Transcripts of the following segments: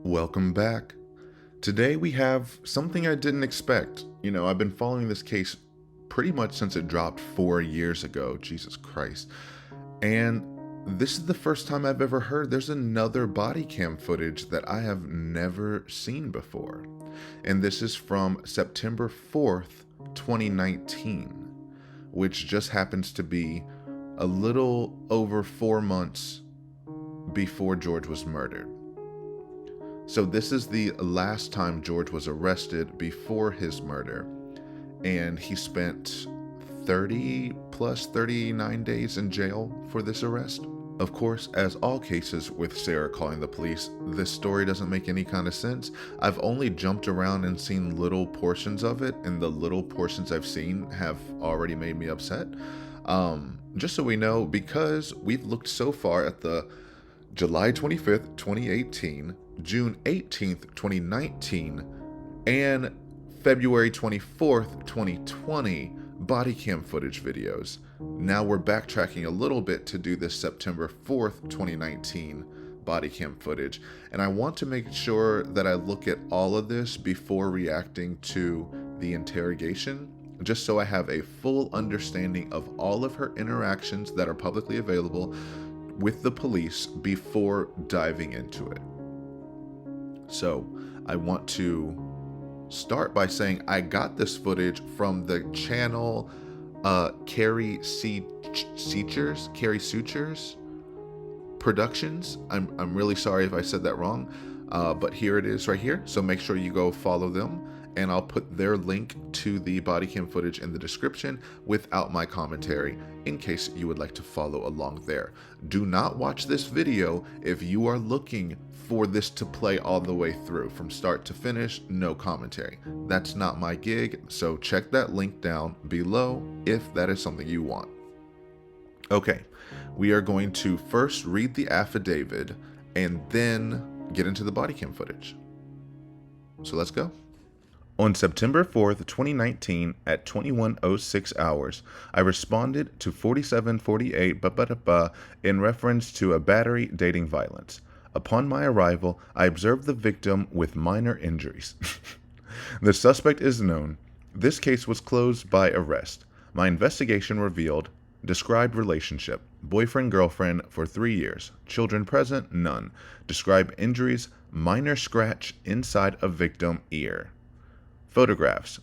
Welcome back. Today we have something I didn't expect. I've been following this case pretty much since it dropped 4 years ago. Jesus Christ. And this is the first time I've ever heard there's another body cam footage that I have never seen before. And this is from September 4th, 2019, which just happens to be a little over 4 months before George was murdered. So this is the last time George was arrested before his murder, and he spent 39 days in jail for this arrest. Of course, as all cases with Sarah calling the police, this story doesn't make any kind of sense. I've only jumped around and seen little portions of it, and the little portions I've seen have already made me upset. Just so we know, because we've looked so far at the July 25th, 2018, June 18th, 2019, and February 24th, 2020 body cam footage videos. Now we're backtracking a little bit to do this September 4th, 2019 body cam footage. And I want to make sure that I look at all of this before reacting to the interrogation, just so I have a full understanding of all of her interactions that are publicly available with the police before diving into it. So I want to start by saying I got this footage from the channel Carrie Sutures Productions. I'm really sorry if I said that wrong, but here it is right here. So make sure you go follow them, and I'll put their link to the body cam footage in the description without my commentary in case you would like to follow along there. Do not watch this video if you are looking for this to play all the way through from start to finish, no commentary. That's not my gig, so check that link down below if that is something you want. Okay, we are going to first read the affidavit and then get into the body cam footage. So let's go. On September 4th, 2019, at 21:06 hours, I responded to 4748 in reference to a battery dating violence. Upon my arrival, I observed the victim with minor injuries. The suspect is known. This case was closed by arrest. My investigation revealed described relationship, boyfriend-girlfriend for 3 years. Children present, none. Describe injuries, minor scratch inside of victim ear. Photographs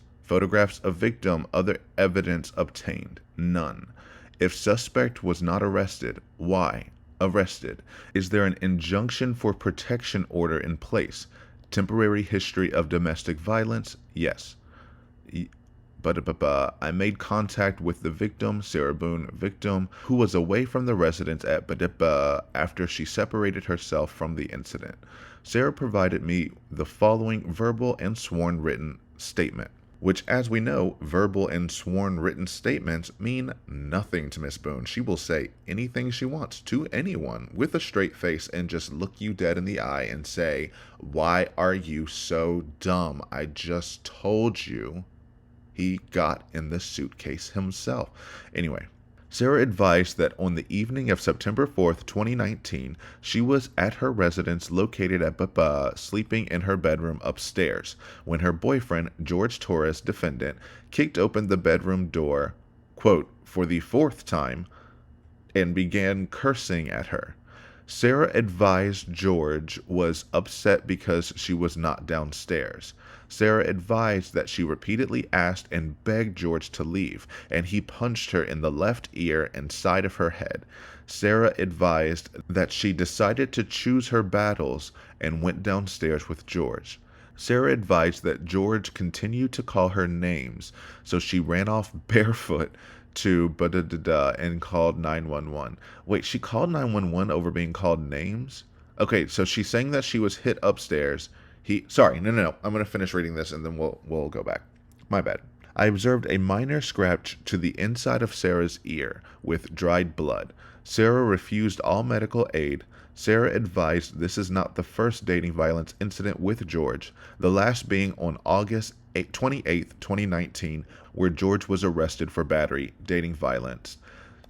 of victim, other evidence obtained, none. If suspect was not arrested, why? Arrested. Is there an injunction for protection order in place? Temporary history of domestic violence? Yes. I made contact with the victim, Sarah Boone, victim, who was away from the residence at after she separated herself from the incident. Sarah provided me the following verbal and sworn written statement, which, as we know, verbal and sworn written statements mean nothing to Miss Boone. She will say anything she wants to anyone with a straight face and just look you dead in the eye and say, "Why are you so dumb? I just told you he got in the suitcase himself." Anyway, Sarah advised that on the evening of September 4th, 2019, she was at her residence located at sleeping in her bedroom upstairs when her boyfriend, George Torres, defendant, kicked open the bedroom door, quote, for the fourth time, and began cursing at her. Sarah advised George was upset because she was not downstairs. Sarah advised that she repeatedly asked and begged George to leave, and he punched her in the left ear and side of her head. Sarah advised that she decided to choose her battles and went downstairs with George. Sarah advised that George continued to call her names, so she ran off barefoot to and called 911. Wait, she called 911 over being called names? Okay, so she's saying that she was hit upstairs. No. I'm going to finish reading this and then we'll go back. My bad. I observed a minor scratch to the inside of Sarah's ear with dried blood. Sarah refused all medical aid. Sarah advised this is not the first dating violence incident with George, the last being on August 28th, 2019, where George was arrested for battery, dating violence.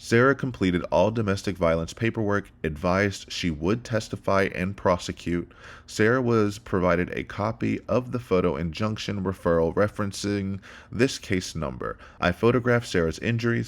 Sarah completed all domestic violence paperwork, advised she would testify and prosecute. Sarah was provided a copy of the photo injunction referral referencing this case number. I photographed Sarah's injury,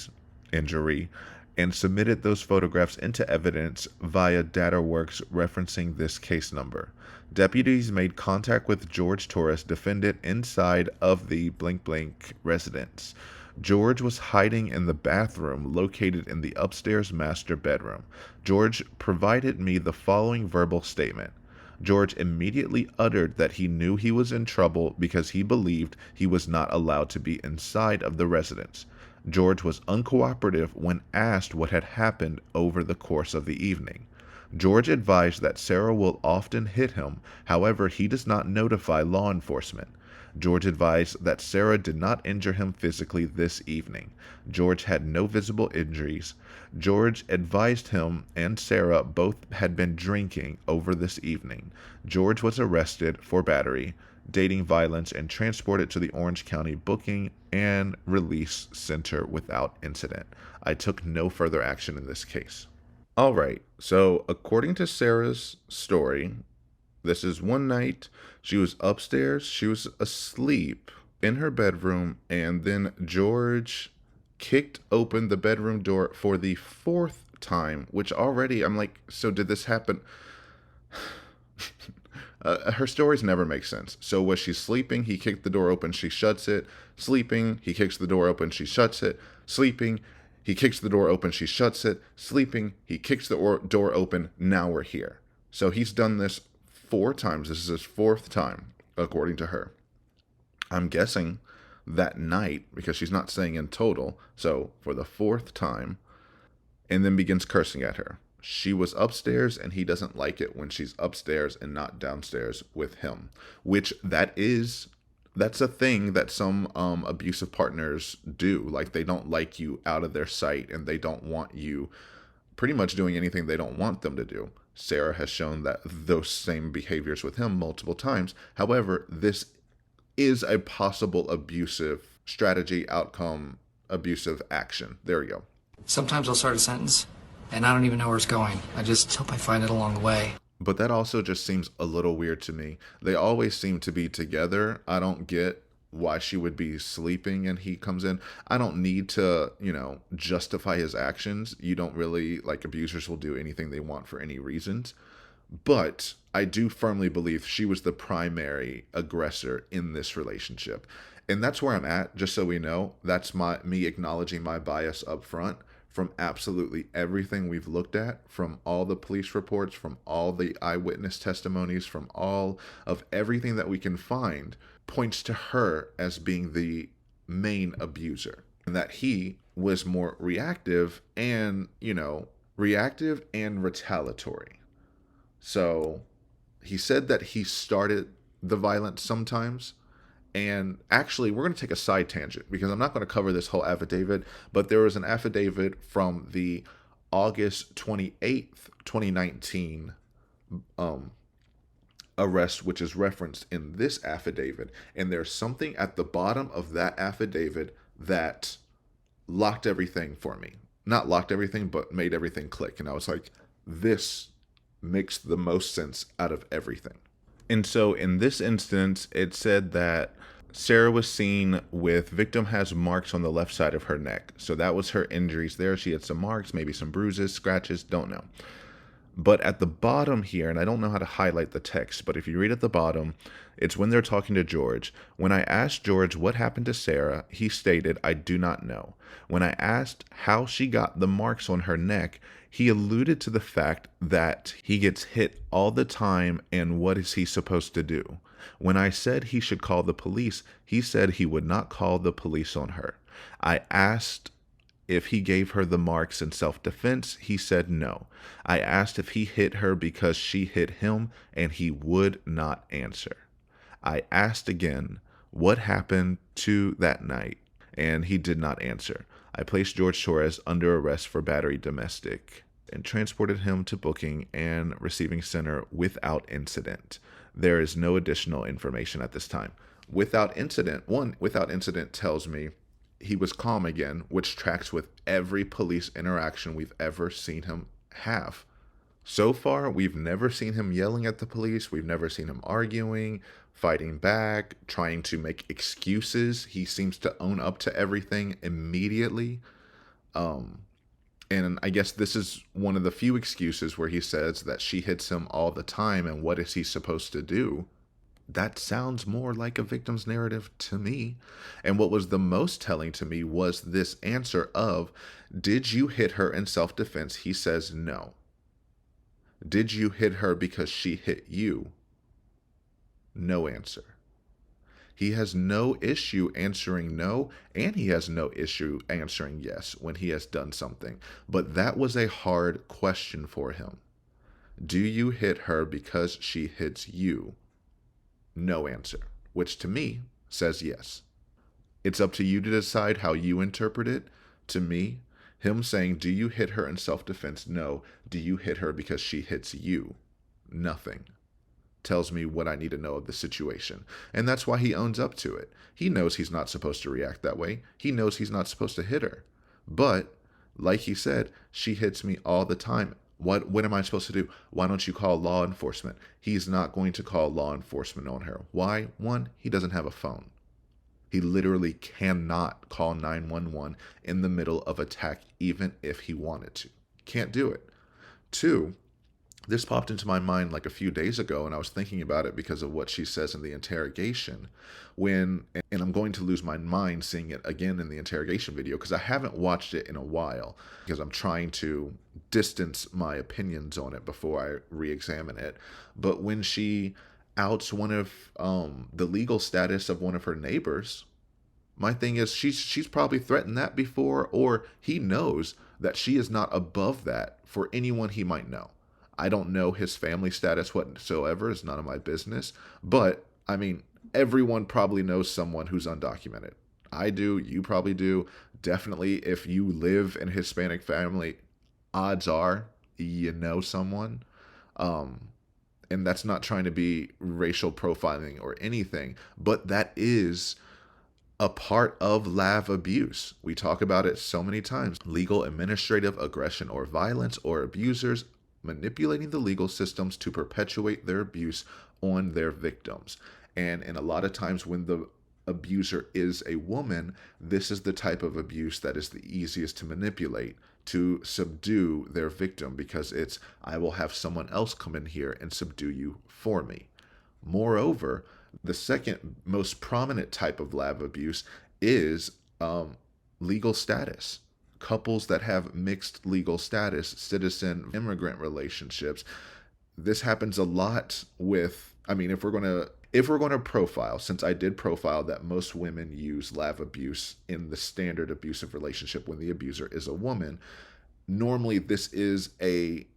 and submitted those photographs into evidence via DataWorks referencing this case number. Deputies made contact with George Torres, defendant, inside of the blank blank residence. George was hiding in the bathroom located in the upstairs master bedroom. George provided me the following verbal statement. George immediately uttered that he knew he was in trouble because he believed he was not allowed to be inside of the residence. George was uncooperative when asked what had happened over the course of the evening. George advised that Sarah will often hit him, however, he does not notify law enforcement. George advised that Sarah did not injure him physically this evening. George had no visible injuries. George advised him and Sarah both had been drinking over this evening. George was arrested for battery, dating violence, and transported to the Orange County Booking and Release Center without incident. I took no further action in this case. All right, so according to Sarah's story, this is one night, she was upstairs, she was asleep in her bedroom, and then George kicked open the bedroom door for the fourth time, which already, I'm like, so did this happen? Her stories never make sense. So was she sleeping? He kicked the door open, she shuts it. Sleeping, he kicks the door open, she shuts it. Sleeping, he kicks the door open, she shuts it. Sleeping, he kicks the door open, now we're here. So he's done this 4 times. This is his 4th time, according to her. I'm guessing that night, because she's not saying in total, so for the 4th time, and then begins cursing at her. She was upstairs, and he doesn't like it when she's upstairs and not downstairs with him, which that's a thing that some abusive partners do. Like, they don't like you out of their sight, and they don't want you pretty much doing anything they don't want them to do. Sarah has shown that those same behaviors with him multiple times. However, this is a possible abusive strategy, outcome, abusive action. There we go. Sometimes I'll start a sentence, and I don't even know where it's going. I just hope I find it along the way. But that also just seems a little weird to me. They always seem to be together. I don't get why she would be sleeping and he comes in. I don't need to, justify his actions. You don't really, like, abusers will do anything they want for any reasons. But I do firmly believe she was the primary aggressor in this relationship. And that's where I'm at, just so we know. That's me acknowledging my bias up front from absolutely everything we've looked at, from all the police reports, from all the eyewitness testimonies, from all of everything that we can find, points to her as being the main abuser, and that he was more reactive and retaliatory. So he said that he started the violence sometimes. And actually, we're going to take a side tangent because I'm not going to cover this whole affidavit, but there was an affidavit from the August 28th, 2019 arrest, which is referenced in this affidavit. And there's something at the bottom of that affidavit that locked everything for me. Not locked everything, but made everything click. And I was like, this makes the most sense out of everything. And so in this instance, it said that Sarah was seen with victim has marks on the left side of her neck. So that was her injuries there. She had some marks, maybe some bruises, scratches, don't know. But at the bottom here, and I don't know how to highlight the text, but if you read at the bottom, it's when they're talking to George. When I asked George what happened to Sarah, he stated, I do not know. When I asked how she got the marks on her neck, he alluded to the fact that he gets hit all the time and what is he supposed to do? When I said he should call the police, he said he would not call the police on her. I asked if he gave her the marks in self-defense, he said no. I asked if he hit her because she hit him, and he would not answer. I asked again what happened to that night, and he did not answer. I placed George Torres under arrest for battery domestic and transported him to booking and receiving center without incident. There is no additional information at this time. Without incident tells me he was calm again, which tracks with every police interaction we've ever seen him have. So far, we've never seen him yelling at the police. We've never seen him arguing, fighting back, trying to make excuses. He seems to own up to everything immediately. And I guess this is one of the few excuses where he says that she hits him all the time, and what is he supposed to do? That sounds more like a victim's narrative to me. And what was the most telling to me was this answer of, did you hit her in self-defense? He says no. Did you hit her because she hit you? No answer. He has no issue answering no, and he has no issue answering yes when he has done something. But that was a hard question for him. Do you hit her because she hits you? No answer, which to me says yes. It's up to you to decide how you interpret it. To me, him saying, do you hit her in self-defense? No. Do you hit her because she hits you? Nothing. Tells me what I need to know of the situation. And that's why he owns up to it. He knows he's not supposed to react that way. He knows he's not supposed to hit her. But, like he said, she hits me all the time. What am I supposed to do? Why don't you call law enforcement? He's not going to call law enforcement on her. Why? One, he doesn't have a phone. He literally cannot call 911 in the middle of attack, even if he wanted to. Can't do it. Two, this popped into my mind like a few days ago, and I was thinking about it because of what she says in the interrogation. And I'm going to lose my mind seeing it again in the interrogation video because I haven't watched it in a while because I'm trying to distance my opinions on it before I re-examine it. But when she outs one of the legal status of one of her neighbors, my thing is she's probably threatened that before, or he knows that she is not above that for anyone he might know. I don't know his family status whatsoever. It's none of my business. But, I mean, everyone probably knows someone who's undocumented. I do. You probably do. Definitely, if you live in a Hispanic family, odds are you know someone. And that's not trying to be racial profiling or anything, but that is a part of LAV abuse. We talk about it so many times. Legal administrative aggression or violence, or abusers manipulating the legal systems to perpetuate their abuse on their victims. And a lot of times when the abuser is a woman, this is the type of abuse that is the easiest to manipulate to subdue their victim, because it's, I will have someone else come in here and subdue you for me. Moreover, the second most prominent type of LAV abuse is legal status. Couples that have mixed legal status, citizen immigrant relationships. This happens a lot with, I mean, if we're going to profile, since I did profile that most women use LAV abuse in the standard abusive relationship when the abuser is a woman, normally this is a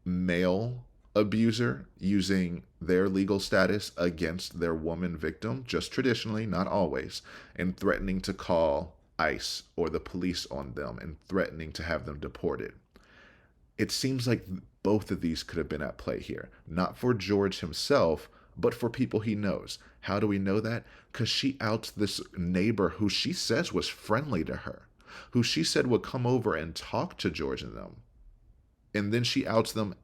male abuser using their legal status against their woman victim, just traditionally, not always, and threatening to call ICE or the police on them and threatening to have them deported. It seems like both of these could have been at play here, not for George himself, but for people he knows. How do we know that? Because she outs this neighbor who she says was friendly to her, who she said would come over and talk to George and them. And then she outs them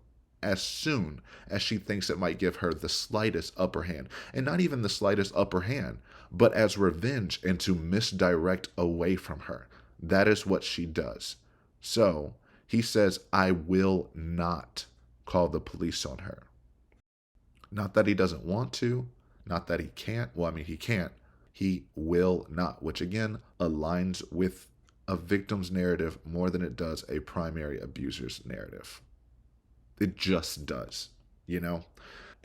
as soon as she thinks it might give her the slightest upper hand. And not even the slightest upper hand, but as revenge and to misdirect away from her. That is what she does. So he says, I will not call the police on her. Not that he doesn't want to, not that he can't. Well, I mean, he can't. He will not, which again aligns with a victim's narrative more than it does a primary abuser's narrative. It just does, you know?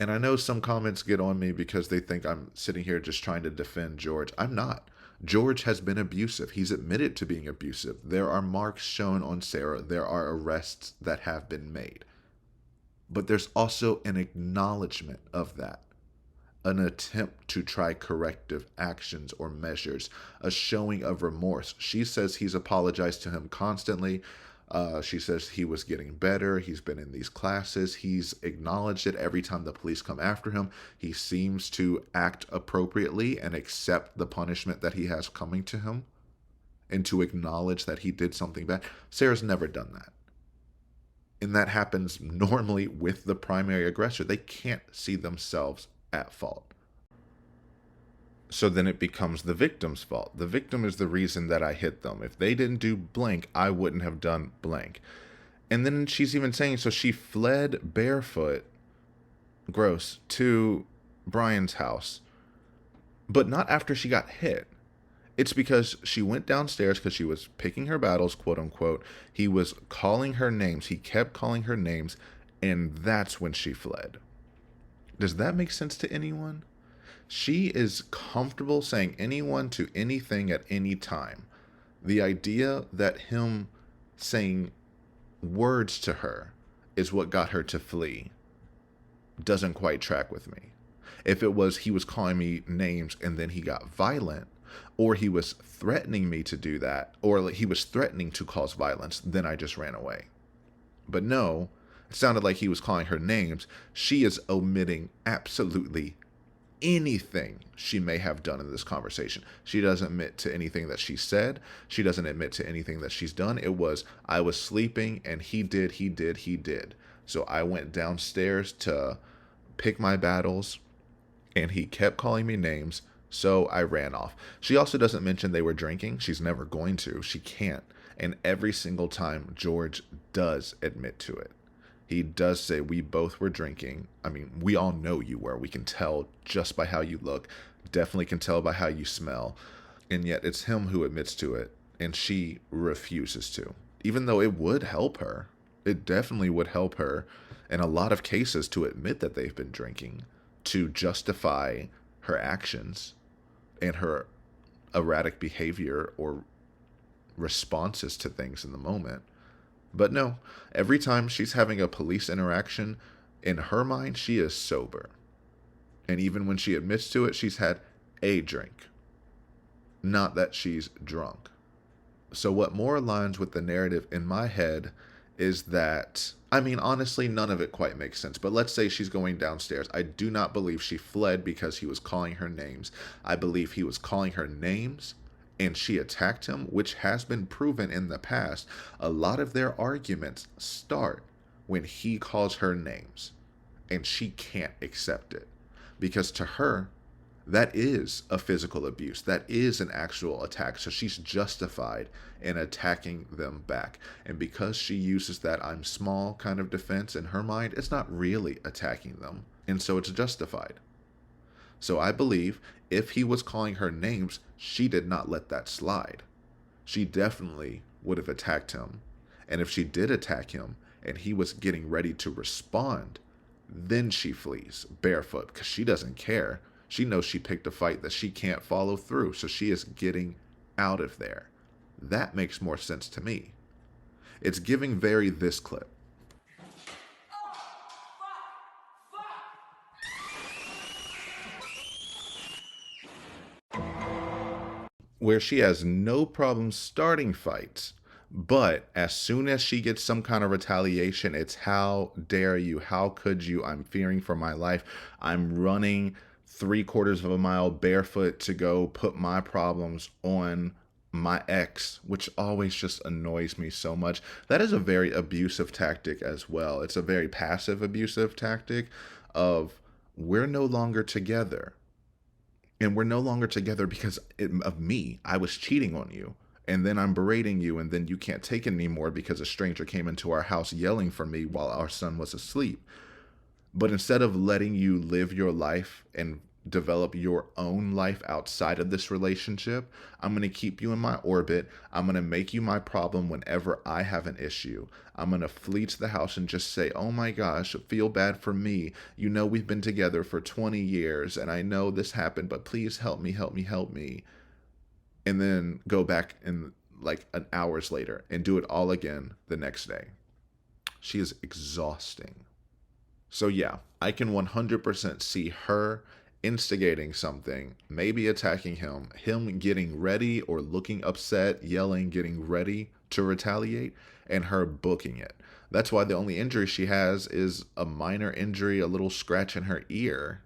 And I know some comments get on me because they think I'm sitting here just trying to defend George. I'm not. George has been abusive. He's admitted to being abusive. There are marks shown on Sarah. There are arrests that have been made. But there's also an acknowledgement of that, an attempt to try corrective actions or measures, a showing of remorse. She says he's apologized to him constantly. She says he was getting better. He's been in these classes. He's acknowledged it every time the police come after him. He seems to act appropriately and accept the punishment that he has coming to him. and to acknowledge that he did something bad. Sarah's never done that. And that happens normally with the primary aggressor. They can't see themselves at fault. So then it becomes the victim's fault. The victim is the reason that I hit them. If they didn't do blank, I wouldn't have done blank. And then she's even saying, so she fled barefoot, gross, to Brian's house, but not after she got hit. It's because she went downstairs because she was picking her battles, quote unquote. He was calling her names. He kept calling her names, and that's when she fled. Does that make sense to anyone? She is comfortable saying anyone to anything at any time. The idea that him saying words to her is what got her to flee doesn't quite track with me. If it was he was calling me names and then he got violent, or he was threatening me to do that, or he was threatening to cause violence, then I just ran away. But no, it sounded like he was calling her names. She is omitting absolutely anything she may have done in this conversation. She doesn't admit to anything that she said. She doesn't admit to anything that she's done. It was, I was sleeping and he did. So I went downstairs to pick my battles and he kept calling me names. So I ran off. She also doesn't mention they were drinking. She's never going to. She can't. And every single time George does admit to it. He does say, we both were drinking. I mean, we all know you were. We can tell just by how you look. Definitely can tell by how you smell. And yet it's him who admits to it. And she refuses to. Even though it would help her. It definitely would help her in a lot of cases to admit that they've been drinking. To justify her actions and her erratic behavior or responses to things in the moment. But no, every time she's having a police interaction, in her mind, she is sober. And even when she admits to it, she's had a drink. Not that she's drunk. So what more aligns with the narrative in my head is that, I mean, honestly, none of it quite makes sense. But let's say she's going downstairs. I do not believe she fled because he was calling her names. I believe he was calling her names and she attacked him, which has been proven in the past. A lot of their arguments start when he calls her names and she can't accept it. Because to her, that is a physical abuse. That is an actual attack. So she's justified in attacking them back. And because she uses that I'm small kind of defense in her mind, it's not really attacking them. And so it's justified. So I believe if he was calling her names, she did not let that slide. She definitely would have attacked him. And if she did attack him and he was getting ready to respond, then she flees barefoot because she doesn't care. She knows she picked a fight that she can't follow through, so she is getting out of there. That makes more sense to me. It's giving very this clip. Where she has no problem starting fights, but as soon as she gets some kind of retaliation, it's how dare you, how could you, I'm fearing for my life, I'm running 3/4 of a mile barefoot to go put my problems on my ex, which always just annoys me so much. That is a very abusive tactic as well. It's a very passive abusive tactic of we're no longer together. And we're no longer together because of me. I was cheating on you. And then I'm berating you, and then you can't take it anymore because a stranger came into our house yelling for me while our son was asleep. But instead of letting you live your life and develop your own life outside of this relationship, I'm going to keep you in my orbit. I'm going to make you my problem whenever I have an issue. I'm going to flee to the house and just say, oh my gosh, feel bad for me. You know, we've been together for 20 years and I know this happened, but please help me. And then go back in like an hours later and do it all again the next day. She is exhausting. So yeah, I can 100% see her instigating something, maybe attacking him getting ready or looking upset, yelling, getting ready to retaliate, and her booking it. That's why the only injury she has is a minor injury, a little scratch in her ear,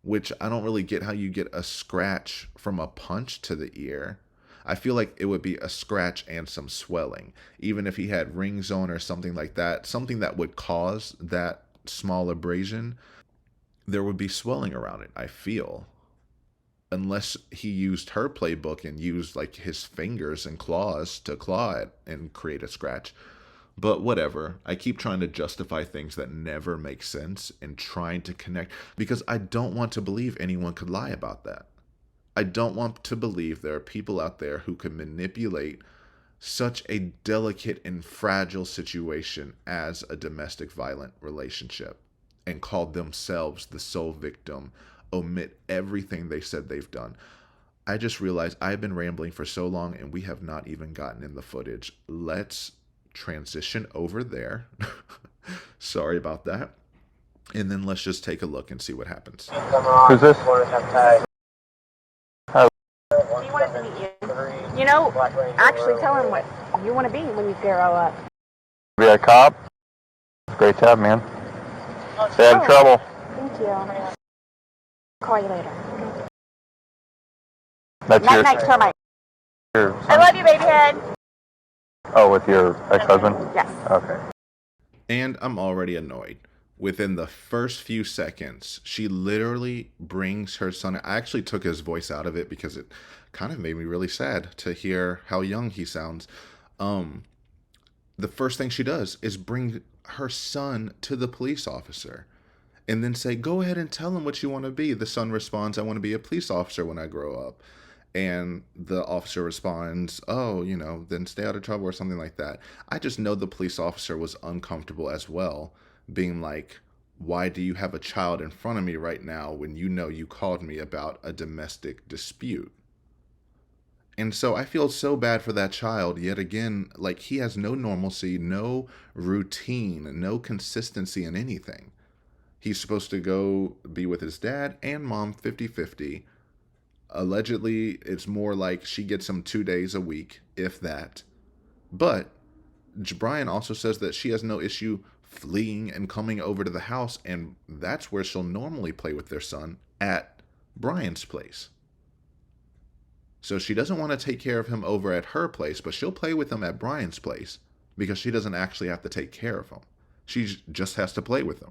which I don't really get how you get a scratch from a punch to the ear. I feel like it would be a scratch and some swelling. Even if he had rings on or something like that, something that would cause that small abrasion, there would be swelling around it, I feel. Unless he used her playbook and used like his fingers and claws to claw it and create a scratch. But whatever. I keep trying to justify things that never make sense and trying to connect because I don't want to believe anyone could lie about that. I don't want to believe there are people out there who can manipulate such a delicate and fragile situation as a domestic violent relationship and call themselves the sole victim, omit everything they said they've done. I just realized I've been rambling for so long and we have not even gotten in the footage. Let's transition over there. Sorry about that. And then let's just take a look and see what happens. Who's this? He wanted to meet you. You know, actually tell him what you want to be when you grow up. Be a cop? Great job, man. Stay out of trouble. Thank you. Call you later. Okay. That's Night, termite. your I love you, baby head. Oh, with your ex-husband? Yes. Okay. And I'm already annoyed. Within the first few seconds, she literally brings her son. I actually took his voice out of it because it kind of made me really sad to hear how young he sounds. The first thing she does is bring her son to the police officer and then say, go ahead and tell him what you want to be. The son responds, I want to be a police officer when I grow up. And the officer responds, oh, then stay out of trouble or something like that. I just know the police officer was uncomfortable as well, being like, why do you have a child in front of me right now when you know you called me about a domestic dispute? And so I feel so bad for that child yet again. Like, he has no normalcy, no routine, no consistency in anything. He's supposed to go be with his dad and mom 50-50. Allegedly, it's more like she gets him 2 days a week, if that. But Brian also says that she has no issue fleeing and coming over to the house, and that's where she'll normally play with their son, at Brian's place. So she doesn't want to take care of him over at her place, but she'll play with him at Brian's place because she doesn't actually have to take care of him. She just has to play with him.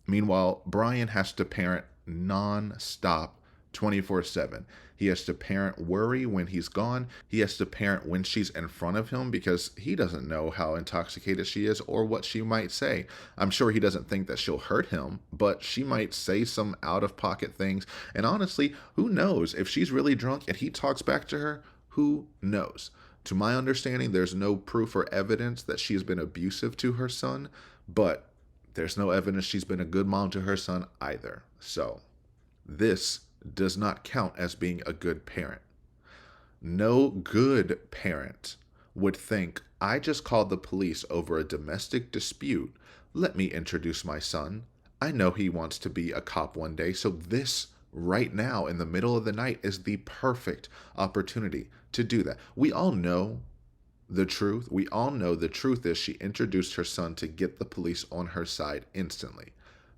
Meanwhile, Brian has to parent non-stop 24/7. He has to parent worry when he's gone. He has to parent when she's in front of him because he doesn't know how intoxicated she is or what she might say. I'm sure he doesn't think that she'll hurt him, but she might say some out-of-pocket things. And honestly, who knows? If she's really drunk and he talks back to her, who knows? To my understanding, there's no proof or evidence that she's been abusive to her son, but there's no evidence she's been a good mom to her son either. So this does not count as being a good parent. No good parent would think, I just called the police over a domestic dispute. Let me introduce my son. I know he wants to be a cop one day, so this right now in the middle of the night is the perfect opportunity to do that. We all know the truth. We all know the truth is she introduced her son to get the police on her side instantly.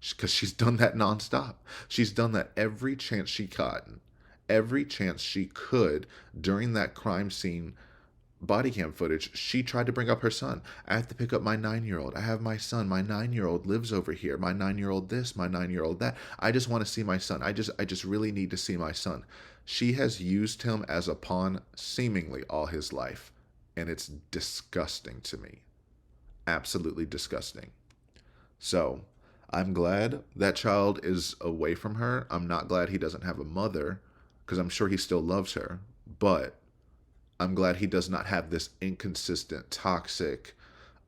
Because she's done that nonstop. She's done that every chance she caught, every chance she could during that crime scene body cam footage. She tried to bring up her son. I have to pick up my 9-year-old. I have my son. My 9-year-old lives over here. My 9-year-old this, my 9-year-old that. I just want to see my son. I just really need to see my son. She has used him as a pawn seemingly all his life. And it's disgusting to me. Absolutely disgusting. So I'm glad that child is away from her. I'm not glad he doesn't have a mother because I'm sure he still loves her. But I'm glad he does not have this inconsistent, toxic,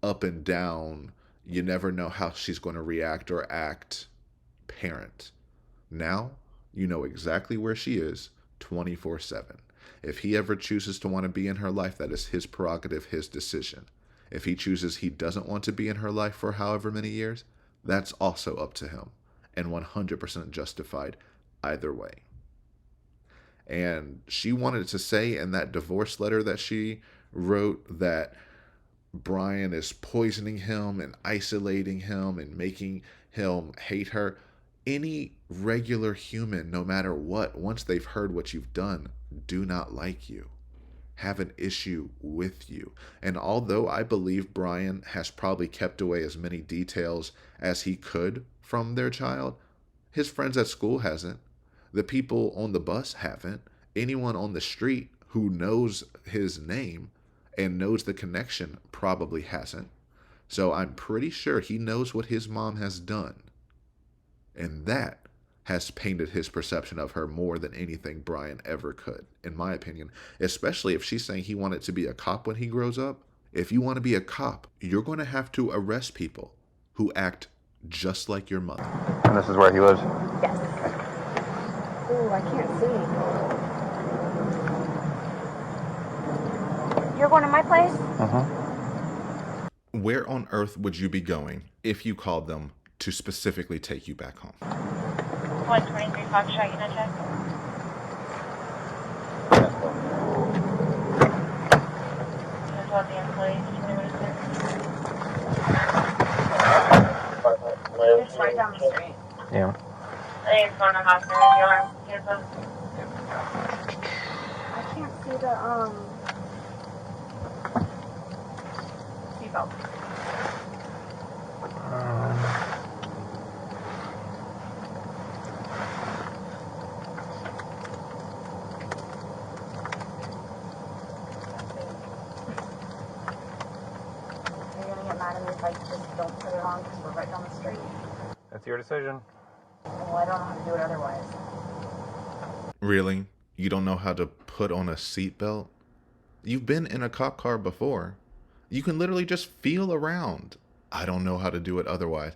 up and down, you never know how she's going to react or act parent. Now, you know exactly where she is 24/7. If he ever chooses to want to be in her life, that is his prerogative, his decision. If he chooses he doesn't want to be in her life for however many years, that's also up to him and 100% justified either way. And she wanted to say in that divorce letter that she wrote that Brian is poisoning him and isolating him and making him hate her. Any regular human, no matter what, once they've heard what you've done, do not like you. have an issue with you. And although I believe Brian has probably kept away as many details as he could from their child, his friends at school hasn't. The people on the bus haven't. Anyone on the street who knows his name and knows the connection probably hasn't. So I'm pretty sure he knows what his mom has done. And that has painted his perception of her more than anything Brian ever could, in my opinion. Especially if she's saying he wanted to be a cop when he grows up. If you want to be a cop, you're going to have to arrest people who act just like your mother. And this is where he lives? Yes. Ooh, I can't see. You're going to my place? Mm-hmm. Where on earth would you be going if you called them to specifically take you back home? 123 Foxtrot, you know, check? You told the employees, you know what it It's right down the street. Yeah. I think it's going to hospital if you are. Careful. I can't see the, seatbelt. Are you gonna get mad at me if I just don't put it on because we're right down the street? That's your decision. Well, I don't know how to do it otherwise. Really? You don't know how to put on a seatbelt? You've been in a cop car before. You can literally just feel around. I don't know how to do it otherwise.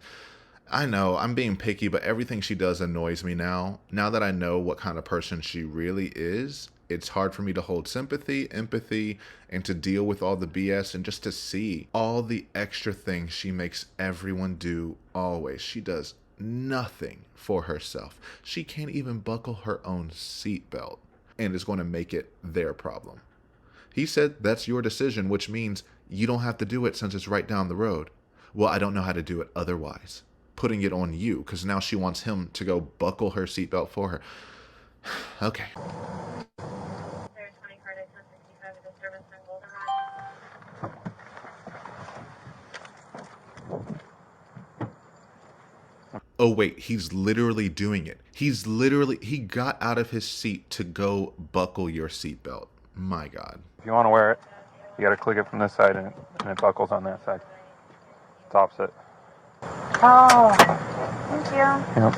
I know, I'm being picky, but everything she does annoys me now. Now that I know what kind of person she really is, it's hard for me to hold sympathy, empathy, and to deal with all the BS and just to see all the extra things she makes everyone do always. She does nothing for herself. She can't even buckle her own seatbelt and is going to make it their problem. He said that's your decision, which means you don't have to do it since it's right down the road. Well, I don't know how to do it otherwise. Putting it on you, because now she wants him to go buckle her seatbelt for her. Okay. There's 24 to 1065, a disturbance on Goldenrod. Oh, wait, he's literally doing it. He got out of his seat to go buckle your seatbelt. My God. If you want to wear it, you got to click it from this side and it buckles on that side. Stops it. Oh, thank you. Yep.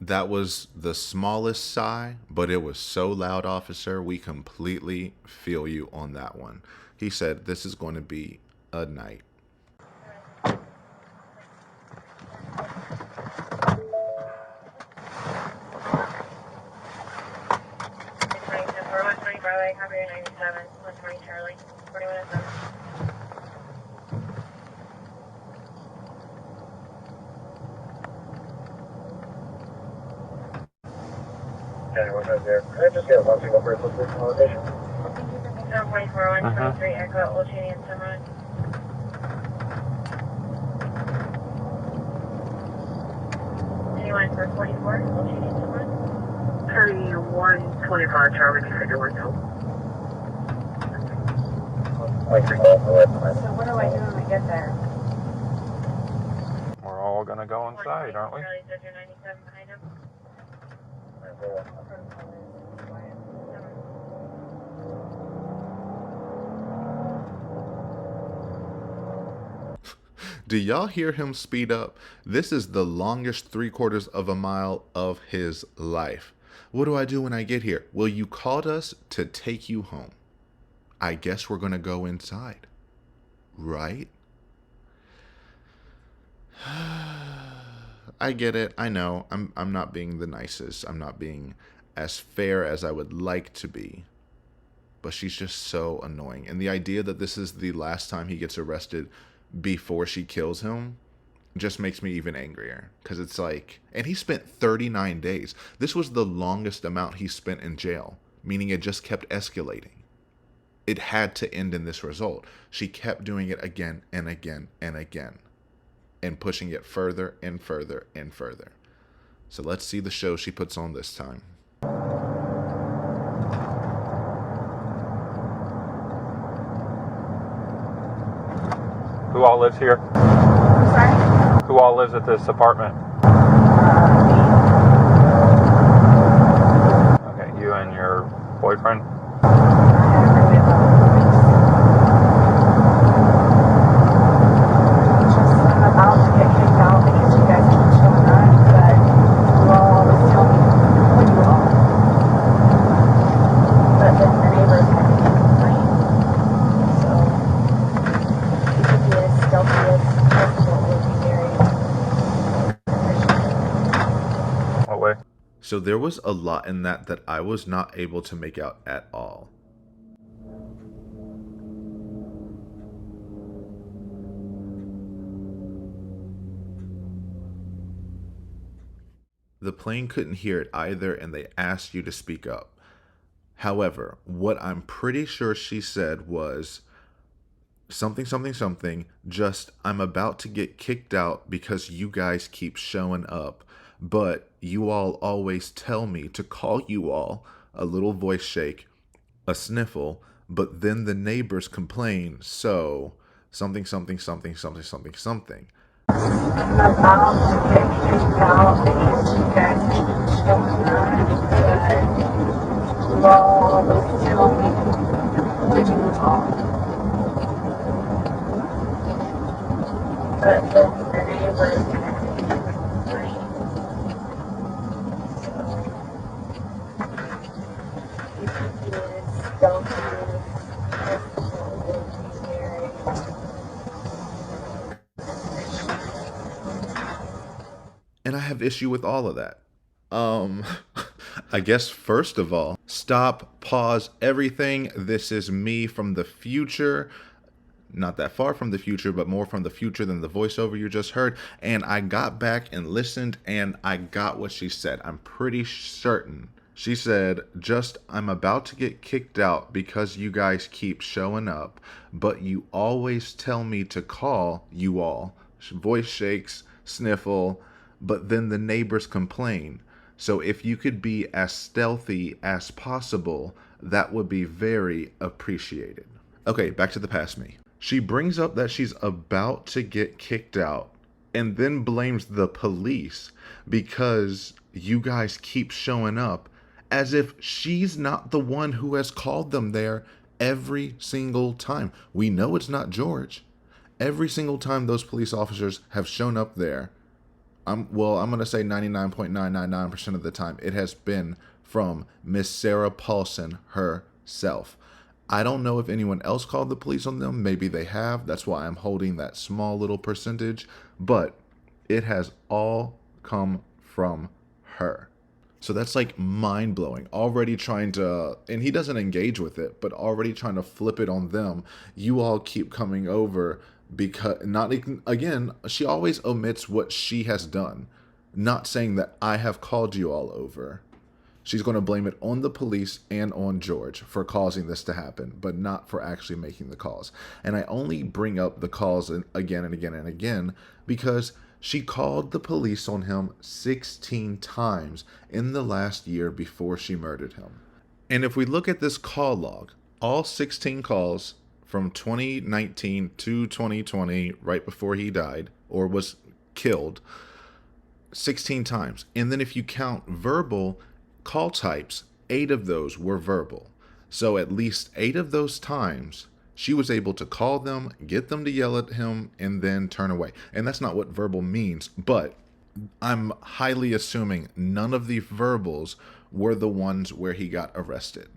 That was the smallest sigh, but it was so loud, officer. We completely feel you on that one. He said, this is going to be a night. We're 120 Broadway, copy 97, 120 Charlie, 41 FM. Can I just get one single person for conversation? 744, 123 Echo, Old Cheney and Sunrise. Anyone for 44, Old Cheney and Sunrise? 125 Charlie, you said you were home. Like you're going away from So what do I do when we get there? We're all going to go inside, aren't we? Charlie says you're 97 behind him. Do y'all hear him speed up? This is the longest 3/4 of a mile of his life. What do I do when I get here? Well, you called us to take you home. I guess we're going to go inside. Right? I get it. I know. I'm not being the nicest. I'm not being as fair as I would like to be. But she's just so annoying. And the idea that this is the last time he gets arrested before she kills him just makes me even angrier. Because it's like, and he spent 39 days. This was the longest amount he spent in jail, meaning it just kept escalating. It had to end in this result. She kept doing it again and again and again, and pushing it further and further and further. So let's see the show she puts on this time. Who all lives here? Sorry? Who all lives at this apartment? Okay, you and your boyfriend? I'm about to get kicked out because you guys keep showing up, but you all always tell me what you all. But then the neighbors have to complain. So, EPS, LPS, festival would be very appreciated. What way? So there was a lot in that I was not able to make out at all. The plane couldn't hear it either, and they asked you to speak up. However, what I'm pretty sure she said was something, something, something, just I'm about to get kicked out because you guys keep showing up, but you all always tell me to call you all, a little voice shake, a sniffle, but then the neighbors complain, so something, something, something, something, something, something. I'm about to get kicked out because you guys keep showing up, but you all always tell me what you all. But then the neighbors complain. EPPs, don't And I have issue with all of that. I guess first of all, stop, pause everything. This is me from the future. Not that far from the future, but more from the future than the voiceover you just heard. And I got back and listened, and I got what she said. I'm pretty certain. She said, just, I'm about to get kicked out because you guys keep showing up, but you always tell me to call you all. Voice shakes, sniffle, but then the neighbors complain. So if you could be as stealthy as possible, that would be very appreciated. Okay, back to the past me. She brings up that she's about to get kicked out and then blames the police because you guys keep showing up, as if she's not the one who has called them there every single time. We know it's not George. Every single time those police officers have shown up there, I'm going to say 99.999% of the time, it has been from Miss Sarah Paulson herself. I don't know if anyone else called the police on them. Maybe they have. That's why I'm holding that small little percentage. But it has all come from her. So that's like mind-blowing. Already trying to, and he doesn't engage with it, but already trying to flip it on them. You all keep coming over because, not again, she always omits what she has done. Not saying that I have called you all over. She's going to blame it on the police and on George for causing this to happen, but not for actually making the calls. And I only bring up the calls again and again and again because she called the police on him 16 times in the last year before she murdered him. And if we look at this call log, all 16 calls from 2019 to 2020, right before he died or was killed, 16 times. And then if you count verbal call types, 8 of those were verbal. So at least 8 of those times, she was able to call them, get them to yell at him, and then turn away. And that's not what verbal means, but I'm highly assuming none of the verbals were the ones where he got arrested.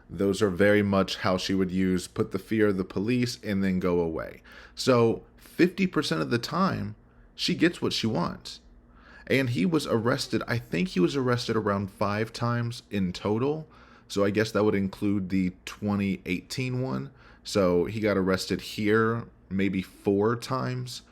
Those are very much how she would use put the fear of the police and then go away. So 50% of the time, she gets what she wants. And he was arrested, I think he was arrested around 5 times in total. So I guess that would include the 2018 one. So he got arrested here maybe 4 times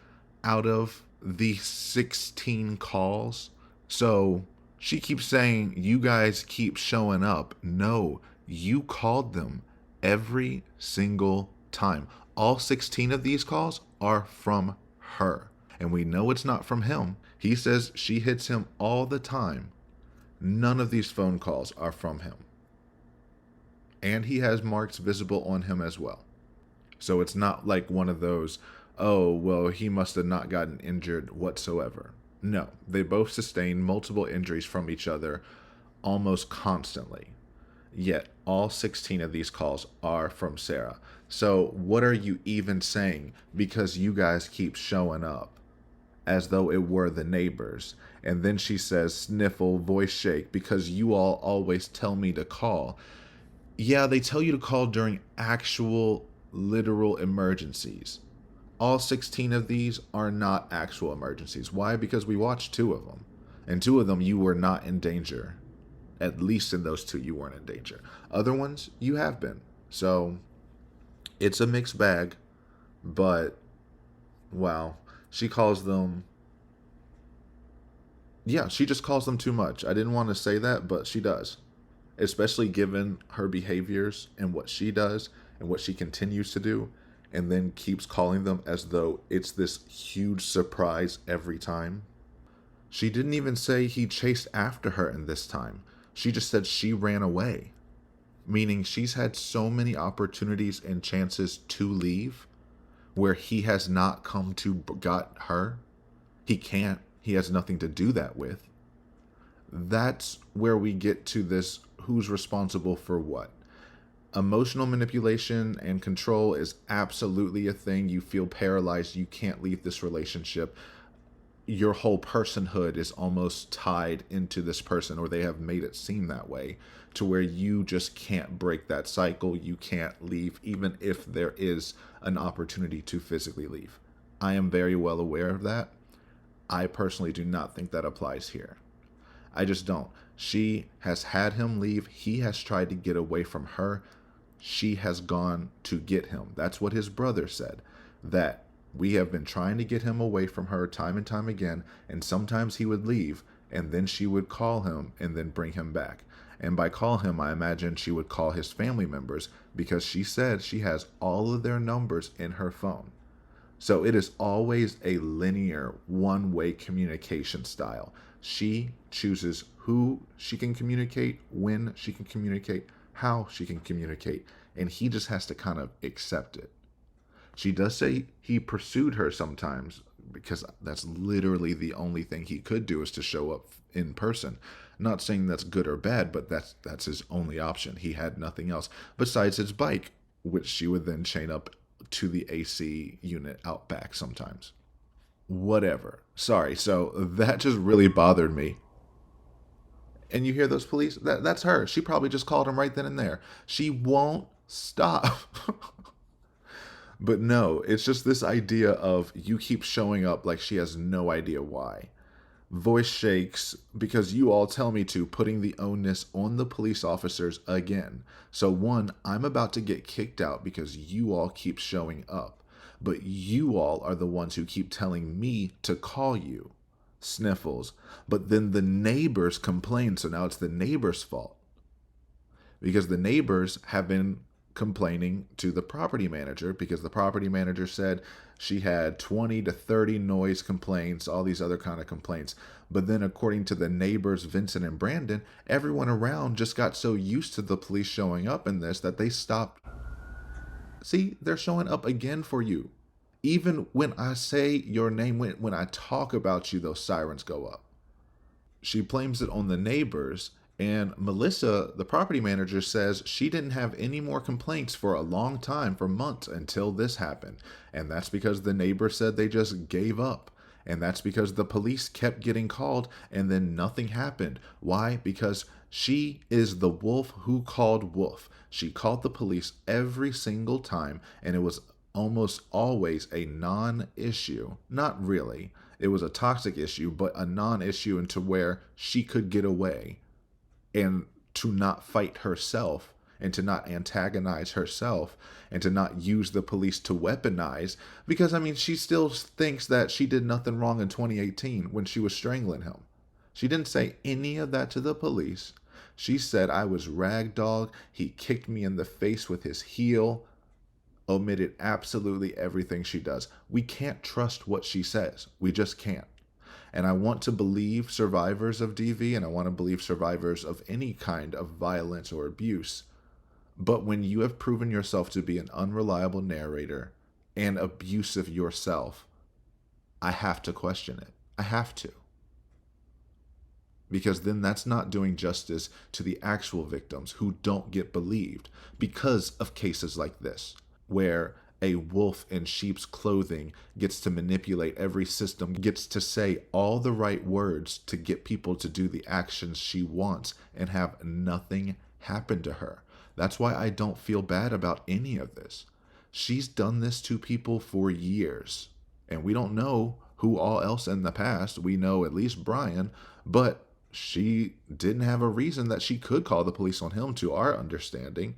out of the 16 calls. So she keeps saying, you guys keep showing up. No, you called them every single time. All 16 of these calls are from her. And we know it's not from him. He says she hits him all the time. None of these phone calls are from him. And he has marks visible on him as well. So it's not like one of those, oh, well, he must have not gotten injured whatsoever. No, they both sustained multiple injuries from each other almost constantly. Yet, all 16 of these calls are from Sarah. So, what are you even saying? Because you guys keep showing up as though it were the neighbors. And then she says, sniffle, voice shake, because you all always tell me to call. Yeah, they tell you to call during actual, literal emergencies. All 16 of these are not actual emergencies. Why? Because we watched 2 of them. And 2 of them, you were not in danger. At least in those 2, you weren't in danger. Other ones, you have been. So, it's a mixed bag. But, wow. She calls them... Yeah, she just calls them too much. I didn't want to say that, but she does. Especially given her behaviors and what she does and what she continues to do, and then keeps calling them as though it's this huge surprise every time. She didn't even say he chased after her in this time. She just said she ran away. Meaning she's had so many opportunities and chances to leave where he has not come to got her. He can't. He has nothing to do that with. That's where we get to this who's responsible for what. Emotional manipulation and control is absolutely a thing. You feel paralyzed. You can't leave this relationship. Your whole personhood is almost tied into this person, or they have made it seem that way, to where you just can't break that cycle. You can't leave, even if there is an opportunity to physically leave. I am very well aware of that. I personally do not think that applies here. I just don't. She has had him leave. He has tried to get away from her. She has gone to get him. That's what his brother said, that we have been trying to get him away from her time and time again, and sometimes he would leave, and then she would call him and then bring him back. And by call him, I imagine she would call his family members, because she said she has all of their numbers in her phone. So it is always a linear, one-way communication style. She chooses who she can communicate, when she can communicate, how she can communicate, and he just has to kind of accept it. She does say he pursued her sometimes, because that's literally the only thing he could do, is to show up in person. Not saying that's good or bad, but that's his only option. He had nothing else besides his bike, which she would then chain up to the AC unit out back sometimes. Whatever. Sorry, so that just really bothered me. And you hear those police? That's her. She probably just called him right then and there. She won't stop. But no, it's just this idea of you keep showing up like she has no idea why. Voice shakes because you all tell me to, putting the onus on the police officers again. So 1, I'm about to get kicked out because you all keep showing up. But you all are the ones who keep telling me to call you. Sniffles. But then the neighbors complain, so now it's the neighbors' fault. Because the neighbors have been complaining to the property manager, because the property manager said she had 20 to 30 noise complaints, all these other kind of complaints. But then according to the neighbors, Vincent and Brandon, everyone around just got so used to the police showing up in this that they stopped. See, they're showing up again for you. Even when I say your name, when I talk about you, those sirens go up. She blames it on the neighbors. And Melissa, the property manager, says she didn't have any more complaints for a long time, for months, until this happened. And that's because the neighbor said they just gave up. And that's because the police kept getting called and then nothing happened. Why? Because she is the wolf who called wolf. She called the police every single time, and it was almost always a non-issue. Not really. It was a toxic issue, but a non-issue into where she could get away. And to not fight herself, and to not antagonize herself, and to not use the police to weaponize, because I mean, she still thinks that she did nothing wrong in 2018 when she was strangling him. She didn't say any of that to the police. She said, I was ragdolled, he kicked me in the face with his heel, omitted absolutely everything she does. We can't trust what she says. We just can't. And I want to believe survivors of DV, and I want to believe survivors of any kind of violence or abuse. But when you have proven yourself to be an unreliable narrator, and abusive yourself, I have to question it. I have to. Because then that's not doing justice to the actual victims who don't get believed because of cases like this, where a wolf in sheep's clothing gets to manipulate every system, gets to say all the right words to get people to do the actions she wants and have nothing happen to her. That's why I don't feel bad about any of this. She's done this to people for years, and we don't know who all else in the past. We know at least Brian, but she didn't have a reason that she could call the police on him, to our understanding.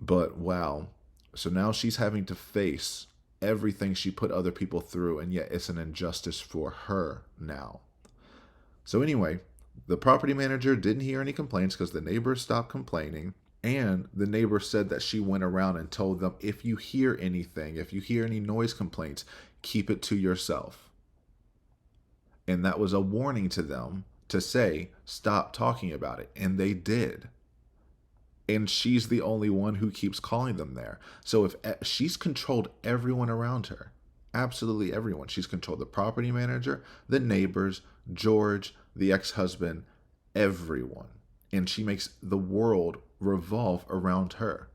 But wow. So now she's having to face everything she put other people through, and yet it's an injustice for her now. So anyway, the property manager didn't hear any complaints because the neighbors stopped complaining. And the neighbor said that she went around and told them, if you hear anything, if you hear any noise complaints, keep it to yourself. And that was a warning to them to say, stop talking about it. And they did. And she's the only one who keeps calling them there. So if she's controlled everyone around her, absolutely everyone. She's controlled the property manager, the neighbors, George, the ex-husband, everyone. And she makes the world revolve around her.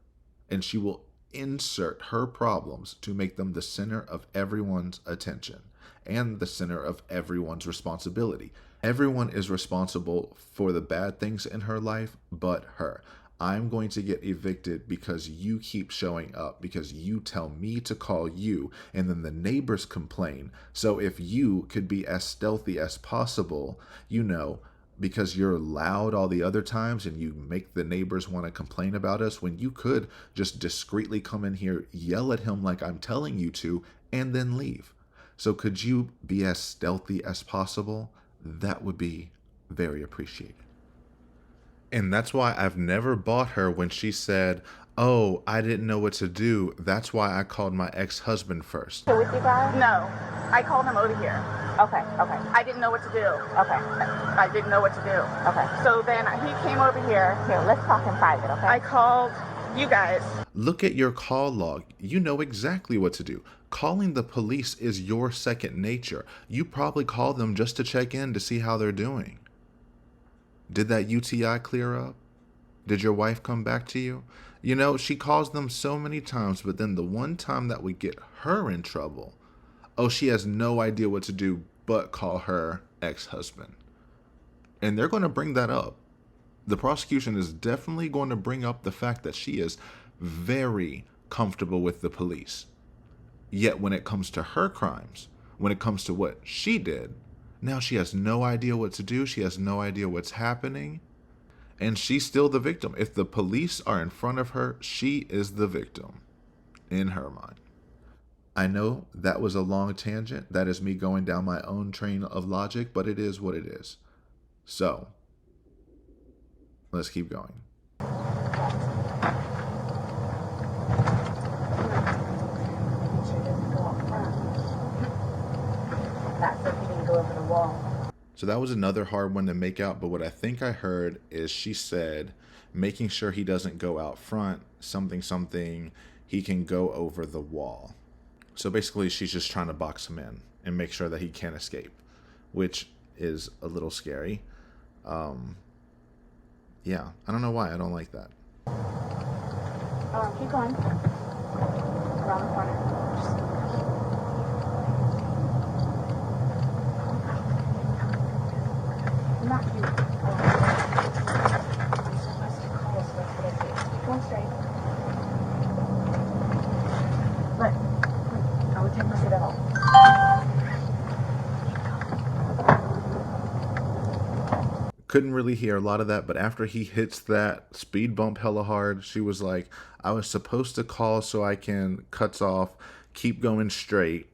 And she will insert her problems to make them the center of everyone's attention and the center of everyone's responsibility. Everyone is responsible for the bad things in her life but her. I'm going to get evicted because you keep showing up, because you tell me to call you, and then the neighbors complain. So if you could be as stealthy as possible, because you're loud all the other times and you make the neighbors want to complain about us, when you could just discreetly come in here, yell at him like I'm telling you to, and then leave. So could you be as stealthy as possible? That would be very appreciated. And that's why I've never bought her when she said, oh, I didn't know what to do. That's why I called my ex-husband first. With you guys? No. I called him over here. Okay. I didn't know what to do. Okay. I didn't know what to do. Okay. So then he came over here. Here, let's talk in private, okay? I called you guys. Look at your call log. You know exactly what to do. Calling the police is your second nature. You probably call them just to check in to see how they're doing. Did that UTI clear up? Did your wife come back to you? She calls them so many times, but then the one time that we get her in trouble, she has no idea what to do but call her ex-husband. And they're going to bring that up. The prosecution is definitely going to bring up the fact that she is very comfortable with the police. Yet when it comes to her crimes, when it comes to what she did, now she has no idea what to do. She has no idea what's happening. And she's still the victim. If the police are in front of her, she is the victim in her mind. I know that was a long tangent. That is me going down my own train of logic, but it is what it is. So, let's keep going. So that was another hard one to make out, but what I think I heard is she said, making sure he doesn't go out front, something, he can go over the wall. So basically she's just trying to box him in and make sure that he can't escape, which is a little scary. Yeah, I don't know why I don't like that. Keep going. Around the corner. Not you. Go straight. But I would take my seat out. Couldn't really hear a lot of that, but after he hits that speed bump hella hard, she was like, I was supposed to call so I can, cuts off, keep going straight,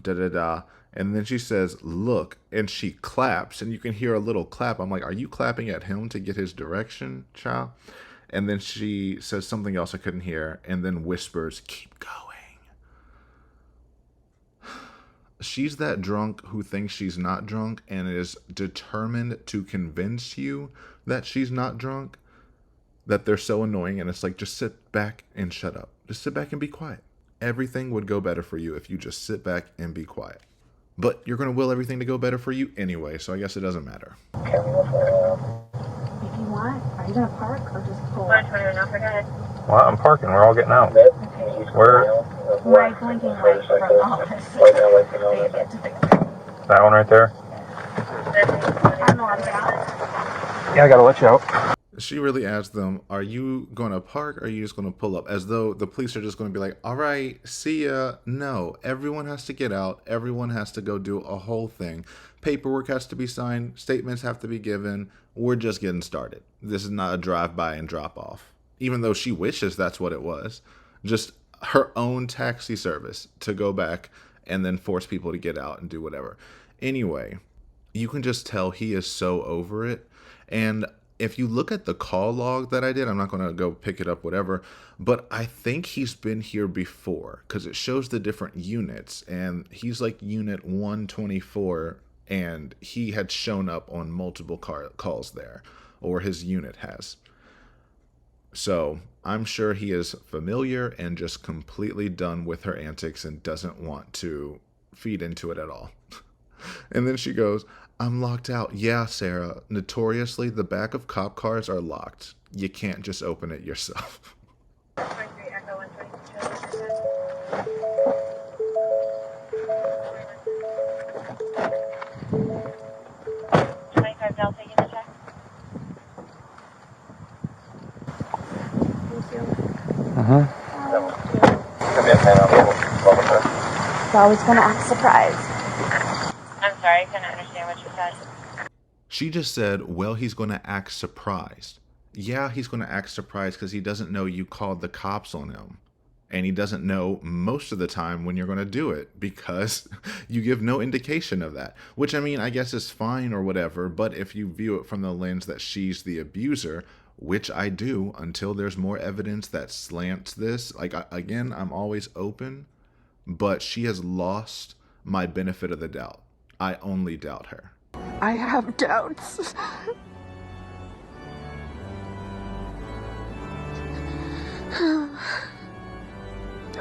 da-da-da. And then she says, look, and she claps, and you can hear a little clap. I'm like, are you clapping at him to get his direction, child? And then she says something else I couldn't hear, and then whispers, keep going. She's that drunk who thinks she's not drunk and is determined to convince you that she's not drunk, that they're so annoying, and it's like, just sit back and shut up. Just sit back and be quiet. Everything would go better for you if you just sit back and be quiet. But you're going to will everything to go better for you anyway, so I guess it doesn't matter. If you want, are you gonna park or just pull? 121 Alfred, go ahead. Well, I'm parking. We're all getting out. Okay. Where? My blinking light from the office. They get to fix it. That one right there? I'm allowed to get out. Yeah, I gotta let you out. She really asked them, are you going to park or are you just going to pull up? As though the police are just going to be like, all right, see ya. No, everyone has to get out. Everyone has to go do a whole thing. Paperwork has to be signed. Statements have to be given. We're just getting started. This is not a drive-by and drop-off. Even though she wishes that's what it was. Just her own taxi service to go back and then force people to get out and do whatever. Anyway, you can just tell he is so over it. And if you look at the call log that I did, I'm not going to go pick it up, whatever, but I think he's been here before because it shows the different units, and he's like unit 124, and he had shown up on multiple calls there, or his unit has. So I'm sure he is familiar and just completely done with her antics and doesn't want to feed into it at all. And then she goes, I'm locked out. Yeah, Sarah. Notoriously, the back of cop cars are locked. You can't just open it yourself. 23 Echo 122. 25 Delta, you can check. It's always gonna act surprised. I'm sorry, I couldn't understand what you said. She just said, well, he's going to act surprised. Yeah, he's going to act surprised because he doesn't know you called the cops on him. And he doesn't know most of the time when you're going to do it because you give no indication of that. Which, I mean, I guess is fine or whatever. But if you view it from the lens that she's the abuser, which I do until there's more evidence that slants this. Like, again, I'm always open. But she has lost my benefit of the doubt. I only doubt her. I have doubts.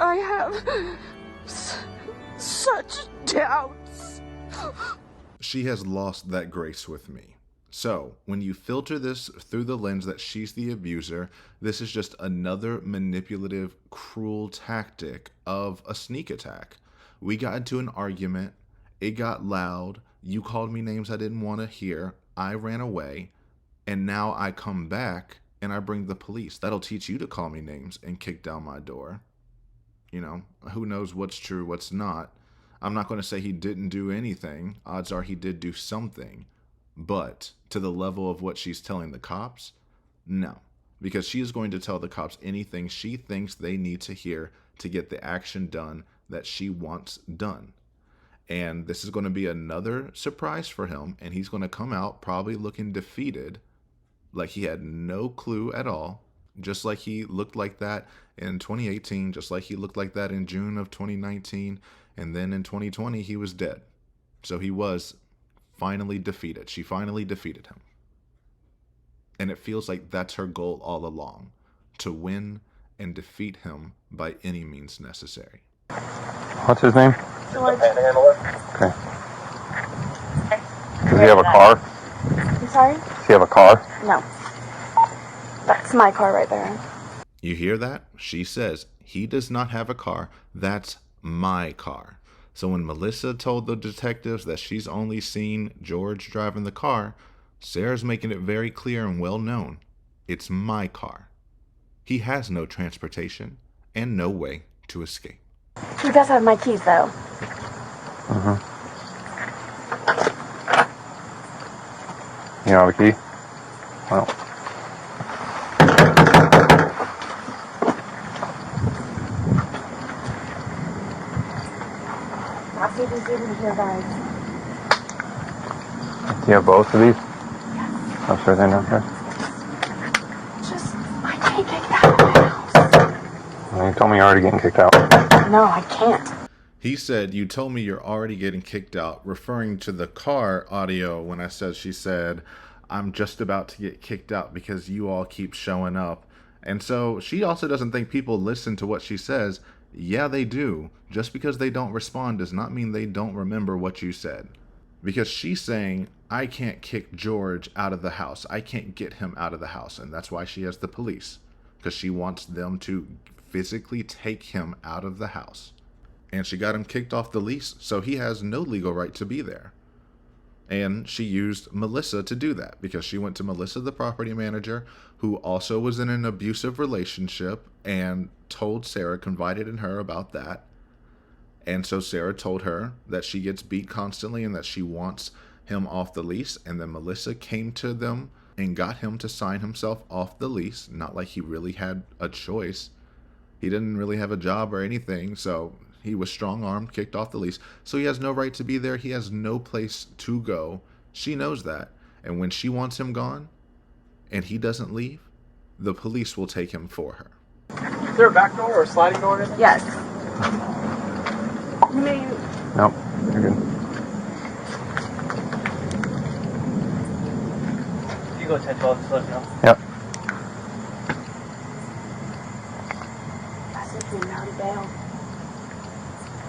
I have such doubts. She has lost that grace with me. So, when you filter this through the lens that she's the abuser, this is just another manipulative, cruel tactic of a sneak attack. We got into an argument. It got loud. You called me names I didn't want to hear. I ran away. And now I come back and I bring the police. That'll teach you to call me names and kick down my door. You know, who knows what's true, what's not. I'm not going to say he didn't do anything. Odds are he did do something. But to the level of what she's telling the cops, no. Because she is going to tell the cops anything she thinks they need to hear to get the action done that she wants done. And this is going to be another surprise for him. And he's going to come out probably looking defeated, like he had no clue at all. Just like he looked like that in 2018, just like he looked like that in June of 2019. And then in 2020, he was dead. So he was finally defeated. She finally defeated him. And it feels like that's her goal all along, to win and defeat him by any means necessary. What's his name? George. Okay. Does he have a car? I'm sorry? Does he have a car? No. That's my car right there. You hear that? She says, he does not have a car. That's my car. So when Melissa told the detectives that she's only seen George driving the car, Sarah's making it very clear and well known. It's my car. He has no transportation and no way to escape. He does have my keys, though. You don't have a key? Well. I'll see if he's even here, guys. Do you have both of these? I'm sure they're not here. Just, I can't get out of my house. Well, you told me you're already getting kicked out. No, I can't. He said, you told me you're already getting kicked out, referring to the car audio when I said, she said, I'm just about to get kicked out because you all keep showing up. And so she also doesn't think people listen to what she says. Yeah, they do. Just because they don't respond does not mean they don't remember what you said. Because she's saying, I can't kick George out of the house. I can't get him out of the house. And that's why she has the police. Because she wants them to physically take him out of the house. And she got him kicked off the lease, so he has no legal right to be there. And she used Melissa to do that because she went to Melissa, the property manager, who also was in an abusive relationship, and told Sarah, confided in her about that. And so Sarah told her that she gets beat constantly and that she wants him off the lease. And then Melissa came to them and got him to sign himself off the lease. Not like he really had a choice. He didn't really have a job or anything, so he was strong-armed, kicked off the lease. So he has no right to be there. He has no place to go. She knows that. And when she wants him gone and he doesn't leave, the police will take him for her. Is there a back door or a sliding door in it? Yes. You may. Nope, you're good. You go 10-12, just let me know. Yep. I said you already bailed.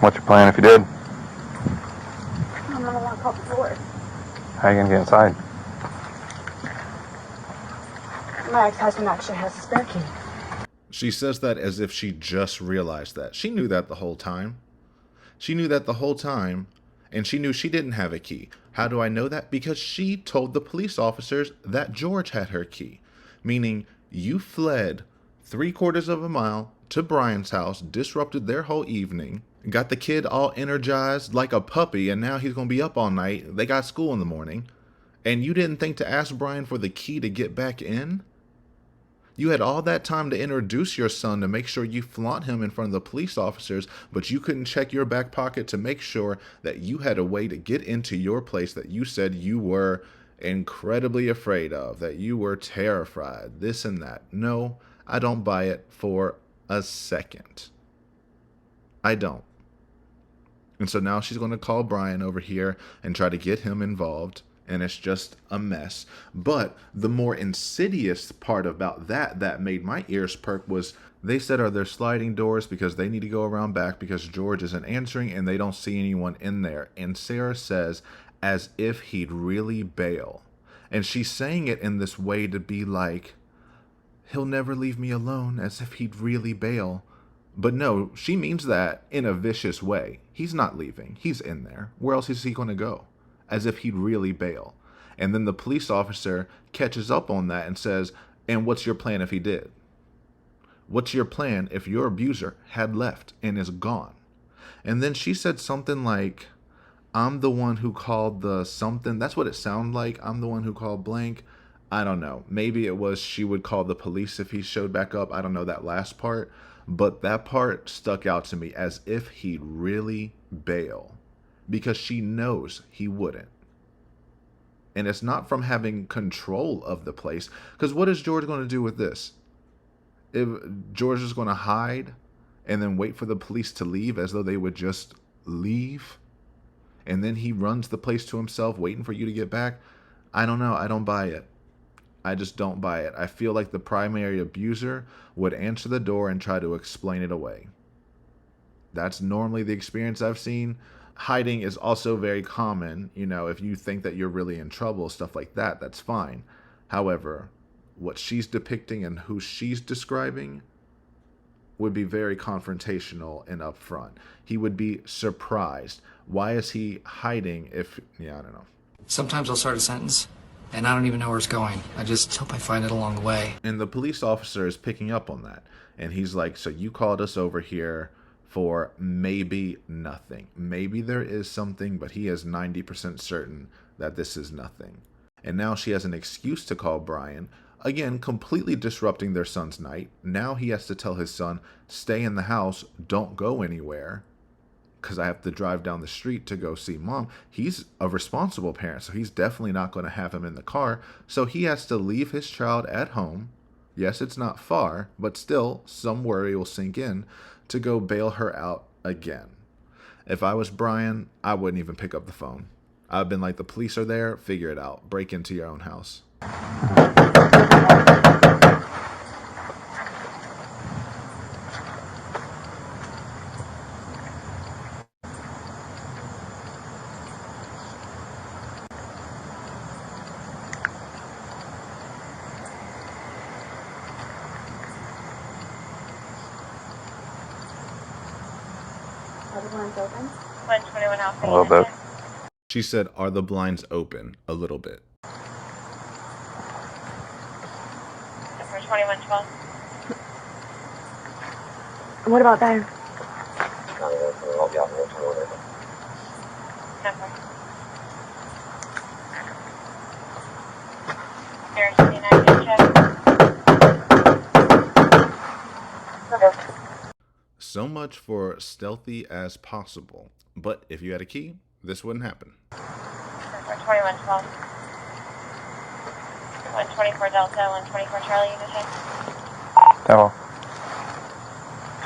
What's your plan if you did? I'm gonna want to call the door. How are you gonna get inside? My ex-husband actually has a spare key. She says that as if she just realized that. She knew that the whole time. She knew that the whole time, and she knew she didn't have a key. How do I know that? Because she told the police officers that George had her key. Meaning, you fled 3/4 of a mile to Brian's house, disrupted their whole evening, got the kid all energized like a puppy, and now he's going to be up all night. They got school in the morning. And you didn't think to ask Brian for the key to get back in? You had all that time to introduce your son to make sure you flaunt him in front of the police officers, but you couldn't check your back pocket to make sure that you had a way to get into your place that you said you were incredibly afraid of, that you were terrified, this and that. No, I don't buy it for a second. I don't. And so now she's going to call Brian over here and try to get him involved. And it's just a mess. But the more insidious part about that made my ears perk was they said, are there sliding doors because they need to go around back because George isn't answering and they don't see anyone in there. And Sarah says, as if he'd really bail. And she's saying it in this way to be like, he'll never leave me alone, as if he'd really bail. But no, she means that in a vicious way. He's not leaving. He's in there. Where else is he going to go? As if he'd really bail. And then the police officer catches up on that and says, and what's your plan if he did? What's your plan if your abuser had left and is gone? And then she said something like, I'm the one who called the something. That's what it sounded like. I'm the one who called blank. I don't know. Maybe it was she would call the police if he showed back up. I don't know that last part. But that part stuck out to me as if he'd really bail. Because she knows he wouldn't. And it's not from having control of the place. Because what is George going to do with this? If George is going to hide and then wait for the police to leave as though they would just leave, and then he runs the place to himself waiting for you to get back, I don't know. I don't buy it. I just don't buy it. I feel like the primary abuser would answer the door and try to explain it away. That's normally the experience I've seen. Hiding is also very common. You know, if you think that you're really in trouble, stuff like that, that's fine. However, what she's depicting and who she's describing would be very confrontational and upfront. He would be surprised. Why is he hiding if, I don't know. Sometimes I'll start a sentence, and I don't even know where it's going. I just hope I find it along the way. And the police officer is picking up on that. And he's like, so you called us over here for maybe nothing. Maybe there is something, but he is 90% certain that this is nothing. And now she has an excuse to call Brian, again, completely disrupting their son's night. Now he has to tell his son, stay in the house, don't go anywhere, because I have to drive down the street to go see mom. He's a responsible parent, so he's definitely not going to have him in the car. So he has to leave his child at home. Yes, it's not far, but still, some worry will sink in to go bail her out again. If I was Brian, I wouldn't even pick up the phone. I've been like, the police are there, figure it out. Break into your own house. Are the blinds open? 121 Alpha. A little bit. She said, "Are the blinds open?" A little bit. For 2112. What about there? Number. There's 29 check. So much for stealthy as possible. But if you had a key, this wouldn't happen. For 2112. 124 Delta, 124 Charlie, unit check. Devil.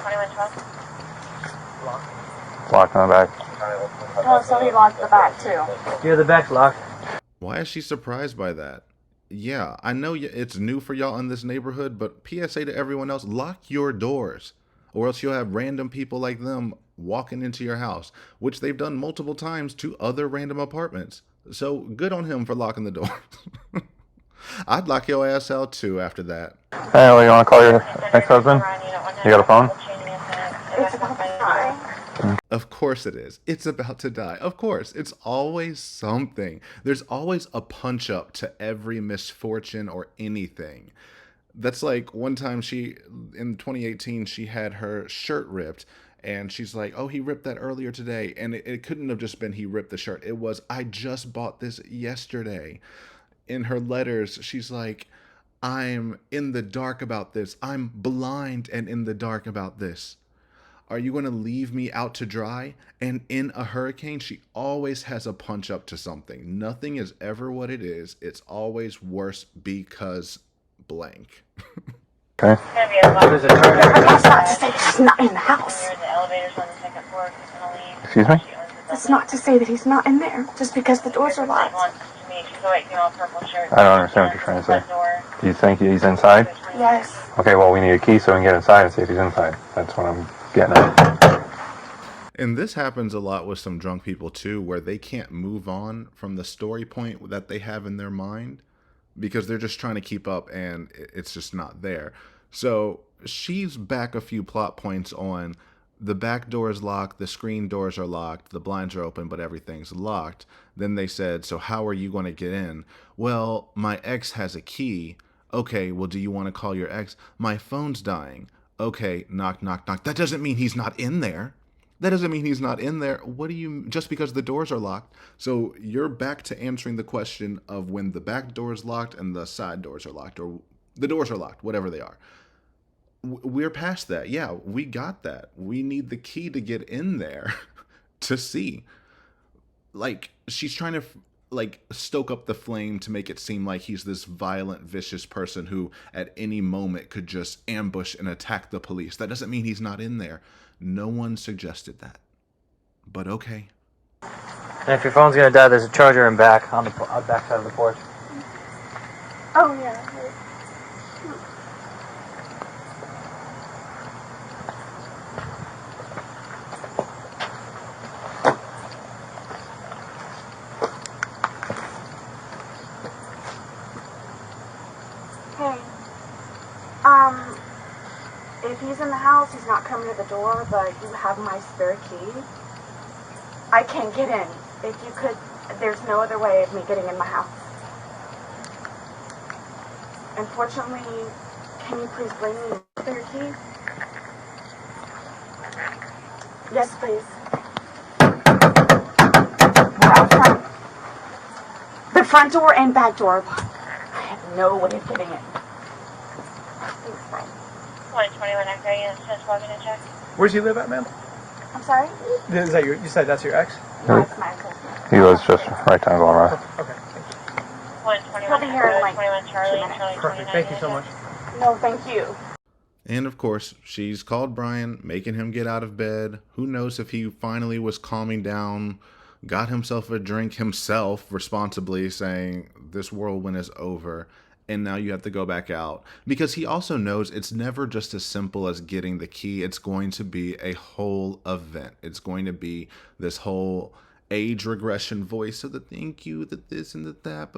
2112. Locked on the back. Oh, so he locked the back too. Yeah, the back's locked. Why is she surprised by that? Yeah, I know it's new for y'all in this neighborhood, but PSA to everyone else, lock your doors. Or else you'll have random people like them walking into your house, which they've done multiple times to other random apartments. So good on him for locking the door. I'd lock your ass out too after that. Hey, well, you want to call your ex-husband? You got a phone? It's about to die. Of course it is. It's about to die. Of course. It's always something. There's always a punch up to every misfortune or anything. That's like one time in 2018, she had her shirt ripped. And she's like, "Oh, he ripped that earlier today." And it couldn't have just been he ripped the shirt. It was, "I just bought this yesterday." In her letters, she's like, "I'm in the dark about this. I'm blind and in the dark about this. Are you going to leave me out to dry?" And in a hurricane, she always has a punch up to something. Nothing is ever what it is. It's always worse because blank. Okay. There's a charger. That's not to say that he's not in the house. The elevator's on the second floor. He's gonna leave. Excuse me? That's not to say that he's not in there, just because the doors are locked. She's a white female, purple shirt. I don't understand what you're trying to say. Do you think he's inside? Yes. Okay, well, we need a key so we can get inside and see if he's inside. That's what I'm getting at. And this happens a lot with some drunk people too, where they can't move on from the story point that they have in their mind because they're just trying to keep up and it's just not there. So she's back a few plot points on the back door is locked, the screen doors are locked, the blinds are open, but everything's locked. Then they said, "So how are you going to get in?" "Well, my ex has a key." "Okay, well, do you want to call your ex?" "My phone's dying." "Okay, knock, knock, knock." That doesn't mean he's not in there. That doesn't mean he's not in there. What do you, just because the doors are locked? So you're back to answering the question of when the back door is locked and the side doors are locked, or the doors are locked, whatever they are. We're past that. Yeah, we got that. We need the key to get in there to see. Like, she's trying to stoke up the flame to make it seem like he's this violent, vicious person who at any moment could just ambush and attack the police. That doesn't mean he's not in there. No one suggested that. But okay. And if your phone's gonna die, there's a charger in back on the back side of the porch. Oh, yeah. Hey, if he's in the house, he's not coming to the door, but you have my spare key. I can't get in. If you could, there's no other way of me getting in my house. Unfortunately, can you please bring me the spare key? Yes, please. We're out front. The front door and back door. I have no way of getting in. Thanks, Brian. 121 Echo unit, just walking in check. Where's he live at, ma'am? I'm sorry? Is that you said that's your ex? That's my husband. He was just right down going around. Okay, thank you. 121 He'll be here in like 21 Charlie, 2 minutes. Charlie Perfect, 29 thank you so unit much. No, thank you. And of course, she's called Brian, making him get out of bed. Who knows if he finally was calming down, got himself a drink himself responsibly, saying, "This whirlwind is over, and now you have to go back out." Because he also knows it's never just as simple as getting the key. It's going to be a whole event. It's going to be this whole age regression voice of the thank you, the this and the that.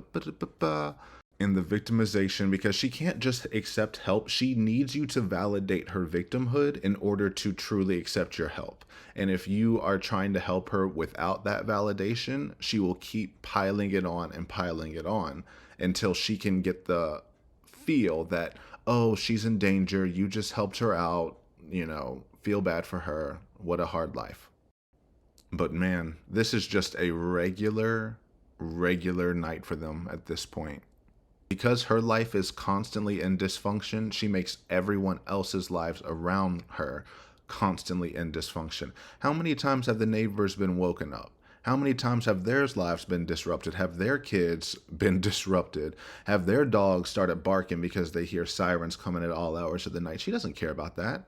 in the victimization, because she can't just accept help. She needs you to validate her victimhood in order to truly accept your help. And if you are trying to help her without that validation, she will keep piling it on and piling it on until she can get the feel that, oh, she's in danger. You just helped her out. Feel bad for her. What a hard life. But man, this is just a regular night for them at this point. Because her life is constantly in dysfunction, she makes everyone else's lives around her constantly in dysfunction. How many times have the neighbors been woken up? How many times have their lives been disrupted? Have their kids been disrupted? Have their dogs started barking because they hear sirens coming at all hours of the night? She doesn't care about that.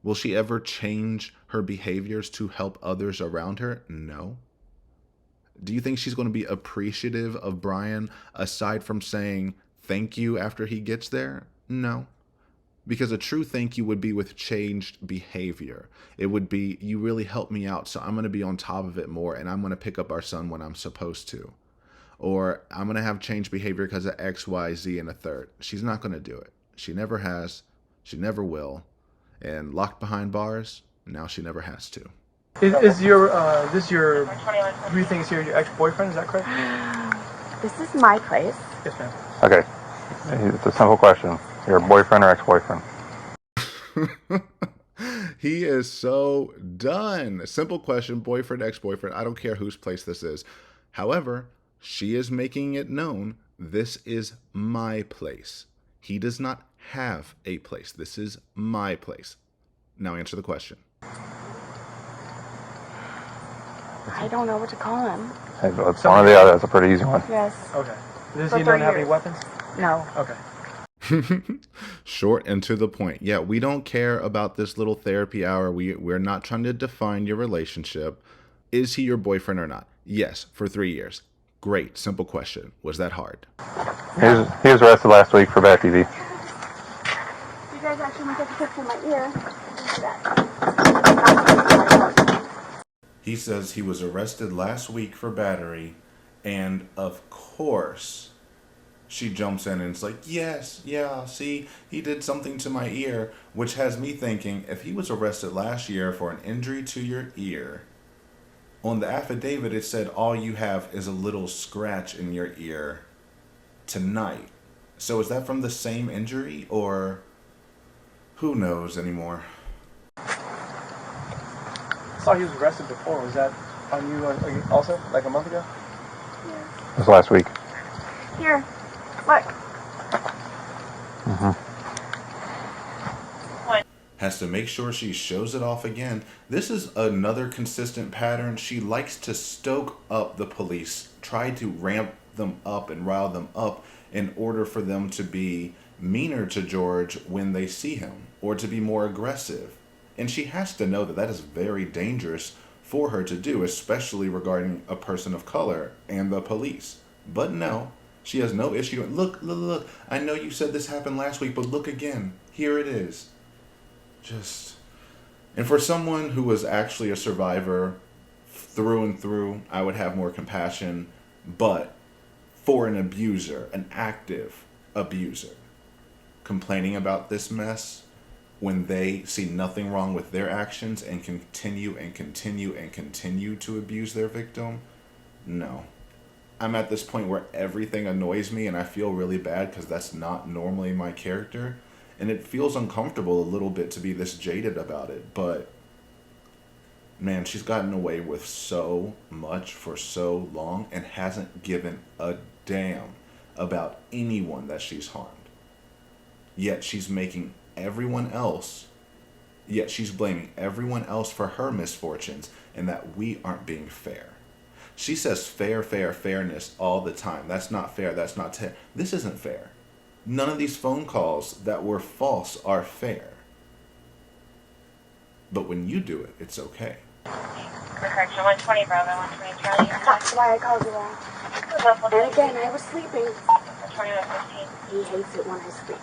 Will she ever change her behaviors to help others around her? No. Do you think she's going to be appreciative of Brian aside from saying thank you after he gets there? No. Because a true thank you would be with changed behavior. It would be, you really helped me out, so I'm going to be on top of it more, and I'm going to pick up our son when I'm supposed to. Or I'm going to have changed behavior because of X, Y, Z, and a third. She's not going to do it. She never has. She never will. And locked behind bars, now she never has to. Is your who you think is your ex-boyfriend? Is that correct? This is my place. Yes, ma'am. Okay. It's a simple question. Your boyfriend or ex-boyfriend? He is so done. Simple question, boyfriend, ex-boyfriend. I don't care whose place this is. However, she is making it known this is my place. He does not have a place. This is my place. Now answer the question. I don't know what to call him. Hey, it's one or the other. That's a pretty easy one. Yes. Okay. Does For he not 3 have any years. weapons? No. Okay. Short and to the point. Yeah, we don't care about this little therapy hour. We're not trying to define your relationship. Is he your boyfriend or not? Yes, for 3 years. Great. Simple question. Was that hard? He was arrested last week for bad TV. You guys actually want to take a picture of my ear? Do that. He says he was arrested last week for battery, and of course, she jumps in and it's like, yes, yeah, see, he did something to my ear, which has me thinking, if he was arrested last year for an injury to your ear, on the affidavit it said all you have is a little scratch in your ear tonight. So is that from the same injury, or who knows anymore? I saw he was arrested before. Was that on you also, like a month ago? It was last week. Here, look. Has to make sure she shows it off again. This is another consistent pattern. She likes to stoke up the police, try to ramp them up and rile them up in order for them to be meaner to George when they see him, or to be more aggressive. And she has to know that that is very dangerous for her to do, especially regarding a person of color and the police. But no, she has no issue. Look, I know you said this happened last week, but look again. Here it is. And for someone who was actually a survivor through and through, I would have more compassion. But for an abuser, an active abuser, complaining about this mess when they see nothing wrong with their actions and continue to abuse their victim, no. I'm at this point where everything annoys me and I feel really bad because that's not normally my character. And it feels uncomfortable a little bit to be this jaded about it. But, man, she's gotten away with so much for so long and hasn't given a damn about anyone that she's harmed. Yet she's blaming everyone else for her misfortunes and that we aren't being fair. She says fairness all the time. That's not fair. That's not fair. This isn't fair. None of these phone calls that were false are fair. But when you do it, it's okay. Correction, 120 Bravo, 120 Charlie. That's why I called you out. And again, I was sleeping. 2115. He hates it when I sleep.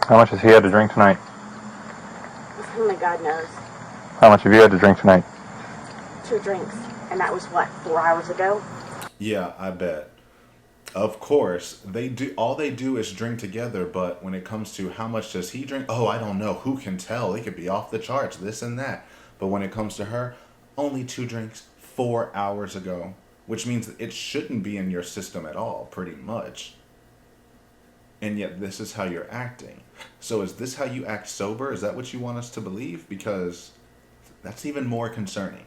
How much has he had to drink tonight? Only God knows. How much have you had to drink tonight? 2 drinks. And that was what, 4 hours ago? Yeah, I bet. Of course, they do. All they do is drink together. But when it comes to how much does he drink, oh, I don't know. Who can tell? He could be off the charts, this and that. But when it comes to her, only 2 drinks 4 hours ago, which means it shouldn't be in your system at all, pretty much. And yet, this is how you're acting. So, is this how you act sober? Is that what you want us to believe? Because that's even more concerning.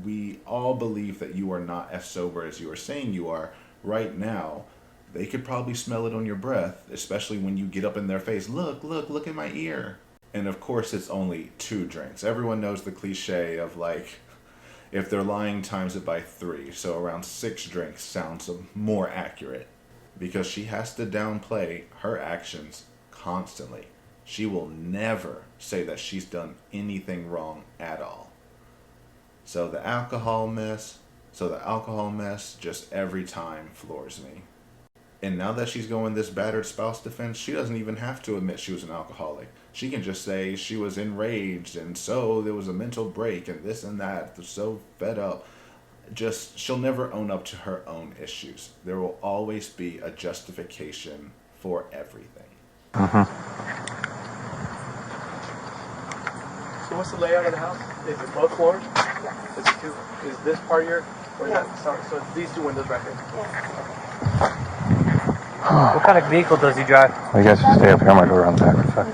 We all believe that you are not as sober as you are saying you are right now. They could probably smell it on your breath, especially when you get up in their face. Look at my ear. And of course, it's only 2 drinks. Everyone knows the cliche of like, if they're lying, times it by 3. So around 6 drinks sounds more accurate, because she has to downplay her actions constantly. She will never say that she's done anything wrong at all. So the alcohol mess just every time floors me. And now that she's going this battered spouse defense, she doesn't even have to admit she was an alcoholic. She can just say she was enraged and so there was a mental break and this and that. They're so fed up. She'll never own up to her own issues. There will always be a justification for everything. So what's the layout of the house? Is it both floors? Is it two? Is this part here? Or is that, so it's these 2 windows right here? What kind of vehicle does he drive? You guys should stay up here. I'm gonna go around the back for a second.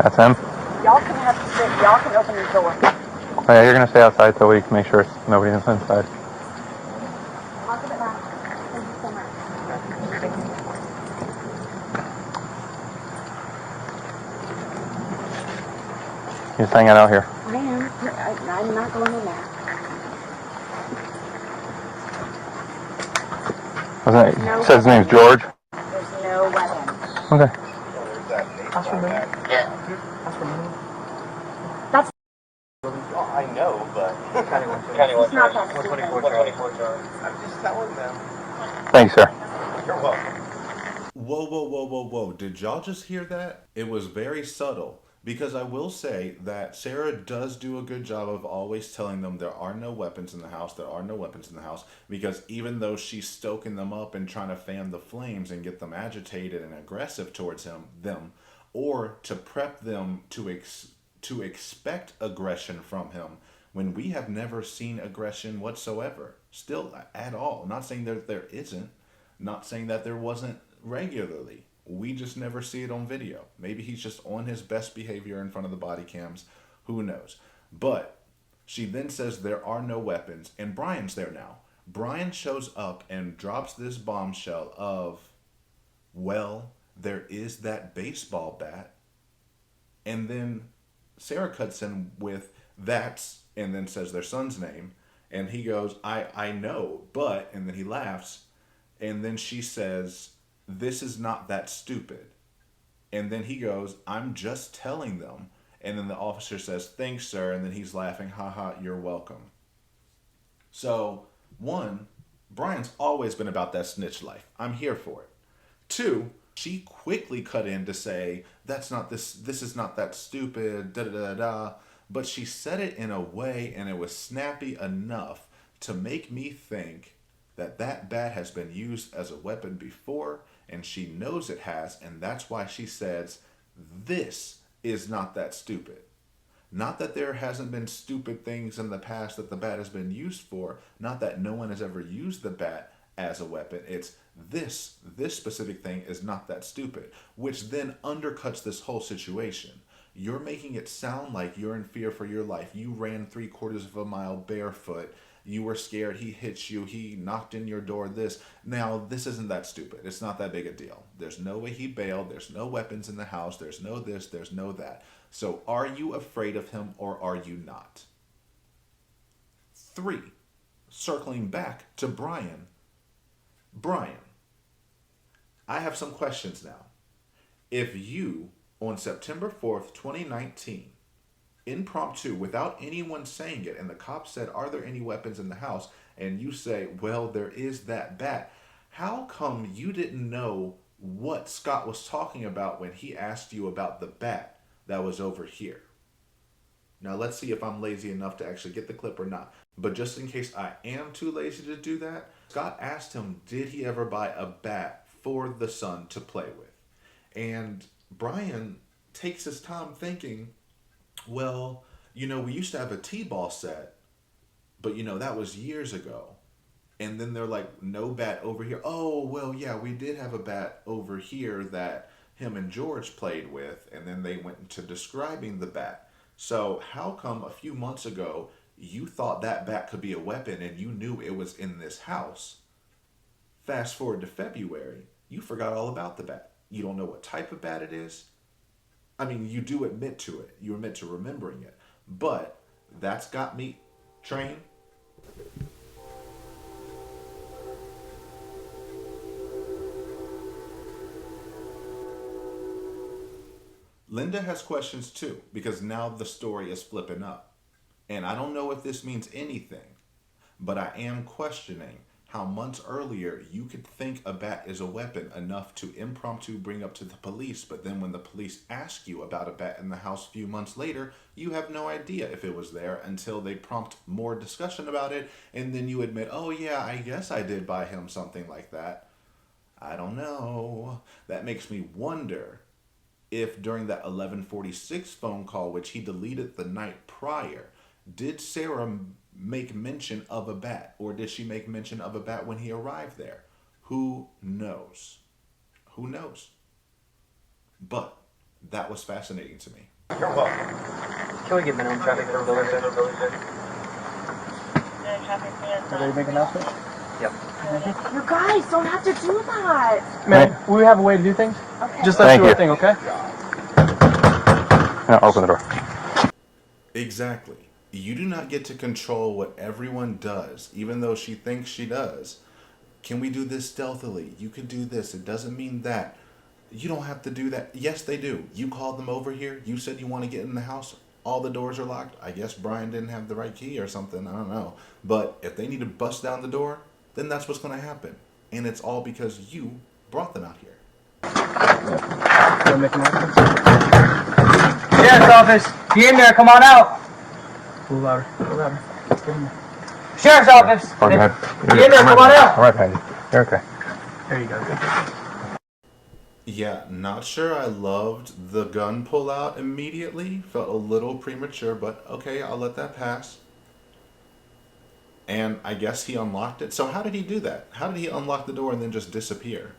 That's him? Y'all can have to sit. Y'all can open the door. Oh, yeah, you're gonna stay outside so we can make sure nobody's inside. Lock it back. Thank you so much. You're just hanging out here. I am. I'm not going in there. It says his name's George. There's no weapon. Okay. Ask for me. Ask for me. That's. I know, but. It's not that stupid. 124 Charlie. I'm just telling them. Thanks, sir. You're welcome. Whoa. Did y'all just hear that? It was very subtle. Because I will say that Sarah does do a good job of always telling them there are no weapons in the house, because even though she's stoking them up and trying to fan the flames and get them agitated and aggressive towards them, or to prep them to expect aggression from him, when we have never seen aggression whatsoever, still at all. I'm not saying that there isn't, not saying that there wasn't regularly. We just never see it on video. Maybe he's just on his best behavior in front of the body cams. Who knows? But she then says there are no weapons, and Brian's there now. Brian shows up and drops this bombshell of, well, there is that baseball bat. And then Sarah cuts in with that's, and then says their son's name. And he goes, I know, but, and then he laughs. And then she says, "This is not that stupid." And then he goes, "I'm just telling them." And then the officer says, "Thanks, sir." And then he's laughing, "Haha, you're welcome." So, one, Brian's always been about that snitch life. I'm here for it. Two, she quickly cut in to say, this is not that stupid, da da da da. But she said it in a way, and it was snappy enough to make me think that that bat has been used as a weapon before, and she knows it has, and that's why she says, "This is not that stupid." Not that there hasn't been stupid things in the past that the bat has been used for, not that no one has ever used the bat as a weapon. It's this specific thing is not that stupid, which then undercuts this whole situation. You're making it sound like you're in fear for your life. You ran 3/4 of a mile barefoot. You were scared. He hit you. He knocked in your door. Now, this isn't that stupid. It's not that big a deal. There's no way he bailed. There's no weapons in the house. There's no this. There's no that. So are you afraid of him or are you not? 3, circling back to Brian. Brian, I have some questions now. If you, on September 4th, 2019, impromptu, without anyone saying it, and the cop said, "Are there any weapons in the house?" and you say, "Well, there is that bat," how come you didn't know what Scott was talking about when he asked you about the bat that was over here? Now, let's see if I'm lazy enough to actually get the clip or not. But just in case I am too lazy to do that, Scott asked him, did he ever buy a bat for the son to play with? And Brian takes his time thinking, well, we used to have a T-ball set, but that was years ago. And then they're like, no bat over here. Oh, well, yeah, we did have a bat over here that him and George played with. And then they went into describing the bat. So how come a few months ago you thought that bat could be a weapon and you knew it was in this house? Fast forward to February, you forgot all about the bat. You don't know what type of bat it is. I mean, you do admit to it. You admit to remembering it. But that's got me trained. Linda has questions too, because now the story is flipping up. And I don't know if this means anything, but I am questioning how months earlier you could think a bat is a weapon enough to impromptu bring up to the police, but then when the police ask you about a bat in the house a few months later, you have no idea if it was there until they prompt more discussion about it, and then you admit, oh yeah, I guess I did buy him something like that. I don't know. That makes me wonder if during that 11:46 phone call, which he deleted the night prior, did Sarah make mention of a bat, or did she make mention of a bat when he arrived there? Who knows? Who knows? But that was fascinating to me. You're welcome. Can we get minimum traffic for building there? Are they making announcements? Yep. You guys don't have to do that. Man, we have a way to do things. Okay. Just let's do our thing, okay? Now open the door. Exactly. You do not get to control what everyone does, even though she thinks she does. Can we do this stealthily? You can do this. It doesn't mean that. You don't have to do that. Yes, they do. You called them over here. You said you want to get in the house. All the doors are locked. I guess Brian didn't have the right key or something. I don't know. But if they need to bust down the door, then that's what's going to happen. And it's all because you brought them out here. Sheriff's office, you in there? Come on out. A little louder. A little louder. Get in there. Sheriff's office. Oh, go ahead. You in there? Come on out. All right, Patty. You're okay. There you go. Good. Yeah, not sure I loved the gun pull out immediately. Felt a little premature, but okay, I'll let that pass. And I guess he unlocked it. So how did he do that? How did he unlock the door and then just disappear?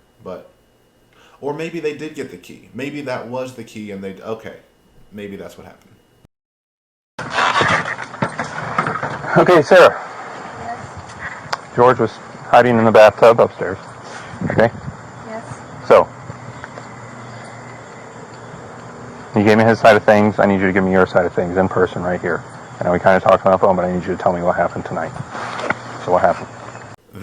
Or maybe they did get the key. Maybe that was the key and okay. Maybe that's what happened. Okay, Sarah. Yes. George was hiding in the bathtub upstairs. Okay? Yes. So, you gave me his side of things. I need you to give me your side of things in person right here. I know we kind of talked on the phone, but I need you to tell me what happened tonight. So what happened?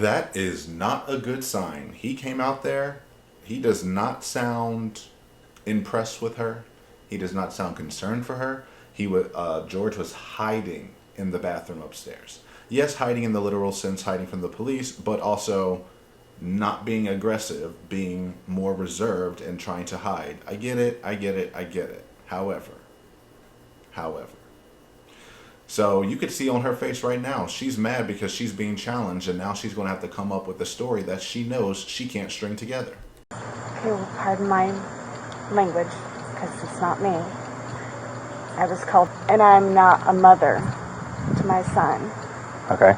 That is not a good sign. He came out there. He does not sound impressed with her. He does not sound concerned for her. George was hiding in the bathroom upstairs. Yes, hiding in the literal sense, hiding from the police, but also not being aggressive, being more reserved and trying to hide. I get it. However. So you could see on her face right now, she's mad because she's being challenged, and now she's going to have to come up with a story that she knows she can't string together. Okay, well, pardon my language, because it's not me. I was called, and I'm not a mother to my son. Okay.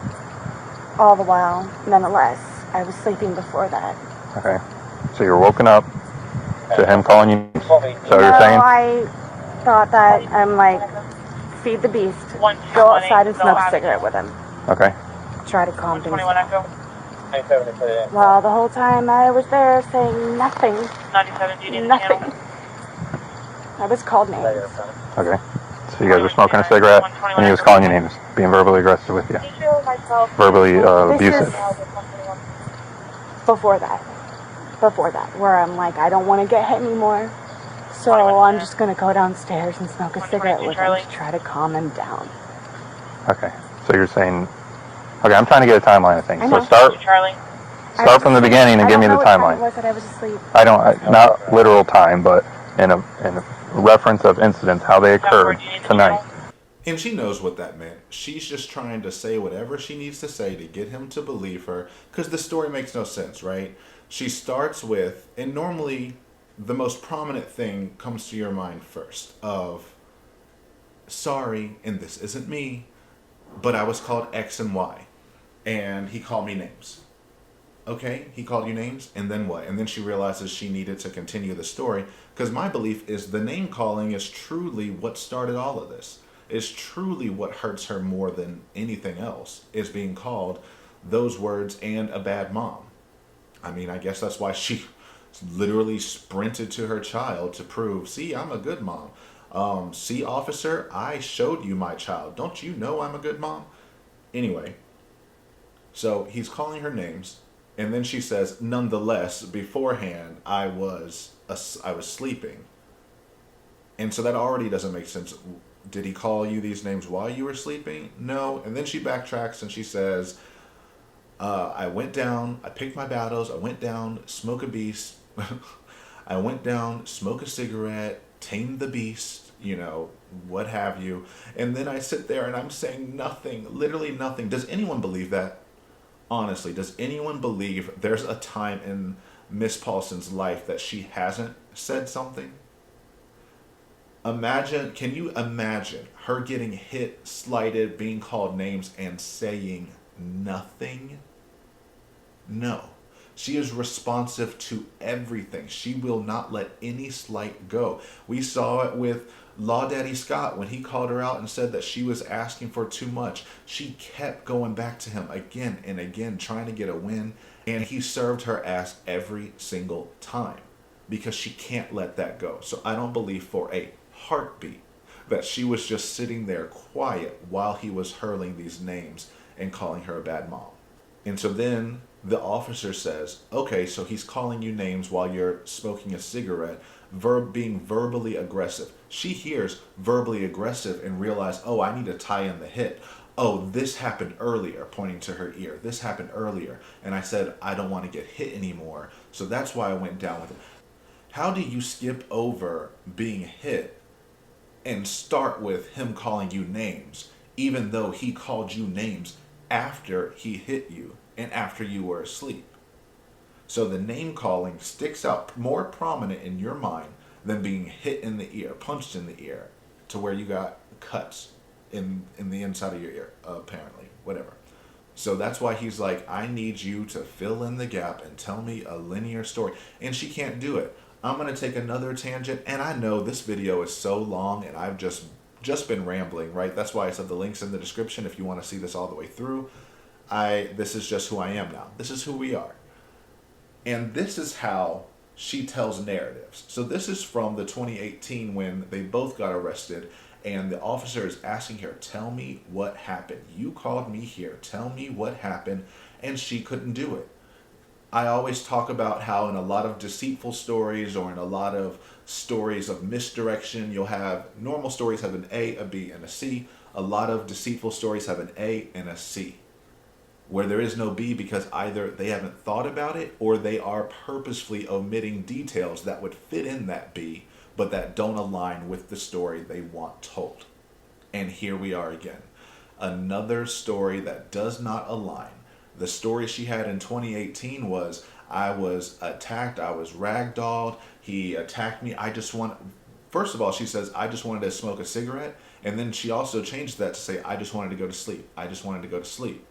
All the while, nonetheless, I was sleeping before that. Okay. So you're woken up to him calling you. Is that what you're saying? I thought that I'm like, feed the beast, go outside and smoke a cigarette with him. Okay. Try to calm things down. Well, the whole time I was there saying nothing. Nothing. I was called names. Okay. So you guys were smoking a cigarette, and he was calling you names, being verbally aggressive with you. Verbally abusive. Before that, where I'm like, I don't want to get hit anymore. So I'm just going to go downstairs and smoke a cigarette with him to try to calm him down. Okay. So you're saying, okay, I'm trying to get a timeline of things. I know. So start from the beginning and give me the timeline. I was asleep. Not literal time, but in a reference of incidents, how they occurred tonight. And she knows what that meant. She's just trying to say whatever she needs to say to get him to believe her, because the story makes no sense, right? She starts with, and normally the most prominent thing comes to your mind first of, sorry, and this isn't me, but I was called X and Y, and he called me names. Okay, he called you names, and then what? And then she realizes she needed to continue the story, because my belief is the name calling is truly what started all of this. It's truly what hurts her more than anything else, is being called those words and a bad mom. I mean, I guess that's why she literally sprinted to her child to prove, see, I'm a good mom. See, officer, I showed you my child. Don't you know I'm a good mom? Anyway, so he's calling her names. And then she says, nonetheless, beforehand, I was sleeping. And so that already doesn't make sense. Did he call you these names while you were sleeping? No. And then she backtracks and she says, I went down, I picked my battles, I went down, smoke a beast. I went down, smoke a cigarette, tame the beast, what have you. And then I sit there and I'm saying nothing, literally nothing. Does anyone believe that? Honestly, does anyone believe there's a time in Miss Paulson's life that she hasn't said something? Can you imagine her getting hit, slighted, being called names, and saying nothing? No. She is responsive to everything. She will not let any slight go. We saw it with Law Daddy Scott when he called her out and said that she was asking for too much. She kept going back to him again and again, trying to get a win, and he served her ass every single time because she can't let that go. So I don't believe for a heartbeat that she was just sitting there quiet while he was hurling these names and calling her a bad mom. And so then the officer says, okay, so he's calling you names while you're smoking a cigarette, being verbally aggressive. She hears verbally aggressive and realizes, oh, I need to tie in the hit. Oh, this happened earlier, pointing to her ear. This happened earlier. And I said, I don't want to get hit anymore. So that's why I went down with it. How do you skip over being hit and start with him calling you names, even though he called you names after he hit you and after you were asleep? So the name calling sticks out more prominent in your mind than being hit in the ear, punched in the ear, to where you got cuts in the inside of your ear, apparently, whatever. So that's why he's like, I need you to fill in the gap and tell me a linear story. And she can't do it. I'm going to take another tangent, and I know this video is so long, and I've just been rambling, right? That's why I said the link's in the description if you want to see this all the way through. This is just who I am now. This is who we are. And this is how she tells narratives. So this is from the 2018 when they both got arrested, and the officer is asking her, tell me what happened. You called me here. Tell me what happened. and she couldn't do it. I always talk about how in a lot of deceitful stories or in a lot of stories of misdirection, you'll have normal stories have an A, a B, and a C. A lot of deceitful stories have an A and a C, where there is no B because either they haven't thought about it or they are purposefully omitting details that would fit in that B, but that don't align with the story they want told. And here we are again. Another story that does not align. The story she had in 2018 was, I was attacked, I was ragdolled, he attacked me, first of all, she says, I just wanted to smoke a cigarette, and then she also changed that to say, I just wanted to go to sleep, I just wanted to go to sleep.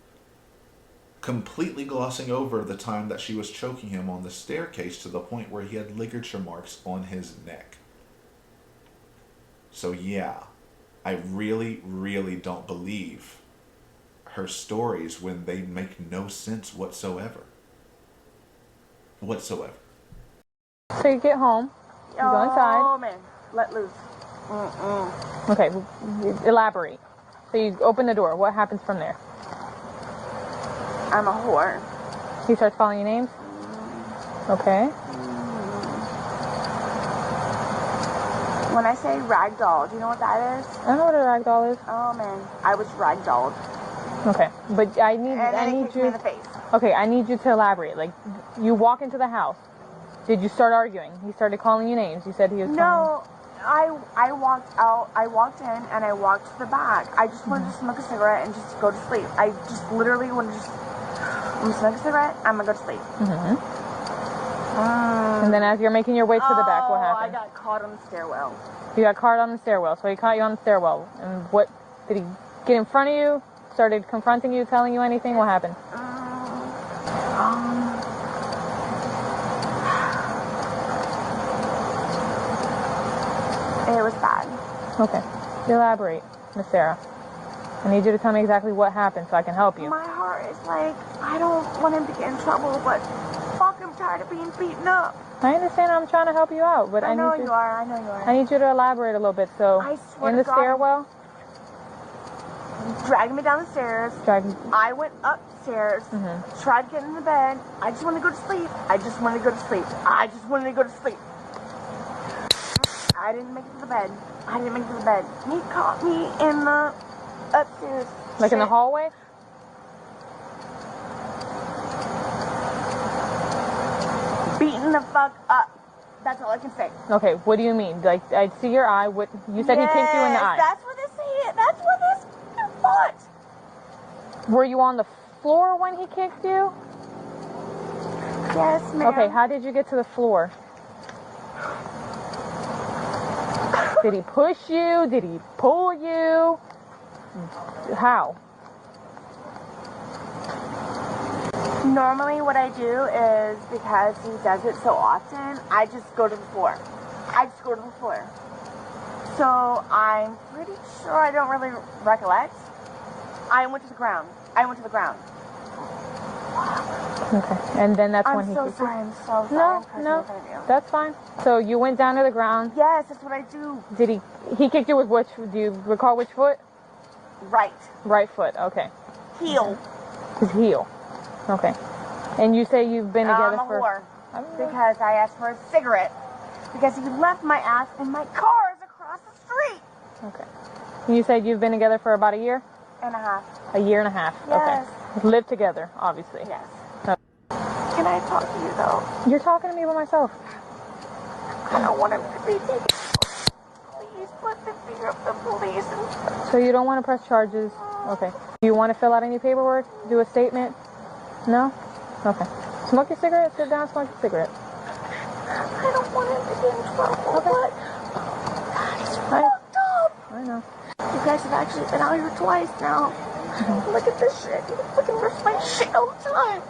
Completely glossing over the time that she was choking him on the staircase to the point where he had ligature marks on his neck. So yeah, I really, really don't believe her stories when they make no sense whatsoever. So you get home, you go inside. Oh man, let loose. Okay, elaborate. So you open the door. What happens from there? I'm a whore. He starts calling you names? Okay. When I say ragdoll, do you know what that is? I know what a ragdoll is. Oh man, I was ragdolled. Okay, but I need kicked me you. in the face. Okay, I need you to elaborate. Like, you walk into the house. Did you start arguing? He started calling you names. You said he was. No, I walked out. I walked in and I walked to the back. I just wanted to smoke a cigarette and just go to sleep. I just literally wanted to smoke a cigarette. I'm gonna go to sleep. And then as you're making your way to the back, what happened? I got caught on the stairwell. You got caught on the stairwell. So he caught you on the stairwell. And what did he get in front of you? Started confronting you, telling you anything? What happened? It was bad. Okay. Elaborate, Miss Sarah. I need you to tell me exactly what happened so I can help you. My heart is like, I don't want him to get in trouble, but fuck, I'm tired of being beaten up. I understand I'm trying to help you out, but I know need you are. I know you are. I need you to elaborate a little bit. So, I swear in the to God, stairwell? Dragging me down the stairs. I went upstairs, tried to get in the bed. I just wanted to go to sleep. I just wanted to go to sleep. I just wanted to go to sleep. I didn't make it to the bed. I didn't make it to the bed. He caught me in the upstairs. Like in the hallway? Beating the fuck up. That's all I can say. Okay, what do you mean? Like, I see your eye. What you said he kicked you in the eye. That's what this is. That's what this foot. Were you on the floor when he kicked you? Yes, ma'am. Okay, how did you get to the floor? Did he push you? Did he pull you? How? Normally what I do is, because he does it so often, I just go to the floor. So I'm pretty sure, I don't really recollect. I went to the ground. Okay, and then that's when he I'm so sorry, I'm so sorry. No, that's fine. So you went down to the ground. Yes, that's what I do. Did he kicked you with which, do you recall which foot? Right. Right foot, okay. Heel. His heel. Okay. And you say you've been together I'm a whore. Because I asked for a cigarette. Because he left my ass and my car is across the street. Okay. And you said you've been together for about a year? And a half. A year and a half. Yes. Okay. Live together, obviously. Yes. Okay. Can I talk to you though? You're talking to me by myself. I don't want him to be taken. Please put the finger of the police. So you don't want to press charges? Okay. Do you want to fill out any paperwork? Do a statement? No? Okay. Smoke your cigarette, sit down, smoke your cigarette. I don't want him to get in trouble. Okay. But he's fucked up. I know. You guys have actually been out here twice now. Look at this shit. You fucking rip my shit all the time.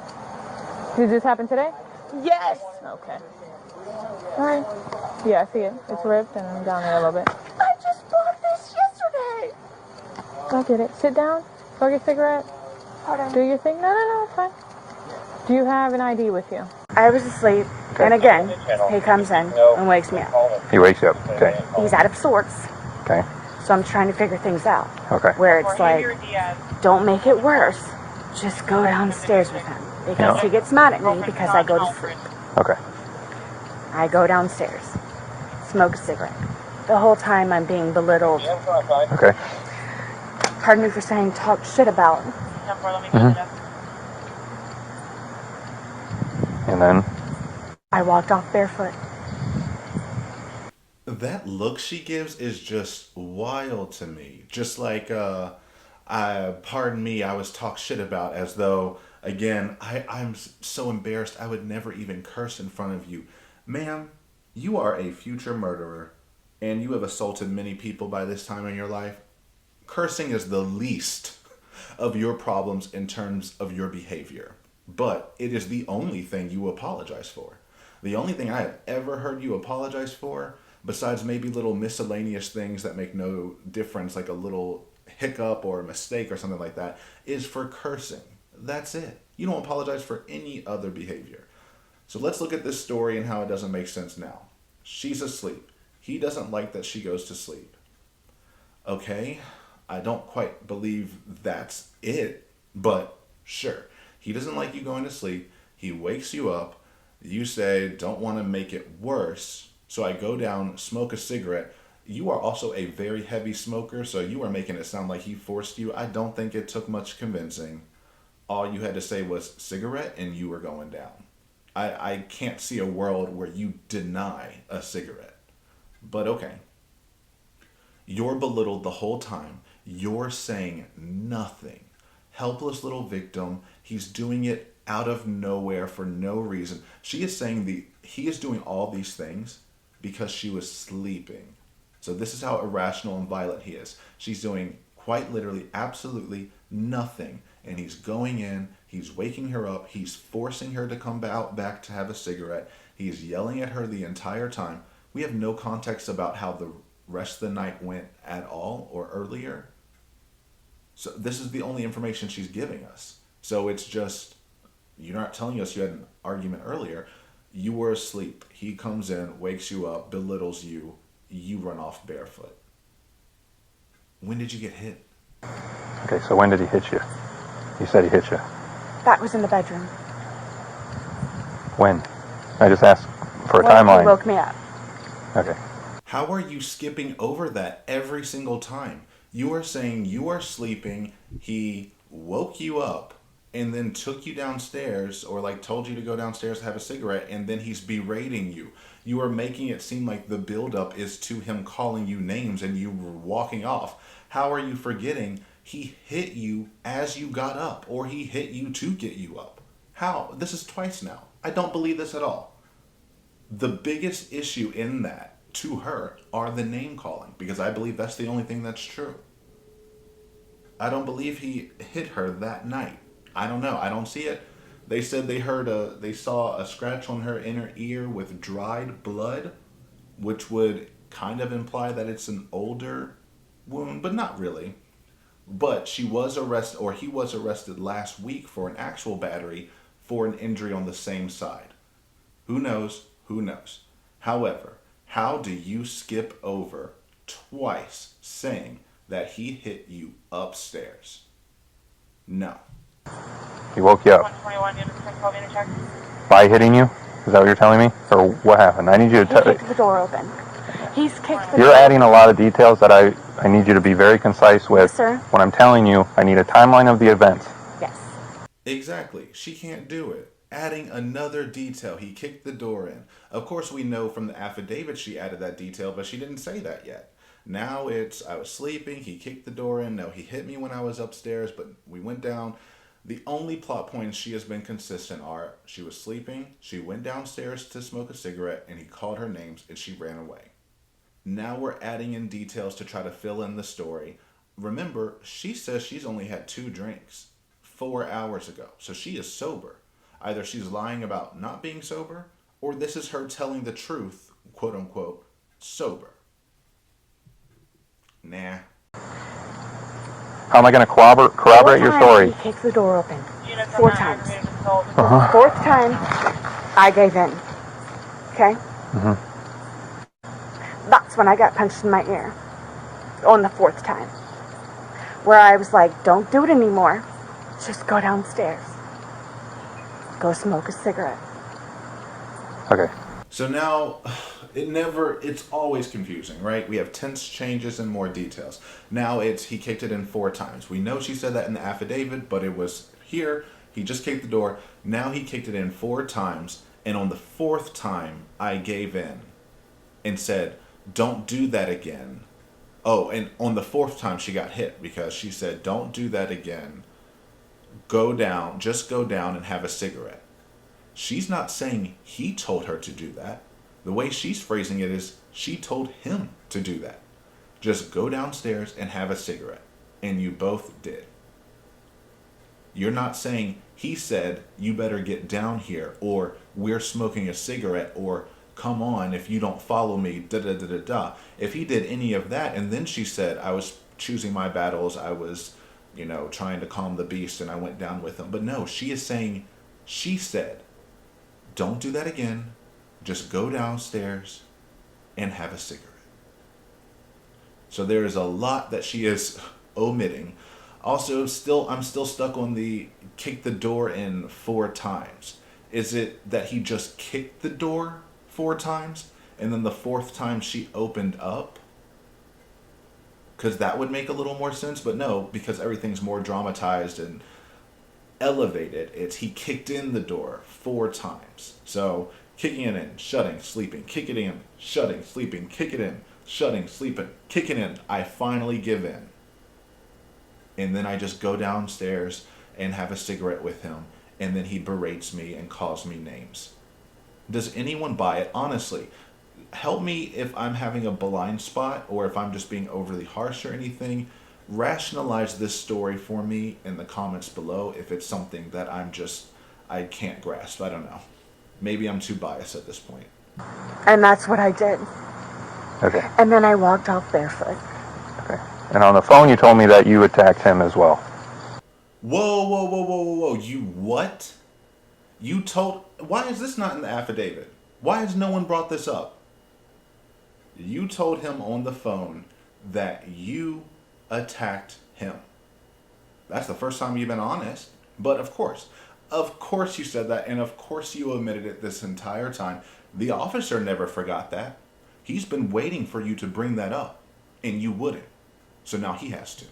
Did this happen today? Yes. Okay. Alright. Yeah, I see it. It's ripped and I'm down there a little bit. I just bought this yesterday. I get it. Sit down, smoke your cigarette. Pardon? Do your thing. No, it's fine. Do you have an ID with you? I was asleep, and again, he comes in and wakes me up. He wakes you up. Okay. He's out of sorts. Okay. So I'm trying to figure things out. Okay. Where it's like, don't make it worse. just go downstairs with him because he gets mad at me because I go to sleep. Okay. I go downstairs, smoke a cigarette. The whole time I'm being belittled. Okay. Pardon me for saying talk shit about. And then? I walked off barefoot. That look she gives is just wild to me. Just like, pardon me, I was talked shit about, as though, again, I'm so embarrassed I would never even curse in front of you. Ma'am, you are a future murderer, and you have assaulted many people by this time in your life. Cursing is the least of your problems in terms of your behavior, but it is the only thing you apologize for. The only thing I have ever heard you apologize for, besides maybe little miscellaneous things that make no difference, like a little hiccup or a mistake or something like that, is for cursing. That's it. You don't apologize for any other behavior. So let's look at this story and how it doesn't make sense now. She's asleep. He doesn't like that she goes to sleep. Okay, I don't quite believe that's it, but sure. He doesn't like you going to sleep. He wakes you up. You say, don't want to make it worse. So I go down, smoke a cigarette. You are also a very heavy smoker, so you are making it sound like he forced you. I don't think it took much convincing. All you had to say was cigarette and you were going down. I can't see a world where you deny a cigarette. But okay. You're belittled the whole time. You're saying nothing. Helpless little victim. He's doing it out of nowhere for no reason. She is saying he is doing all these things because she was sleeping. So this is how irrational and violent he is. She's doing quite literally absolutely nothing. And he's going in, he's waking her up, he's forcing her to come back to have a cigarette. He's yelling at her the entire time. We have no context about how the rest of the night went at all or earlier. So this is the only information she's giving us. So it's just, you're not telling us you had an argument earlier. You were asleep. He comes in, wakes you up, belittles you. You run off barefoot. When did you get hit? Okay, so when did he hit you? You said he hit you. That was in the bedroom. When? I just asked for a When timeline. he woke me up. Okay. How are you skipping over that every single time? You are saying you are sleeping, he woke you up, and then took you downstairs, or like told you to go downstairs to have a cigarette, and then he's berating you. You are making it seem like the buildup is to him calling you names and you walking off. How are you forgetting he hit you as you got up, or he hit you to get you up? How? This is twice now. I don't believe this at all. The biggest issue in that, to her, are the name calling, because I believe that's the only thing that's true. I don't believe he hit her that night. I don't know. I don't see it. They said they saw a scratch on her inner ear with dried blood, which would kind of imply that it's an older wound, but not really. But she was arrested, or he was arrested last week for an actual battery for an injury on the same side. Who knows? Who knows? However, how do you skip over twice saying that he hit you upstairs? No. He woke you up. 121, By hitting you? Is that what you're telling me? Or what happened? I need you to tell me. He kicked the door open. He's kicked the You're door adding a lot of details that I need you to be very concise with. Yes, sir. When I'm telling you, I need a timeline of the events. Yes. Exactly. She can't do it. Adding another detail. He kicked the door in. Of course, we know from the affidavit she added that detail, but she didn't say that yet. Now it's, I was sleeping, he kicked the door in. No, he hit me when I was upstairs, but we went down. The only plot points she has been consistent are she was sleeping, she went downstairs to smoke a cigarette, and he called her names, and she ran away. Now we're adding in details to try to fill in the story. Remember, she says she's only had 2 drinks 4 hours ago, so she is sober. Either she's lying about not being sober, or this is her telling the truth, quote unquote, sober. Nah. How am I going to corroborate your story? He kicked the door open 4 times. Uh-huh. 4th time, I gave in. Okay? Mm-hmm. That's when I got punched in my ear. On the 4th time. Where I was like, don't do it anymore. Just go downstairs. Go smoke a cigarette. Okay. So now, it's always confusing, right? We have tense changes and more details. Now he kicked it in 4 times. We know she said that in the affidavit, but it was here. He just kicked the door. Now he kicked it in 4 times. And on the 4th time, I gave in and said, don't do that again. Oh, and on the 4th time, she got hit because she said, don't do that again. Just go down and have a cigarette. She's not saying he told her to do that. The way she's phrasing it is she told him to do that. Just go downstairs and have a cigarette. And you both did. You're not saying he said, you better get down here, or we're smoking a cigarette, or come on, if you don't follow me, da-da-da-da-da. If he did any of that, and then she said, I was choosing my battles, I was, trying to calm the beast, and I went down with him. But no, she said, don't do that again. Just go downstairs and have a cigarette. So there is a lot that she is omitting. Also, I'm still stuck on the kick the door in 4 times. Is it that he just kicked the door 4 times and then the 4th time she opened up? Because that would make a little more sense, but no, because everything's more dramatized and elevated. It's he kicked in the door 4 times. So kicking it in, shutting, sleeping, kick it in, shutting, sleeping, kick it in, shutting, sleeping, kick it in. I finally give in. And then I just go downstairs and have a cigarette with him. And then he berates me and calls me names. Does anyone buy it? Honestly, help me if I'm having a blind spot or if I'm just being overly harsh or anything. Rationalize this story for me in the comments below if it's something that I can't grasp. I don't know. Maybe I'm too biased at this point. And that's what I did. Okay. And then I walked off barefoot. Okay. And on the phone, you told me that you attacked him as well. Whoa. You what? Why is this not in the affidavit? Why has no one brought this up? You told him on the phone that you attacked him. That's the first time you've been honest. But of course you said that, and of course you omitted it this entire time. The officer never forgot that. He's been waiting for you to bring that up, and you wouldn't. So now he has to.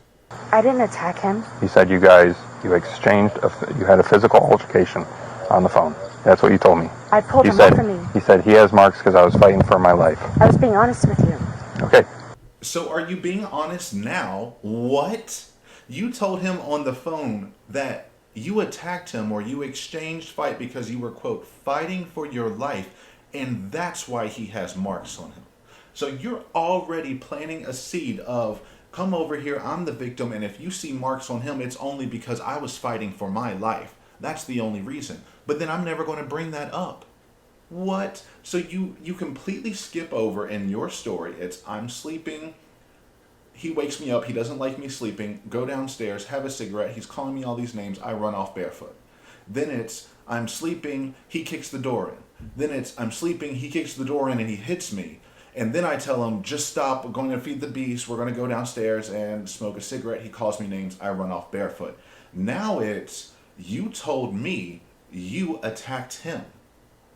I didn't attack him. He said you exchanged, you had a physical altercation on the phone. That's what you told me. I pulled him off of me. He said he has marks because I was fighting for my life. I was being honest with you. Okay. So are you being honest now? What? You told him on the phone that you attacked him or you exchanged fight because you were, quote, fighting for your life, and that's why he has marks on him. So you're already planting a seed of, come over here, I'm the victim, and if you see marks on him, it's only because I was fighting for my life. That's the only reason. But then I'm never going to bring that up. What? So you completely skip over in your story. It's I'm sleeping. He wakes me up. He doesn't like me sleeping. Go downstairs, have a cigarette. He's calling me all these names. I run off barefoot. Then it's I'm sleeping. He kicks the door in. Then it's I'm sleeping. He kicks the door in and he hits me. And then I tell him, just stop. We're going to feed the beast. We're going to go downstairs and smoke a cigarette. He calls me names. I run off barefoot. Now it's you told me you attacked him.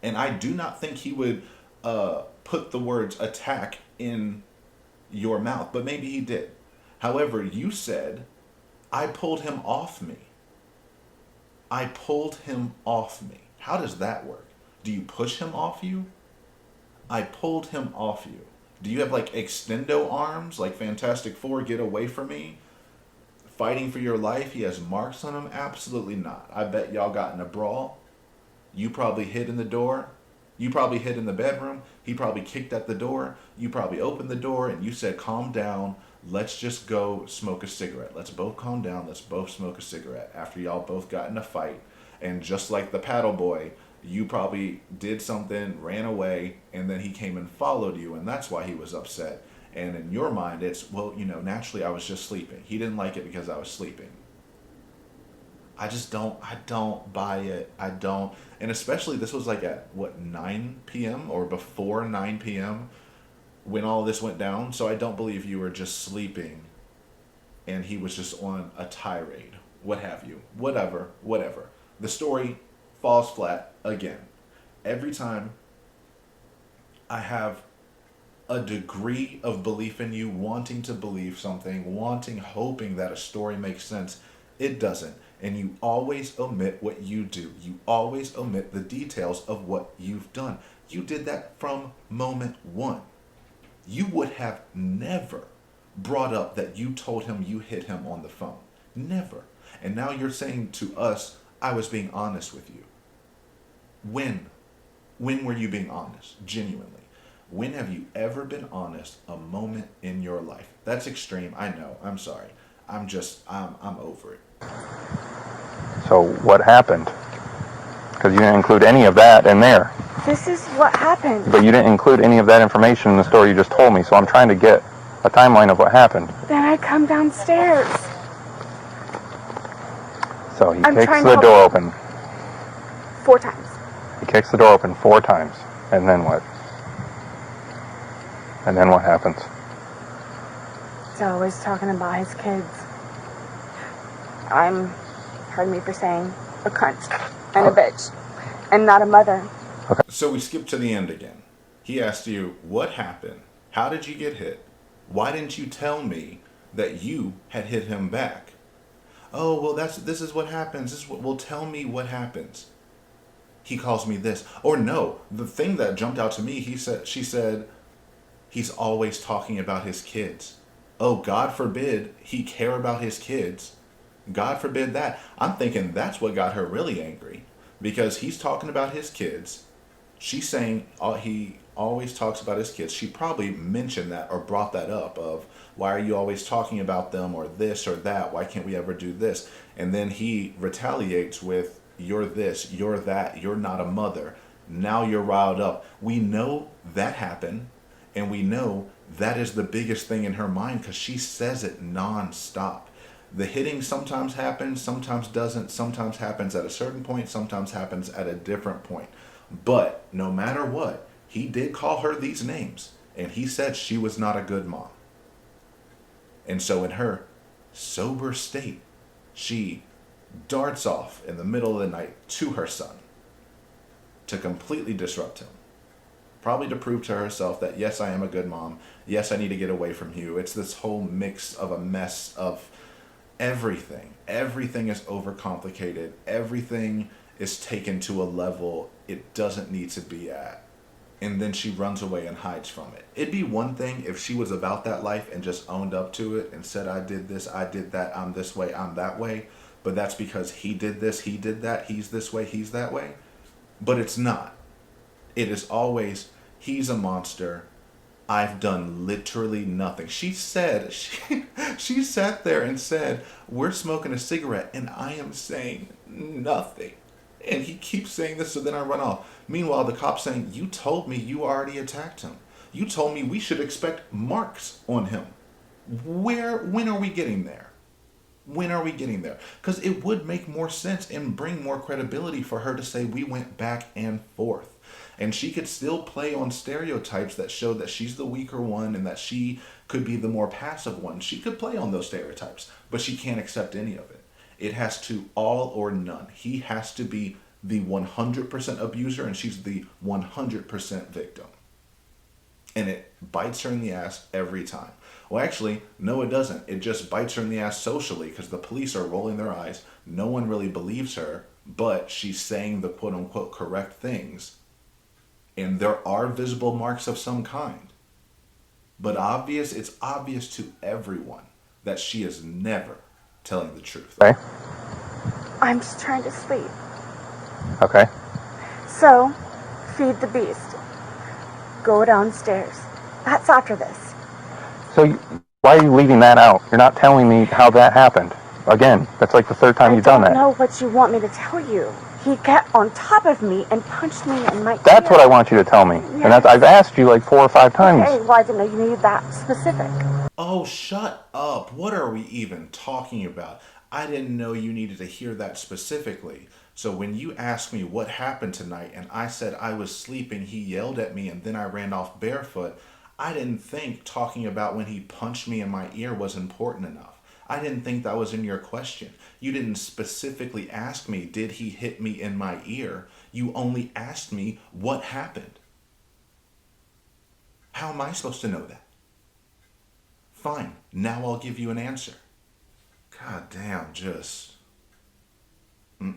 And I do not think he would put the words attack in your mouth, but maybe he did. However, you said, I pulled him off me. I pulled him off me. How does that work? Do you push him off you? I pulled him off you. Do you have like extendo arms, like Fantastic Four, get away from me? Fighting for your life, he has marks on him? Absolutely not. I bet y'all got in a brawl. You probably hid in the door. You probably hid in the bedroom. He probably kicked at the door. You probably opened the door and you said, calm down. Let's just go smoke a cigarette. Let's both calm down. Let's both smoke a cigarette. After y'all both got in a fight. And just like the paddle boy, you probably did something, ran away, and then he came and followed you. And that's why he was upset. And in your mind, it's, well, naturally I was just sleeping. He didn't like it because I was sleeping. I don't buy it. I don't. And especially this was like at, 9 p.m. or before 9 p.m. when all this went down. So I don't believe you were just sleeping and he was just on a tirade. what have you, whatever. The story falls flat again. Every time I have a degree of belief in you, wanting to believe something, hoping that a story makes sense, it doesn't. And you always omit what you do. You always omit the details of what you've done. You did that from moment one. You would have never brought up that you told him you hit him on the phone. Never. And now you're saying to us, I was being honest with you. When? When were you being honest? Genuinely. When have you ever been honest a moment in your life? That's extreme. I know. I'm sorry. I'm over it. So what happened? Because you didn't include any of that in there. This is what happened. But you didn't include any of that information in the story you just told me, so I'm trying to get a timeline of what happened. Then I come downstairs. So he kicks the door open. 4 times. He kicks the door open 4 times. And then what? And then what happens? He's always talking about his kids. Pardon me for saying, a cunt and a bitch. And not a mother. Okay. So we skip to the end again. He asked you, what happened? How did you get hit? Why didn't you tell me that you had hit him back? Oh, well, this is what happens. Well, tell me what happens. He calls me this. Or no, the thing that jumped out to me, she said, he's always talking about his kids. Oh, God forbid he care about his kids. God forbid that. I'm thinking that's what got her really angry, because he's talking about his kids. She's saying he always talks about his kids. She probably mentioned that or brought that up of, why are you always talking about them, or this or that? Why can't we ever do this? And then he retaliates with, you're this, you're that, you're not a mother. Now you're riled up. We know that happened, and we know that is the biggest thing in her mind, because she says it nonstop. The hitting sometimes happens, sometimes doesn't, sometimes happens at a certain point, sometimes happens at a different point. But no matter what, he did call her these names, and he said she was not a good mom. And so in her sober state, she darts off in the middle of the night to her son to completely disrupt him. Probably to prove to herself that, yes, I am a good mom. Yes, I need to get away from you. It's this whole mix of a mess of everything. Everything is overcomplicated. Everything is taken to a level it doesn't need to be at. And then she runs away and hides from it. It'd be one thing if she was about that life and just owned up to it and said, I did this, I did that, I'm this way, I'm that way. But that's because he did this, he did that, he's this way, he's that way. But it's not. It is always, he's a monster. I've done literally nothing. She said, she sat there and said, we're smoking a cigarette and I am saying nothing. And he keeps saying this, so then I run off. Meanwhile, the cop's saying, you told me you already attacked him. You told me we should expect marks on him. When are we getting there? When are we getting there? Because it would make more sense and bring more credibility for her to say we went back and forth. And she could still play on stereotypes that show that she's the weaker one and that she could be the more passive one. She could play on those stereotypes, but she can't accept any of it. It has to all or none. He has to be the 100% abuser and she's the 100% victim. And it bites her in the ass every time. Well, actually, no, it doesn't. It just bites her in the ass socially because the police are rolling their eyes. No one really believes her, but she's saying the quote-unquote correct things. And there are visible marks of some kind. But it's obvious to everyone that she is never telling the truth. Okay. I'm just trying to sleep. Okay. So, feed the beast. Go downstairs. That's after this. So why are you leaving that out? You're not telling me how that happened. Again, that's like the 3rd time you've done that. I don't know what you want me to tell you. He got on top of me and punched me in my ear. That's what I want you to tell me. Yes. And I've asked you like 4 or 5 times. Okay, well, I didn't know you needed that specific. Oh, shut up. What are we even talking about? I didn't know you needed to hear that specifically. So when you asked me what happened tonight and I said I was sleeping, he yelled at me and then I ran off barefoot, I didn't think talking about when he punched me in my ear was important enough. I didn't think that was in your question. You didn't specifically ask me, did he hit me in my ear? You only asked me what happened. How am I supposed to know that? Fine, now I'll give you an answer. God damn, just... You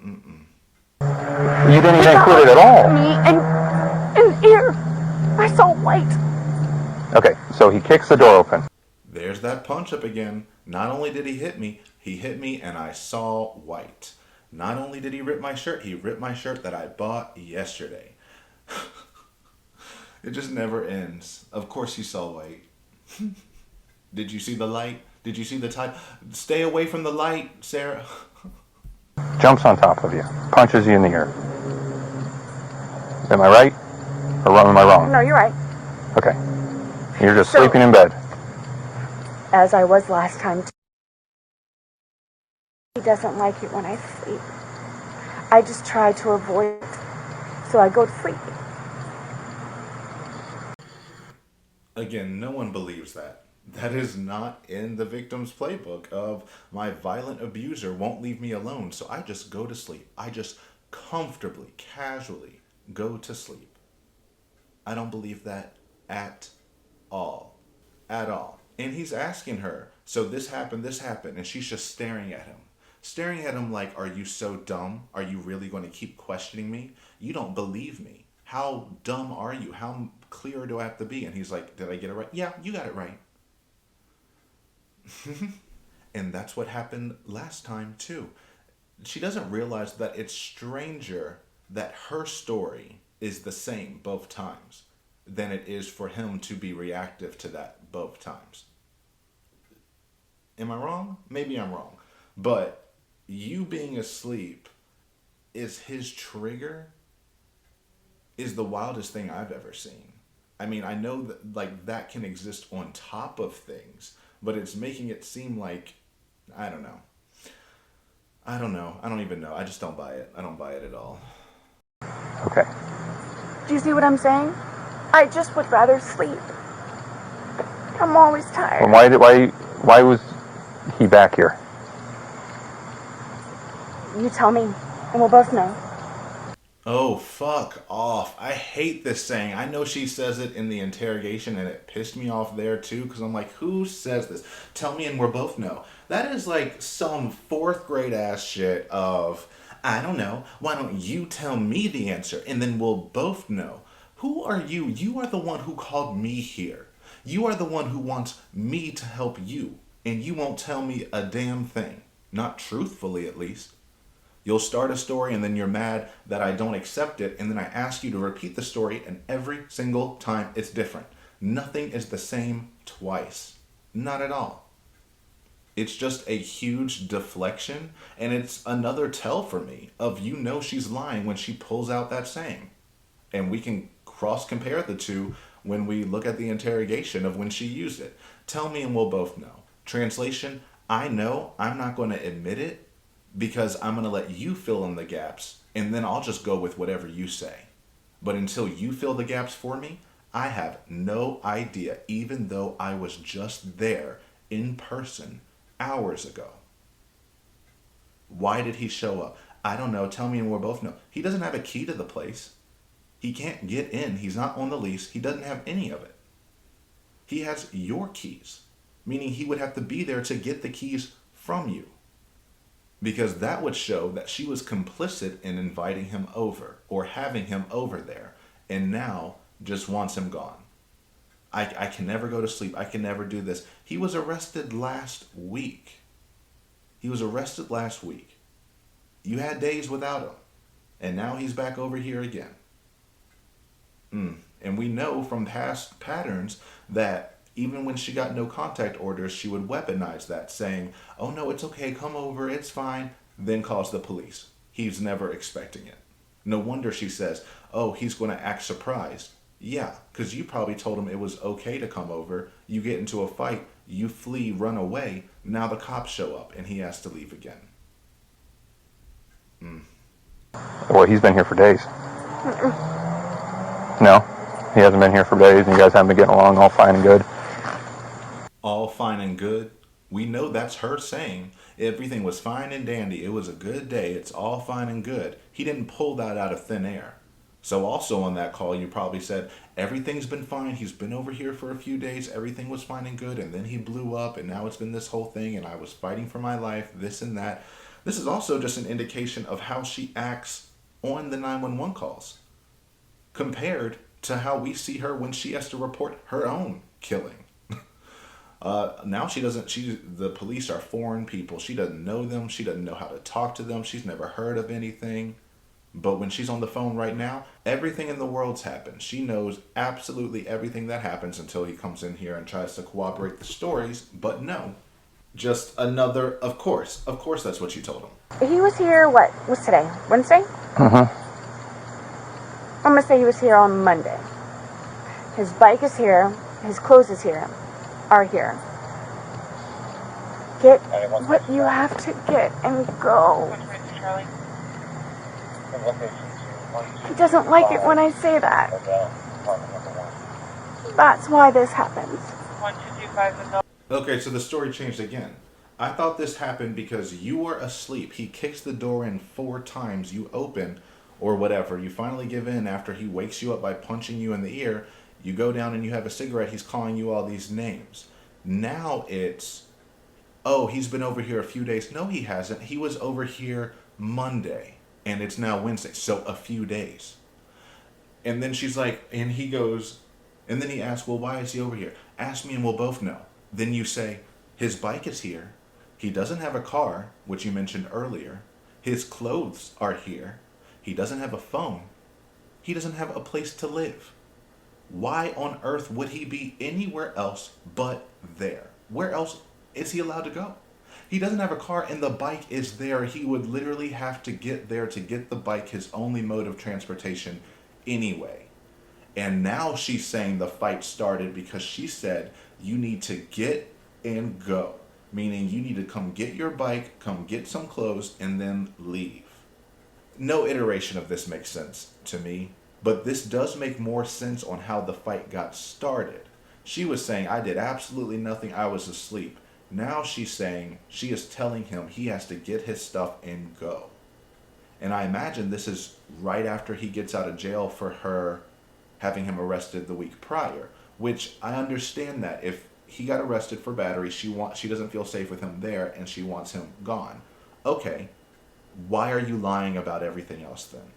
didn't even include it at all. Me and ear. I saw white. Okay, so he kicks the door open. There's that punch up again. Not only did he hit me and I saw white. Not only did he rip my shirt, he ripped my shirt that I bought yesterday. It just never ends. Of course he saw white. Did you see the light? Did you see the tide? Stay away from the light, Sarah. Jumps on top of you. Punches you in the ear. Am I right? Or am I wrong? No, you're right. Okay. You're just sleeping in bed. As I was last time. He doesn't like it when I sleep. I just try to avoid it. So I go to sleep. Again, no one believes that. That is not in the victim's playbook of my violent abuser won't leave me alone, so I just go to sleep. I just comfortably, casually go to sleep. I don't believe that at all. At all. And he's asking her, so this happened, and she's just staring at him. Staring at him like, are you so dumb? Are you really going to keep questioning me? You don't believe me. How dumb are you? How clear do I have to be? And he's like, did I get it right? Yeah, you got it right. And that's what happened last time too. She doesn't realize that it's stranger that her story is the same both times than it is for him to be reactive to that both times. Am I wrong? Maybe I'm wrong. But you being asleep is his trigger is the wildest thing I've ever seen. I mean, I know that like that can exist on top of things, but it's making it seem like, I don't know. I don't even know. I just don't buy it. I don't buy it at all. Okay. Do you see what I'm saying? I just would rather sleep. I'm always tired. Well, why was he back here? You tell me, and we'll both know. Oh, fuck off. I hate this saying. I know she says it in the interrogation and it pissed me off there too because I'm like, who says this? Tell me and we'll both know. That is like some 4th grade ass shit of, I don't know, why don't you tell me the answer and then we'll both know. Who are you? You are the one who called me here. You are the one who wants me to help you and you won't tell me a damn thing. Not truthfully at least. You'll start a story and then you're mad that I don't accept it and then I ask you to repeat the story and every single time it's different. Nothing is the same twice. Not at all. It's just a huge deflection and it's another tell for me of she's lying when she pulls out that saying. And we can cross compare the two when we look at the interrogation of when she used it. Tell me and we'll both know. Translation, I know I'm not going to admit it because I'm going to let you fill in the gaps and then I'll just go with whatever you say. But until you fill the gaps for me, I have no idea, even though I was just there in person hours ago. Why did he show up? I don't know. Tell me and we'll both know. He doesn't have a key to the place. He can't get in. He's not on the lease. He doesn't have any of it. He has your keys, meaning he would have to be there to get the keys from you. Because that would show that she was complicit in inviting him over or having him over there and now just wants him gone. I can never go to sleep. I can never do this. He was arrested last week. You had days without him. And now he's back over here again. And we know from past patterns that even when she got no contact orders, she would weaponize that, saying, oh no, it's okay, come over, it's fine, then calls the police. He's never expecting it. No wonder she says, oh, he's going to act surprised. Yeah, because you probably told him it was okay to come over, you get into a fight, you flee, run away, now the cops show up, and he has to leave again. Well, he's been here for days. No, he hasn't been here for days, and you guys haven't been getting along all fine and good. All fine and good? We know that's her saying everything was fine and dandy. It was a good day. It's all fine and good. He didn't pull that out of thin air. So also on that call, you probably said, everything's been fine. He's been over here for a few days. Everything was fine and good. And then he blew up and now it's been this whole thing and I was fighting for my life, this and that. This is also just an indication of how she acts on the 911 calls compared to how we see her when she has to report her own killing. Now the police are foreign people. She doesn't know them. She doesn't know how to talk to them. She's never heard of anything. But when she's on the phone right now, everything in the world's happened. She knows absolutely everything that happens until he comes in here and tries to corroborate the stories. But no, just another, of course that's what she told him. He was here, what's today? Wednesday? Mm-hmm. I'm going to say he was here on Monday. His bike is here. His clothes are here. Get what you have to get and go. He doesn't like it when I say that. That's why this happens. Okay, so the story changed again. I thought this happened because you were asleep. He kicks the door in 4 times. You open, or whatever. You finally give in after he wakes you up by punching you in the ear. You go down and you have a cigarette. He's calling you all these names. Now it's, oh, he's been over here a few days. No, he hasn't. He was over here Monday. And it's now Wednesday, so a few days. And then she's like, and he goes, and then he asks, well, why is he over here? Ask me and we'll both know. Then you say, his bike is here. He doesn't have a car, which you mentioned earlier. His clothes are here. He doesn't have a phone. He doesn't have a place to live. Why on earth would he be anywhere else but there? Where else is he allowed to go? He doesn't have a car and the bike is there. He would literally have to get there to get the bike, his only mode of transportation anyway. And now she's saying the fight started because she said you need to get and go. Meaning you need to come get your bike, come get some clothes, and then leave. No iteration of this makes sense to me, but this does make more sense on how the fight got started. She was saying, I did absolutely nothing, I was asleep. Now she's saying, she is telling him he has to get his stuff and go. And I imagine this is right after he gets out of jail for her having him arrested the week prior, which I understand that. If he got arrested for battery, she doesn't feel safe with him there and she wants him gone. Okay, why are you lying about everything else then?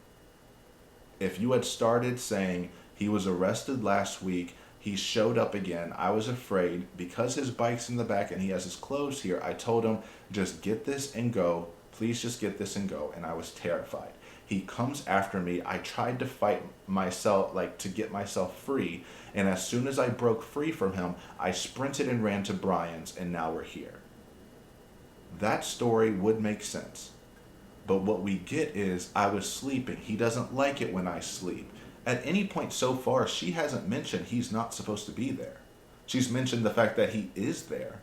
If you had started saying he was arrested last week, he showed up again, I was afraid, because his bike's in the back and he has his clothes here, I told him, just get this and go, please just get this and go, and I was terrified. He comes after me, I tried to fight myself, to get myself free, and as soon as I broke free from him, I sprinted and ran to Brian's, and now we're here. That story would make sense. But what we get is, I was sleeping, he doesn't like it when I sleep. At any point so far, she hasn't mentioned he's not supposed to be there. She's mentioned the fact that he is there,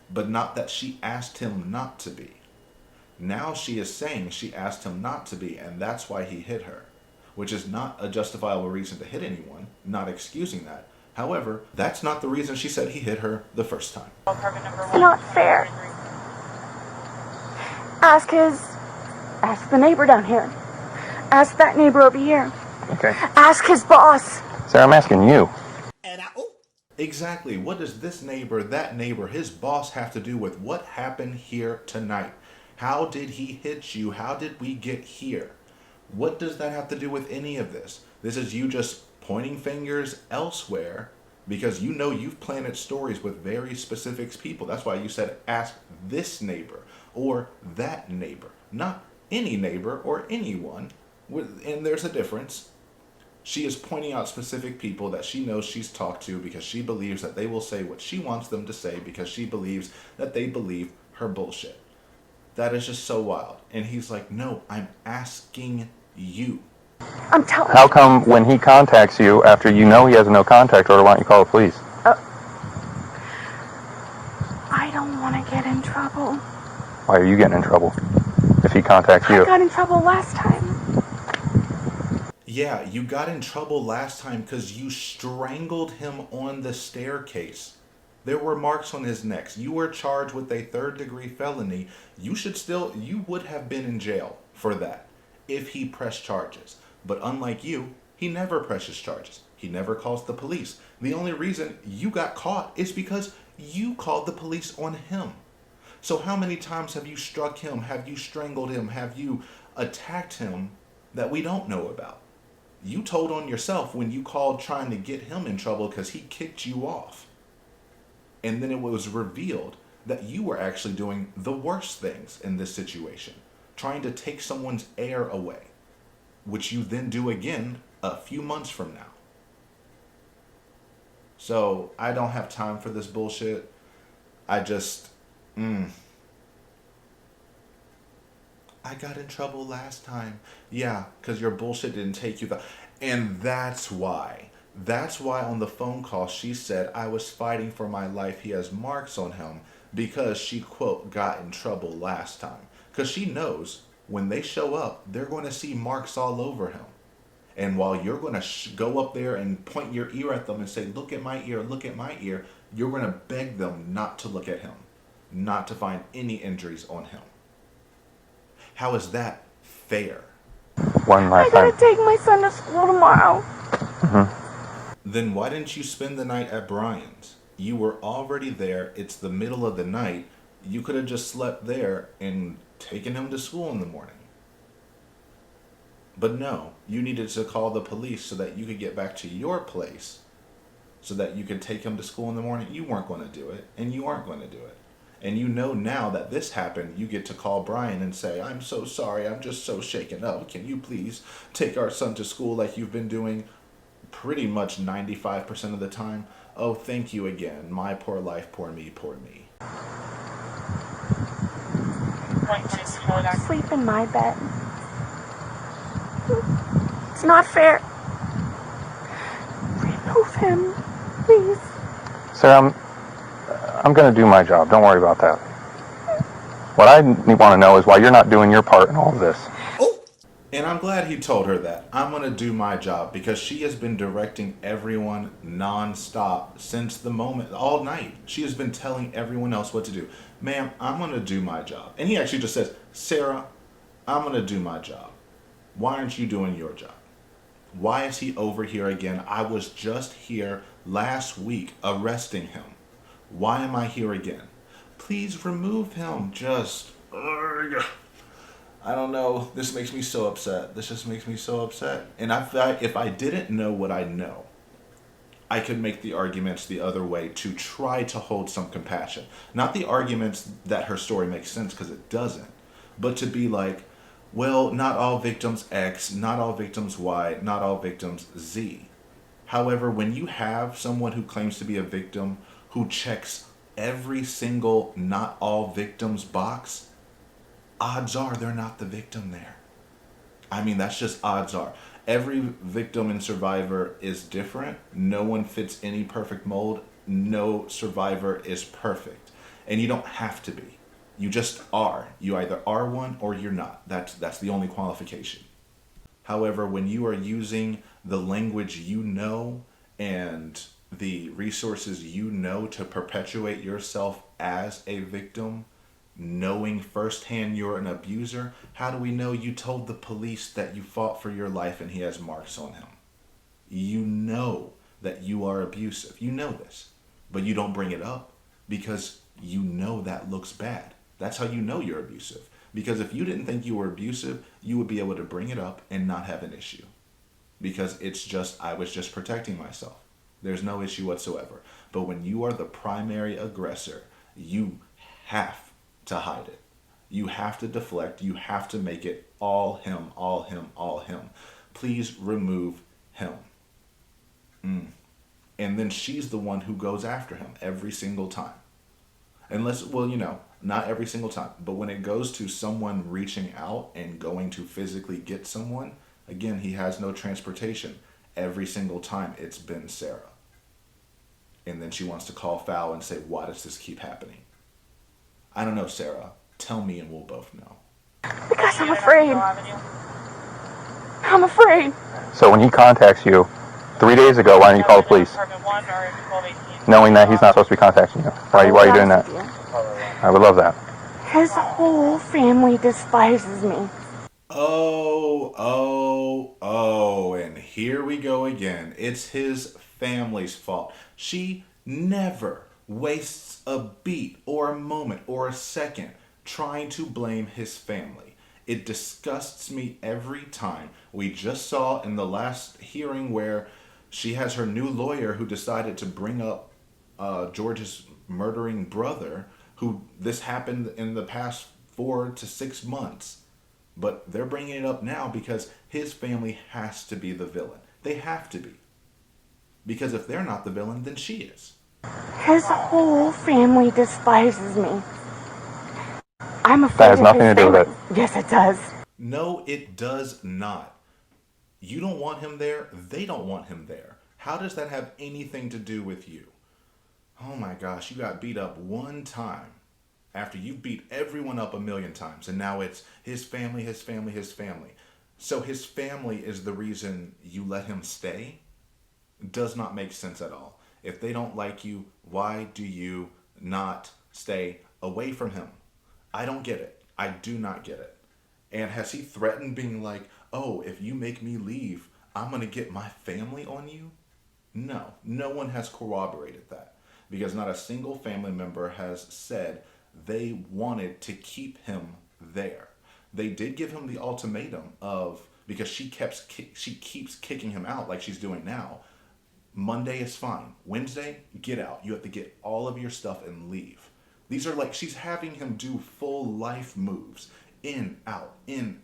but not that she asked him not to be. Now she is saying she asked him not to be, and that's why he hit her, which is not a justifiable reason to hit anyone, not excusing that. However, that's not the reason she said he hit her the first time. It's not fair. Ask the neighbor down here. Ask that neighbor over here. Okay. Ask his boss. Sarah, I'm asking you. Exactly. What does this neighbor, that neighbor, his boss have to do with what happened here tonight? How did he hit you? How did we get here? What does that have to do with any of this? This is you just pointing fingers elsewhere because you know you've planted stories with very specific people. That's why you said ask this neighbor or that neighbor, not any neighbor or anyone. And there's a difference. She is pointing out specific people that she knows she's talked to because she believes that they will say what she wants them to say because she believes that they believe her bullshit. That is just so wild. And he's like, no, I'm asking you. I'm telling you. How come when he contacts you after you know he has a no contact order, why don't you call the police? I don't want to get in trouble. Why are you getting in trouble if he contacts you? I got in trouble last time. Yeah, you got in trouble last time because you strangled him on the staircase. There were marks on his neck. You were charged with a third-degree felony. You would have been in jail for that if he pressed charges. But unlike you, he never presses charges. He never calls the police. The only reason you got caught is because you called the police on him. So how many times have you struck him? Have you strangled him? Have you attacked him that we don't know about? You told on yourself when you called trying to get him in trouble because he kicked you off. And then it was revealed that you were actually doing the worst things in this situation, trying to take someone's air away, which you then do again a few months from now. So I don't have time for this bullshit. I got in trouble last time. Yeah, because your bullshit didn't take you and that's why on the phone call she said, I was fighting for my life. He has marks on him because she, quote, got in trouble last time. Because she knows when they show up, they're going to see marks all over him. And while you're going to go up there and point your ear at them and say, look at my ear, you're going to beg them not to look at him, not to find any injuries on him. How is that fair? One last I gotta take my son to school tomorrow. Then why didn't you spend the night at Brian's? You were already there. It's the middle of the night. You could have just slept there and taken him to school in the morning. But no, you needed to call the police so that you could get back to your place so that you could take him to school in the morning. You weren't going to do it, and you aren't going to do it. And you know now that this happened, you get to call Brian and say, I'm so sorry, I'm just so shaken up. Can you please take our son to school like you've been doing pretty much 95% of the time? Oh, thank you again. My poor life, poor me, poor me. Sleep in my bed. It's not fair. Remove him, please. Sarah, I'm going to do my job. Don't worry about that. What I want to know is why you're not doing your part in all of this. Oh! And I'm glad he told her that. I'm going to do my job because she has been directing everyone nonstop since the moment, all night. She has been telling everyone else what to do. Ma'am, I'm going to do my job. And he actually just says, Sarah, I'm going to do my job. Why aren't you doing your job? Why is he over here again? I was just here last week arresting him. Why am I here again? Please remove him. I don't know. This makes me so upset. This just makes me so upset. And if I didn't know what I know, I could make the arguments the other way to try to hold some compassion. Not the arguments that her story makes sense, because it doesn't. But to be like, well, not all victims X, not all victims Y, not all victims Z. However, when you have someone who claims to be a victim who checks every single not all victims box, odds are they're not the victim there. I mean, that's just odds are. Every victim and survivor is different. No one fits any perfect mold. No survivor is perfect. And you don't have to be. You just are. You either are one or you're not. That's the only qualification. However, when you are using the language you know and the resources you know to perpetuate yourself as a victim, knowing firsthand you're an abuser, how do we know you told the police that you fought for your life and he has marks on him? You know that you are abusive. You know this, but you don't bring it up because you know that looks bad. That's how you know you're abusive. Because if you didn't think you were abusive, you would be able to bring it up and not have an issue. Because it's just, I was just protecting myself. There's no issue whatsoever. But when you are the primary aggressor, you have to hide it. You have to deflect. You have to make it all him, all him, all him. Please remove him. And then she's the one who goes after him every single time. Unless, well, you know, not every single time. But when it goes to someone reaching out and going to physically get someone, again, he has no transportation. Every single time it's been Sarah. And then she wants to call foul and say, why does this keep happening? I don't know, Sarah. Tell me and we'll both know. Because I'm afraid. I'm afraid. So when he contacts you, 3 days ago, why didn't you call the police? Knowing that he's not supposed to be contacting you. Why are you doing that? I would love that. His whole family despises me. Oh, and here we go again. It's his family's fault. She never wastes a beat or a moment or a second trying to blame his family. It disgusts me every time. We just saw in the last hearing where she has her new lawyer who decided to bring up George's murdering brother, who this happened in the past 4 to 6 months. But they're bringing it up now because his family has to be the villain. They have to be. Because if they're not the villain, then she is. His whole family despises me. I'm afraid That has nothing to do with it. Yes, it does. No, it does not. You don't want him there. They don't want him there. How does that have anything to do with you? Oh my gosh, you got beat up one time after you beat everyone up a million times. And now it's his family, his family, his family. So his family is the reason you let him stay? Does not make sense at all. If they don't like you, why do you not stay away from him? I don't get it. I do not get it. And has he threatened being like, oh, if you make me leave, I'm going to get my family on you? No, no one has corroborated that because not a single family member has said they wanted to keep him there. They did give him the ultimatum of, because she keeps kicking him out like she's doing now. Monday is fine. Wednesday, get out. You have to get all of your stuff and leave. These are like, she's having him do full life moves. In, out, in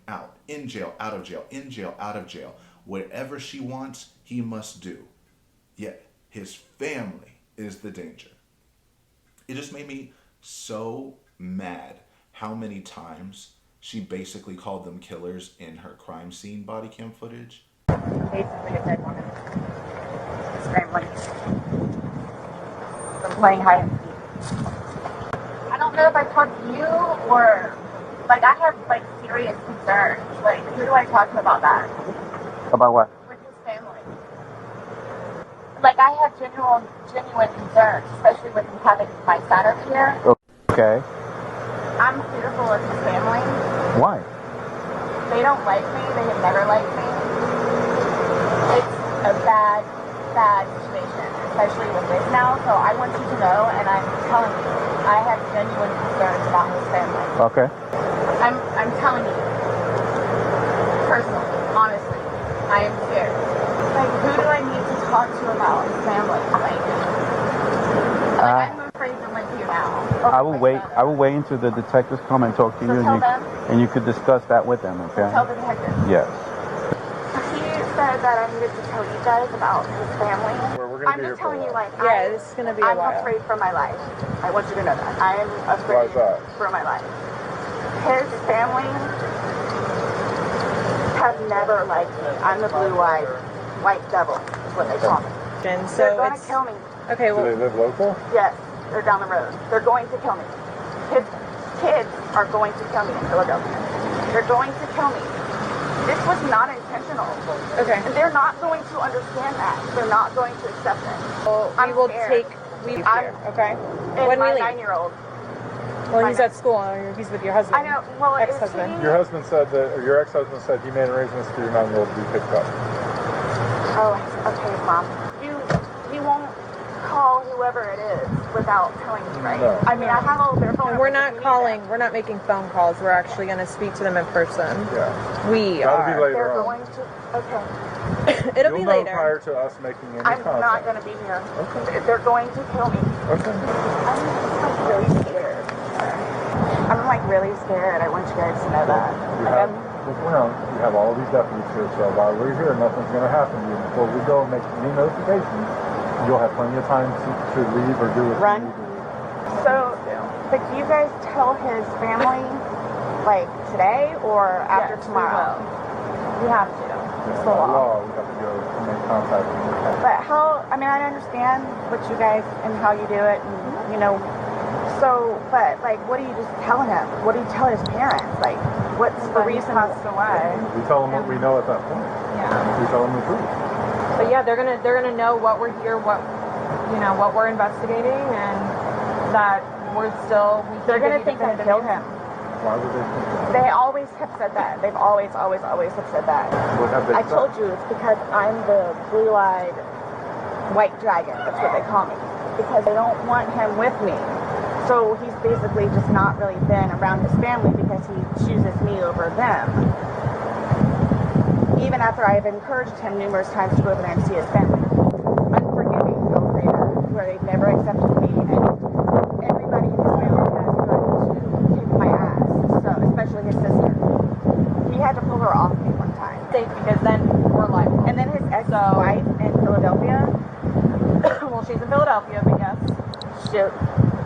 jail, out of jail, in jail, out of jail. Whatever she wants, he must do. Yet, his family is the danger. It just made me so mad how many times she basically called them killers in her crime scene body cam footage. Basically, a dead woman. Scrambling. From playing hide and seek. I don't know if I talked to you or, like, I have, like, serious concerns. Like, who do I talk to about that? About what? With his family. Like, I have genuine concerns, especially with him having my son over here. Okay. I'm fearful of his family. Why? They don't like me. They have never liked me. It's a bad situation, especially with this now. So I want you to know, and I'm telling you, I have genuine concerns about his family. Okay. I'm telling you, personally, honestly, I am scared. Like, who do I need to talk to about his family? Like I'm afraid to link you now. I will wait. I will wait until the detectives come and talk to you, and you could discuss that with them. Okay. So tell the detectives. Yes. He said that I needed to tell you guys about his family. I'm just telling you, like, this is gonna be a I'm while. afraid for my life. I want you to know that. I am afraid for my life. His family have never liked me. I'm the blue-eyed white devil, is what they call me. And so they're going to kill me. Okay, well, Do they live local? Yes, they're down the road. They're going to kill me. His kids are going to kill me in Philadelphia. They're going to kill me. This was not intentional. okay. And they're not going to understand that. They're not going to accept it. Well, we will take leave here, okay? And When my we leave. 9-year-old. Well, he's at school. He's with your husband. I know. Well, ex-husband. Your husband said that, or your ex-husband said he made arrangements for your 9-year-old to be picked up. Oh, okay, Mom. You won't call whoever it is without telling me, right? No. I mean, I have all their phone And we're numbers not if you need calling. them. We're not making phone calls. We're actually going to speak to them in person. Yeah. We That'll are. be later They're on. going to. Okay. It'll You'll be know later. prior to us making any I'm contact. not going to be here. Okay. They're going to kill me. Okay. I'm like really scared. I'm like really scared. I want you guys to know that. You have, look around. You have all these deputies here, so while we're here, nothing's going to happen to you. Before we go and make any notifications, you'll have plenty of time to leave or do what Run. you need to do. So, like, do you guys tell his family, like, today or after tomorrow? We have to. It's the By law. law, we have to go and make contact with your family. But how, I mean, I understand what you guys and how you do it, and, you know, so, but, like, what do you just tell him? What do you tell his parents? Like, what's the reason he passed away? We tell them what we know at that point. Yeah. We tell them the truth. But yeah, they're gonna know what we're here, what we're investigating, and that They're gonna think I killed him. Why would they think that? They always have said that. They've always have said that. What have they I said? told you it's because I'm the blue-eyed white dragon. That's what they call me. Because they don't want him with me. So he's basically just not really been around his family because he chooses me over them. Even after I've encouraged him numerous times to go over there and see his family. Unforgiving, they'll say that, where they've never accepted me, and everybody in his family has threatened to kick my ass, so especially his sister. He had to pull her off me one time. because then we're liable. And then his ex-wife in Philadelphia, Well, she's in Philadelphia, but yes. shoot,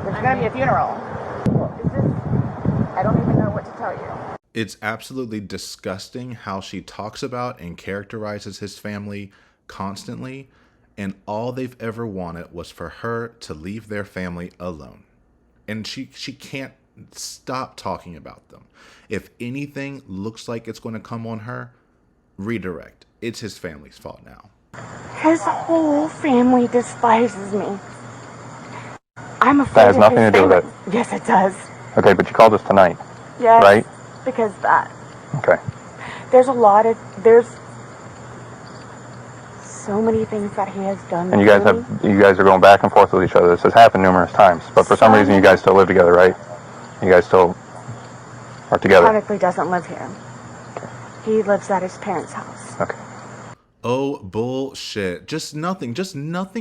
there's gonna be a funeral. I don't even know what to tell you. It's absolutely disgusting how she talks about and characterizes his family constantly, and all they've ever wanted was for her to leave their family alone. And she can't stop talking about them. If anything looks like it's going to come on her, redirect. It's his family's fault now. His whole family despises me. I'm afraid That has of nothing his to do with family. Yes, it does. Okay, but you called us tonight, Yes. right? Because that. Okay. There's so many things that he has done. And you guys are going back and forth with each other. This has happened numerous times, but for some reason you guys still live together, right? You guys still are together. Technically doesn't live here. He lives at his parents' house. Okay. Oh, bullshit. Just nothing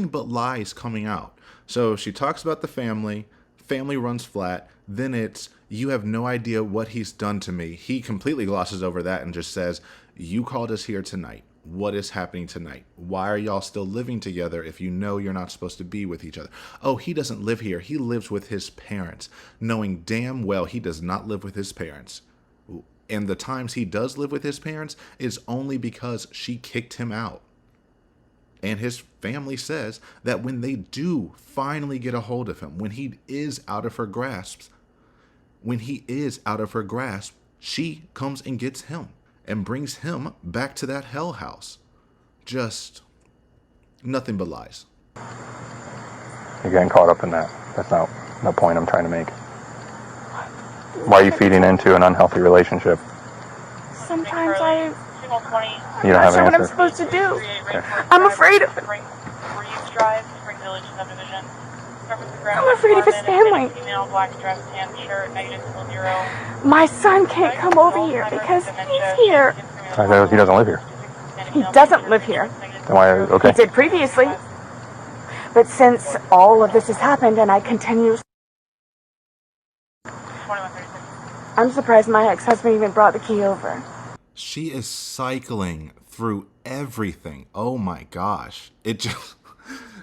but lies coming out. So she talks about the family runs flat, then it's, you have no idea what he's done to me. He completely glosses over that and just says, you called us here tonight. What is happening tonight? Why are y'all still living together if you know you're not supposed to be with each other? Oh, he doesn't live here. He lives with his parents, knowing damn well he does not live with his parents. And the times he does live with his parents is only because she kicked him out. And his family says that when they do finally get a hold of him, when he is out of her grasp, she comes and gets him and brings him back to that hell house. Just nothing but lies. You're getting caught up in that. That's not the point I'm trying to make. Why are you feeding into an unhealthy relationship? Sometimes You don't have know an what I'm answer. supposed to do. Okay. I'm afraid of him. I'm afraid of his family. My son can't come over here because he's here. He doesn't live here. He doesn't live here. Then why? Okay. He did previously. But since all of this has happened and I continue... I'm surprised my ex-husband even brought the key over. She is cycling through everything. Oh my gosh.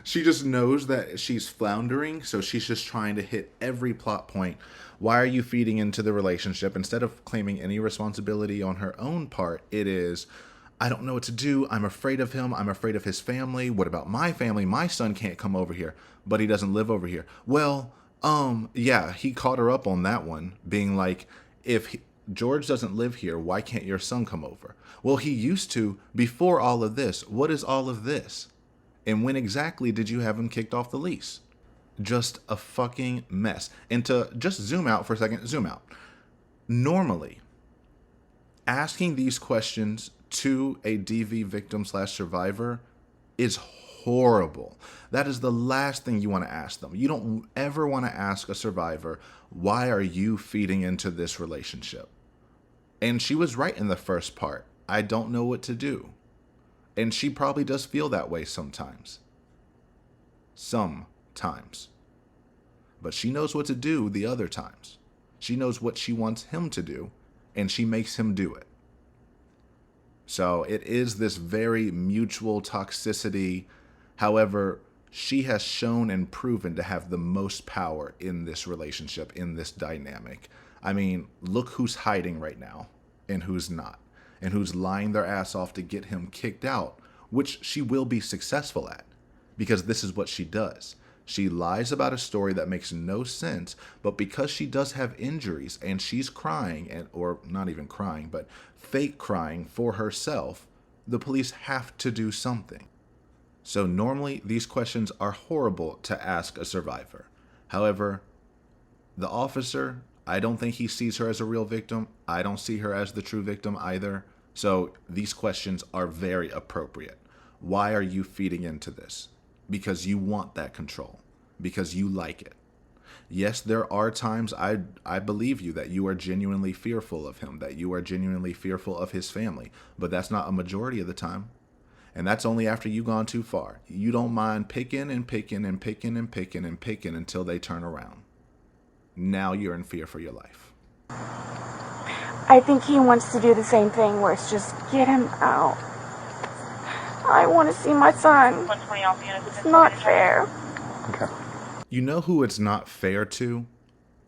She just knows that she's floundering, so she's just trying to hit every plot point. Why are you feeding into the relationship? Instead of claiming any responsibility on her own part, it is, I don't know what to do. I'm afraid of him. I'm afraid of his family. What about my family? My son can't come over here, but he doesn't live over here. Well, yeah, he caught her up on that one, being like, George doesn't live here, why can't your son come over? Well, he used to before all of this. What is all of this? And when exactly did you have him kicked off the lease? Just a fucking mess. And to just zoom out for a second, zoom out. Normally, asking these questions to a DV victim / survivor is horrible. That is the last thing you want to ask them. You don't ever want to ask a survivor, why are you feeding into this relationship? And she was right in the first part. I don't know what to do. And she probably does feel that way sometimes. Sometimes. But she knows what to do the other times. She knows what she wants him to do, and she makes him do it. So it is this very mutual toxicity. However, she has shown and proven to have the most power in this relationship, in this dynamic. I mean, look who's hiding right now and who's not, and who's lying their ass off to get him kicked out, which she will be successful at, because this is what she does. She lies about a story that makes no sense, but because she does have injuries and she's crying, or not even crying, but fake crying for herself, the police have to do something. So normally these questions are horrible to ask a survivor. However, the officer, I don't think he sees her as a real victim. I don't see her as the true victim either. So these questions are very appropriate. Why are you feeding into this? Because you want that control. Because you like it. Yes, there are times I believe you that you are genuinely fearful of him, that you are genuinely fearful of his family, but that's not a majority of the time. And that's only after you've gone too far. You don't mind picking and picking and picking and picking and picking until they turn around. Now you're in fear for your life. I think he wants to do the same thing where it's just get him out. I want to see my son. It's not fair. Okay. You know who it's not fair to?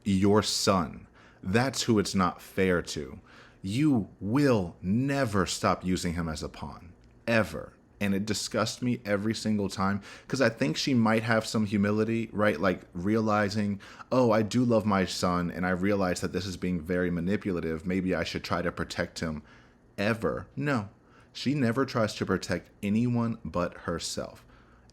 Your son. That's who it's not fair to. You will never stop using him as a pawn. Ever. And it disgusts me every single time because I think she might have some humility, right? Like realizing, oh, I do love my son and I realize that this is being very manipulative. Maybe I should try to protect him. Ever. No. She never tries to protect anyone but herself.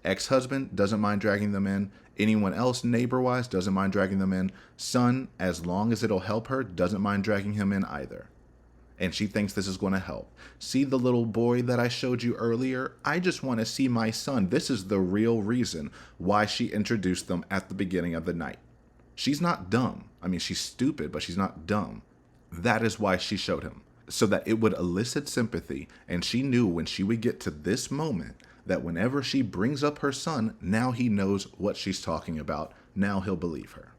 Ex-husband doesn't mind dragging them in. Anyone else neighbor-wise doesn't mind dragging them in. Son, as long as it'll help her, doesn't mind dragging him in either. And she thinks this is going to help. See the little boy that I showed you earlier? I just want to see my son. This is the real reason why she introduced them at the beginning of the night. She's not dumb. I mean, she's stupid, but she's not dumb. That is why she showed him. So that it would elicit sympathy. And she knew when she would get to this moment that whenever she brings up her son, now he knows what she's talking about. Now he'll believe her.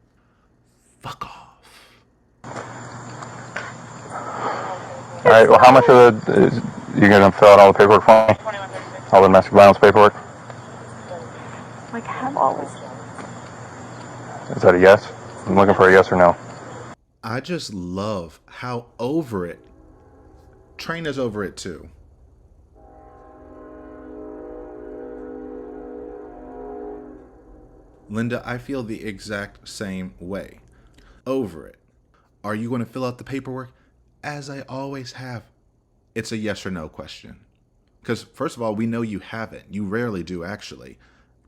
Fuck off. All right. Well, how much of the you gonna fill out all the paperwork for me? All the domestic violence paperwork? Like have always. Is that a yes? I'm looking for a yes or no. I just love how over it. Trina's over it too. Linda, I feel the exact same way. Over it. Are you going to fill out the paperwork? As I always have. It's a yes or no question. Because first of all, we know you haven't. You rarely do actually.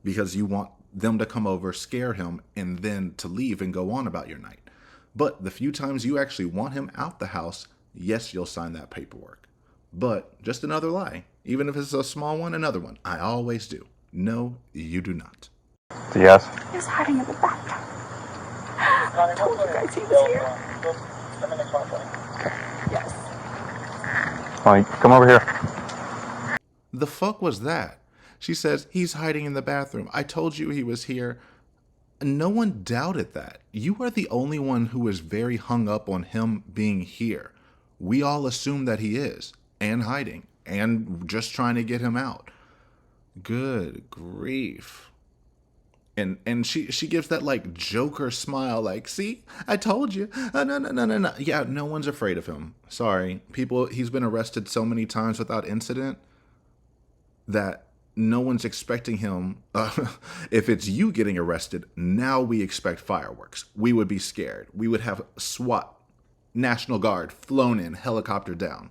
Because you want them to come over, scare him, and then to leave and go on about your night. But the few times you actually want him out the house, yes, you'll sign that paperwork. But just another lie. Even if it's a small one, another one. I always do. No, you do not. It's a yes. He's hiding in the bathroom. I told you guys he was here. Yes. All right, come over here. The fuck was that? She says, he's hiding in the bathroom. I told you he was here. No one doubted that. You are the only one who is very hung up on him being here. We all assume that he is, and hiding, and just trying to get him out. Good grief. And she gives that like Joker smile, like, see, I told you. No. Yeah, no one's afraid of him. Sorry. He's been arrested so many times without incident that no one's expecting him. If it's you getting arrested, now we expect fireworks. We would be scared. We would have SWAT, National Guard, flown in, helicopter down,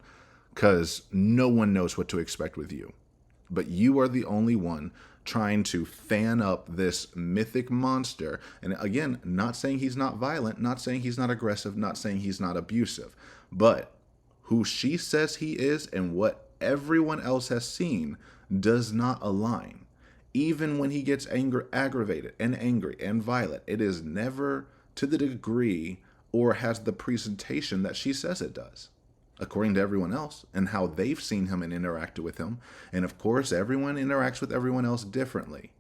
because no one knows what to expect with you. But you are the only one trying to fan up this mythic monster. And again, not saying he's not violent, not saying he's not aggressive, not saying he's not abusive, but who she says he is and what everyone else has seen does not align. Even when he gets aggravated and angry and violent, it is never to the degree or has the presentation that she says it does, according to everyone else and how they've seen him and interacted with him. And of course, everyone interacts with everyone else differently.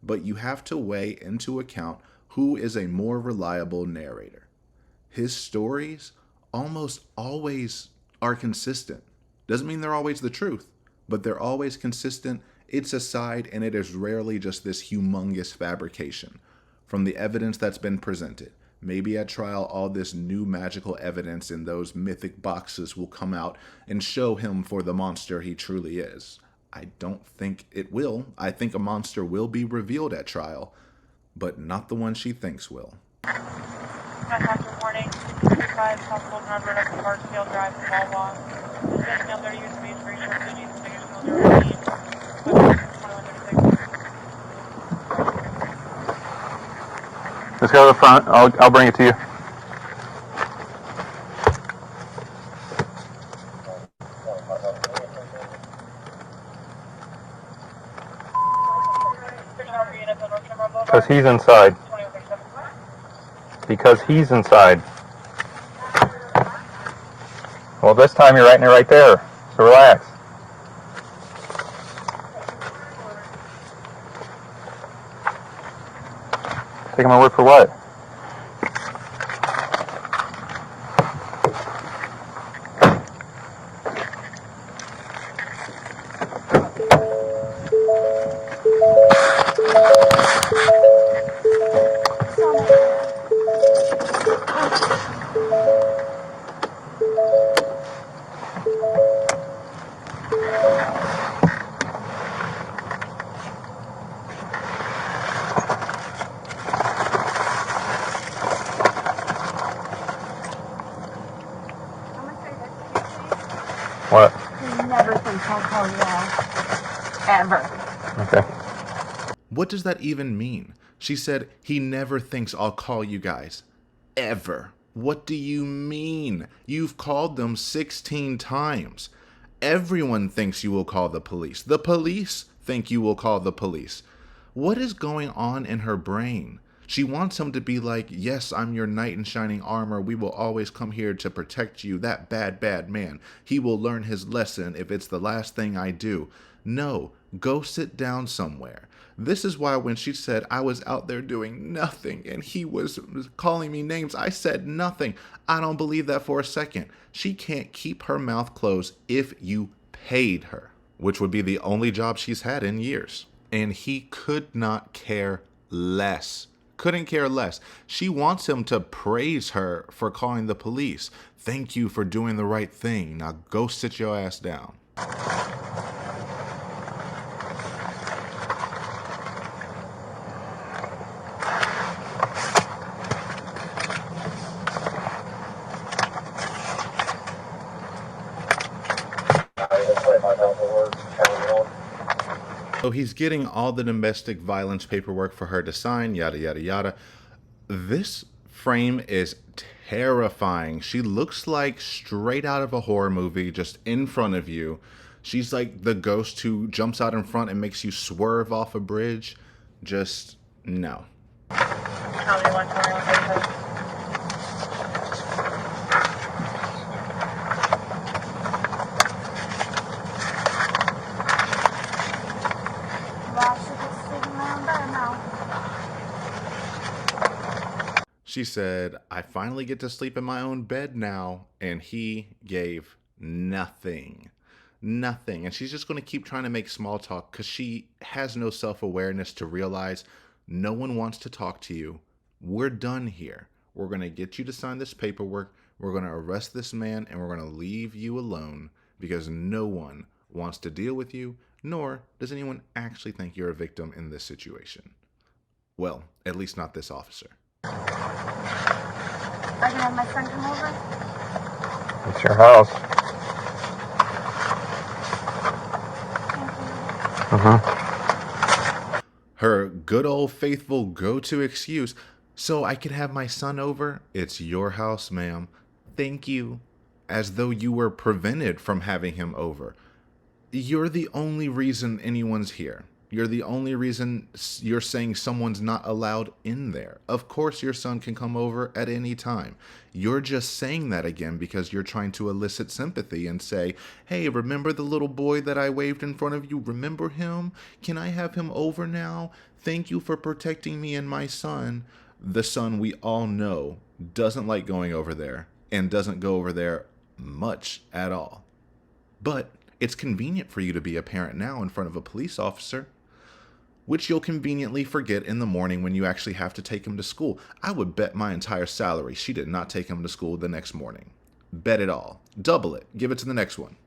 But you have to weigh into account who is a more reliable narrator. His stories almost always are consistent. Doesn't mean they're always the truth, but they're always consistent. It's a side, and it is rarely just this humongous fabrication from the evidence that's been presented. Maybe at trial, all this new magical evidence in those mythic boxes will come out and show him for the monster he truly is. I don't think it will. I think a monster will be revealed at trial, but not the one she thinks will. Good morning. 55 possible number of Hartsfield Drive in Wawa. This is mail 30 years of age, very short duties, biggest shoulder, 2136. Let's go to the front. I'll bring it to you. Because he's inside. Because he's inside. Well, this time you're writing it right there. So relax. Taking my word for what? What? He never thinks I'll call you out. Ever. Okay. What does that even mean? She said, he never thinks I'll call you guys. Ever. What do you mean? You've called them 16 times. Everyone thinks you will call the police. The police think you will call the police. What is going on in her brain? She wants him to be like, yes, I'm your knight in shining armor. We will always come here to protect you. That bad, bad man. He will learn his lesson if it's the last thing I do. No, go sit down somewhere. This is why when she said I was out there doing nothing and he was calling me names, I said nothing. I don't believe that for a second. She can't keep her mouth closed if you paid her, which would be the only job she's had in years. And he could not care less. Couldn't care less. She wants him to praise her for calling the police. Thank you for doing the right thing. Now go sit your ass down. So he's getting all the domestic violence paperwork for her to sign, yada, yada, yada. This frame is terrifying. She looks like straight out of a horror movie, just in front of you. She's like the ghost who jumps out in front and makes you swerve off a bridge. Just, no. She said, I finally get to sleep in my own bed now. And he gave nothing. Nothing. And she's just going to keep trying to make small talk because she has no self-awareness to realize no one wants to talk to you. We're done here. We're going to get you to sign this paperwork. We're going to arrest this man and we're going to leave you alone because no one wants to deal with you, nor does anyone actually think you're a victim in this situation. Well, at least not this officer. I can have my friend come over? It's your house. Her good old faithful go-to excuse, so I could have my son over? It's your house, ma'am. Thank you. As though you were prevented from having him over. You're the only reason anyone's here. You're the only reason you're saying someone's not allowed in there. Of course your son can come over at any time. You're just saying that again because you're trying to elicit sympathy and say, hey, remember the little boy that I waved in front of you? Remember him? Can I have him over now? Thank you for protecting me and my son. The son we all know doesn't like going over there and doesn't go over there much at all. But it's convenient for you to be a parent now in front of a police officer, which you'll conveniently forget in the morning when you actually have to take him to school. I would bet my entire salary she did not take him to school the next morning. Bet it all. Double it. Give it to the next one.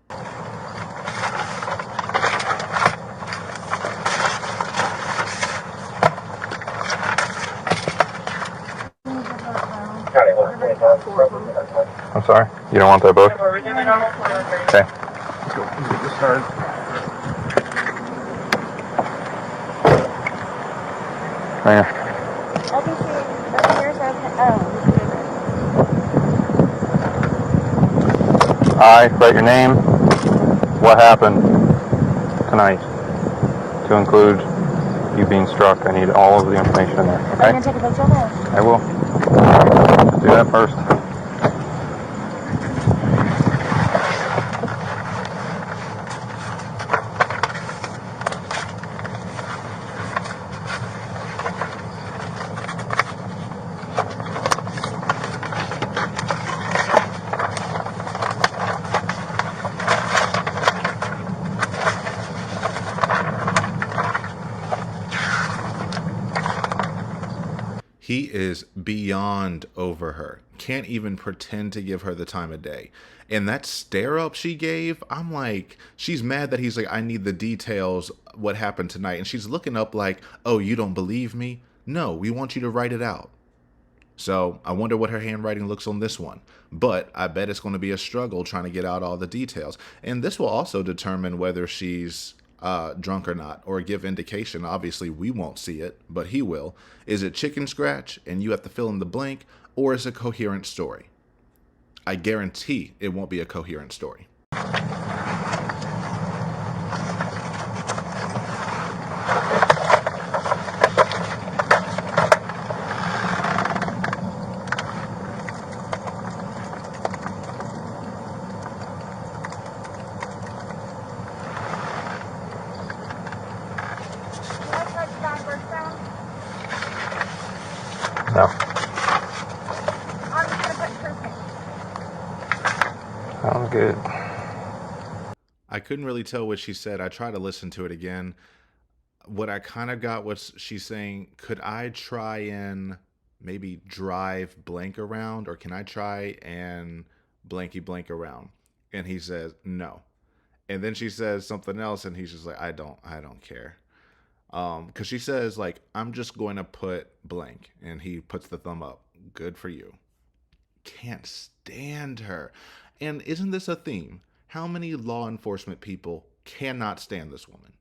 I'm sorry? You don't want that book? Okay. Let's go. Let's get this started. Right here. I can see I write your name, what happened tonight, to include you being struck. I need all of the information in there, okay? Are you going to take a picture of it? I will. Let's do that first. He is beyond over her. Can't even pretend to give her the time of day. And that stare up she gave, I'm like, she's mad that he's like, I need the details, what happened tonight. And she's looking up like, oh, you don't believe me? No, we want you to write it out. So I wonder what her handwriting looks on this one. But I bet it's going to be a struggle trying to get out all the details. And this will also determine whether she's drunk or not, or give indication. Obviously, we won't see it, but he will. Is it chicken scratch and you have to fill in the blank, or is it a coherent story? I guarantee it won't be a coherent story. No. Sounds good. I couldn't really tell what she said. I tried to listen to it again. What I kind of got was she's saying, could I try and maybe drive blank around, or can I try and blanky blank around? And he says, no. And then she says something else, and he's just like, I don't care. Because she says, like, I'm just going to put blank. And he puts the thumb up. Good for you. Can't stand her. And isn't this a theme? How many law enforcement people cannot stand this woman?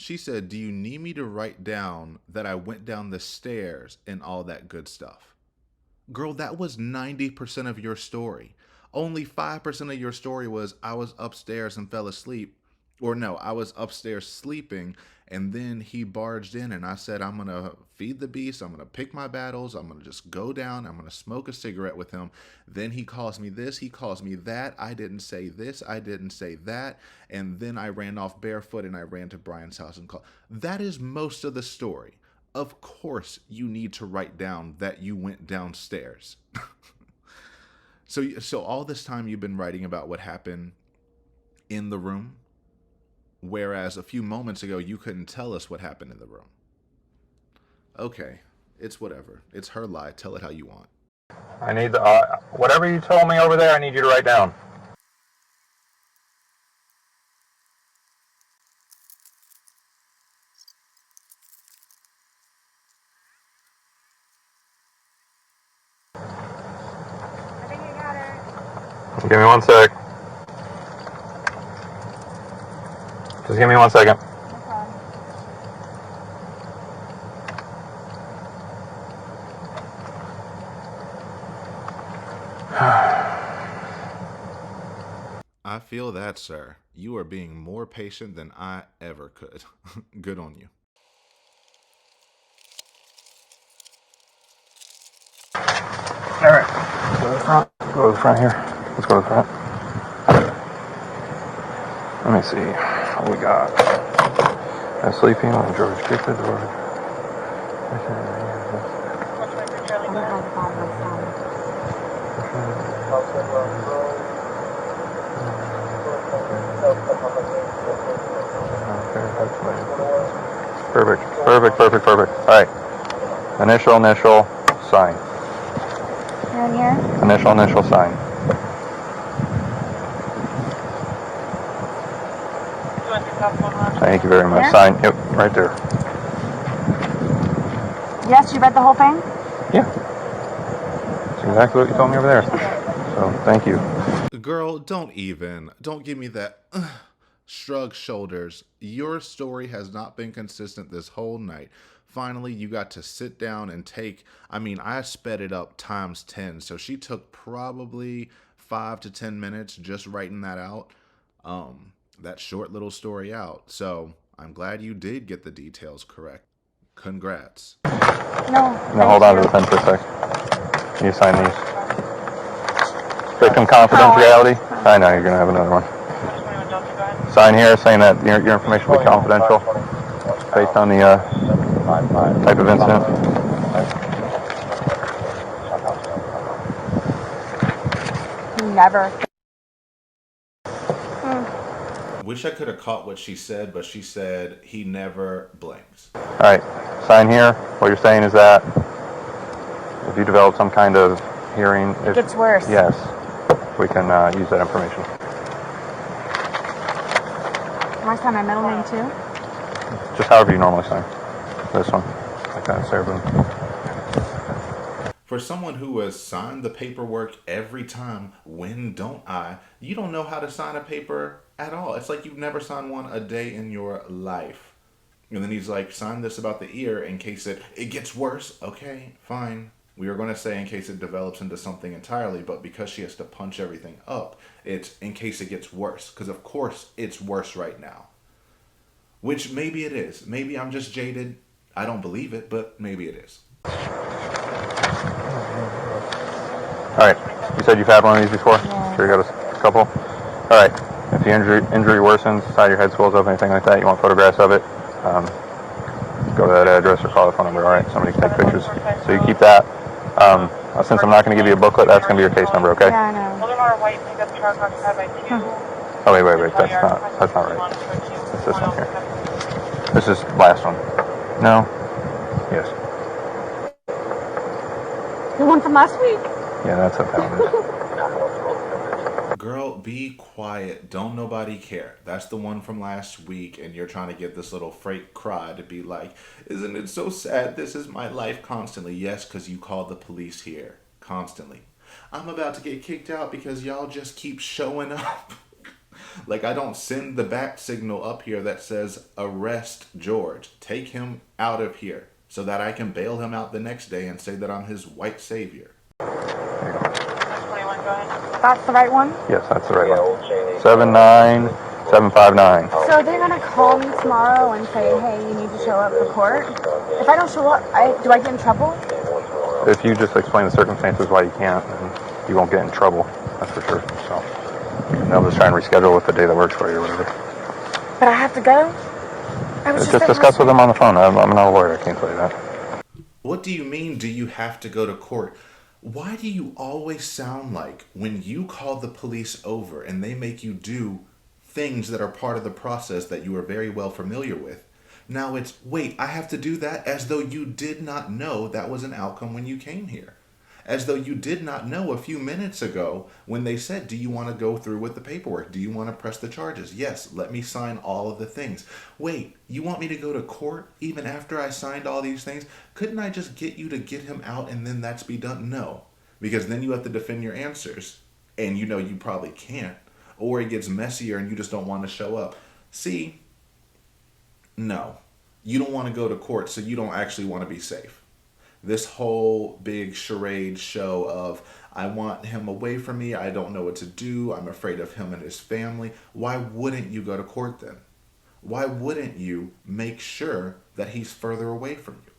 She said, do you need me to write down that I went down the stairs and all that good stuff? Girl, that was 90% of your story. Only 5% of your story was I was upstairs and fell asleep. Or no, I was upstairs sleeping, and then he barged in and I said, I'm going to feed the beast. I'm going to pick my battles. I'm going to just go down. I'm going to smoke a cigarette with him. Then he calls me this. He calls me that. I didn't say this. I didn't say that. And then I ran off barefoot and I ran to Brian's house and called. That is most of the story. Of course, you need to write down that you went downstairs. So all this time you've been writing about what happened in the room. Whereas a few moments ago, you couldn't tell us what happened in the room. Okay, it's whatever. It's her lie. Tell it how you want. I need the, whatever you told me over there, I need you to write down. I think I got it. Give me 1 sec. Just give me 1 second. I feel that, sir. You are being more patient than I ever could. Good on you. All right. Go to the front. Go to the front here. Let's go to the front. Let me see what we got. I'm sleeping on George Gifford. Perfect. All right. Initial, sign. Down here? Initial, sign. Thank you very much. Here? Sign. Yep, right there. Yes, you read the whole thing? Yeah. That's exactly what you told me over there. So, thank you. Girl, don't give me that shrug shoulders. Your story has not been consistent this whole night. Finally, you got to sit down and I sped it up times 10. So she took probably 5 to 10 minutes just writing that out. That short little story out. So I'm glad you did get the details correct. Congrats. No. Now hold on to the pen for a sec. You sign these. Victim confidentiality. I know you're going to have another one. Sign here saying that your information will be confidential based on the type of incident. Never. Wish I could have caught what she said, but she said he never blinks. All right, sign here. What you're saying is that if you develop some kind of hearing, It gets worse. Yes, we can use that information. Am I sign my middle name too? Just however you normally sign. This one, like that, Sarah Boone. For someone who has signed the paperwork every time, when don't I? You don't know how to sign a paper at all. It's like you've never signed one a day in your life. And then he's like, sign this about the ear in case it gets worse. Okay, fine. We were going to say in case it develops into something entirely, but because she has to punch everything up, it's in case it gets worse. Because of course it's worse right now. Which maybe it is. Maybe I'm just jaded. I don't believe it, but maybe it is. All right. You said you've had one of these before? Yeah. Sure you got a couple? All right. If the injury worsens, side of your head swells up, anything like that, you want photographs of it, go to that address or call the phone number. All right. Somebody can take pictures. So you keep that. Since I'm not going to give you a booklet, that's going to be your case number, okay? Yeah, I know. Oh, wait. That's not right. It's this one here. This is last one. No? Yes. The one from last week? Yeah, that's what that one is. Girl, be quiet. Don't nobody care. That's the one from last week, and you're trying to get this little fake cry to be like, isn't it so sad? This is my life constantly. Yes, because you called the police here. Constantly. I'm about to get kicked out because y'all just keep showing up. Like I don't send the bat signal up here that says, arrest George. Take him out of here. So that I can bail him out the next day and say that I'm his white savior. That's the right one? Yes, that's the right one. 79759. So they're going to call me tomorrow and say, hey, you need to show up for court? If I don't show up, do I get in trouble? If you just explain the circumstances why you can't, then you won't get in trouble. That's for sure. So they'll just try and reschedule with the day that works for you or whatever. But I have to go? Just discuss with them on the phone. I'm not a lawyer. I can't tell you that. What do you mean, do you have to go to court? Why do you always sound like when you call the police over and they make you do things that are part of the process that you are very well familiar with. Now it's, wait, I have to do that, as though you did not know that was an outcome when you came here. As though you did not know a few minutes ago when they said, do you want to go through with the paperwork? Do you want to press the charges? Yes, let me sign all of the things. Wait, you want me to go to court even after I signed all these things? Couldn't I just get you to get him out and then that's be done? No, because then you have to defend your answers, and you know you probably can't. Or it gets messier and you just don't want to show up. See, no, you don't want to go to court, so you don't actually want to be safe. This whole big charade show of, I want him away from me, I don't know what to do, I'm afraid of him and his family. Why wouldn't you go to court then? Why wouldn't you make sure that he's further away from you?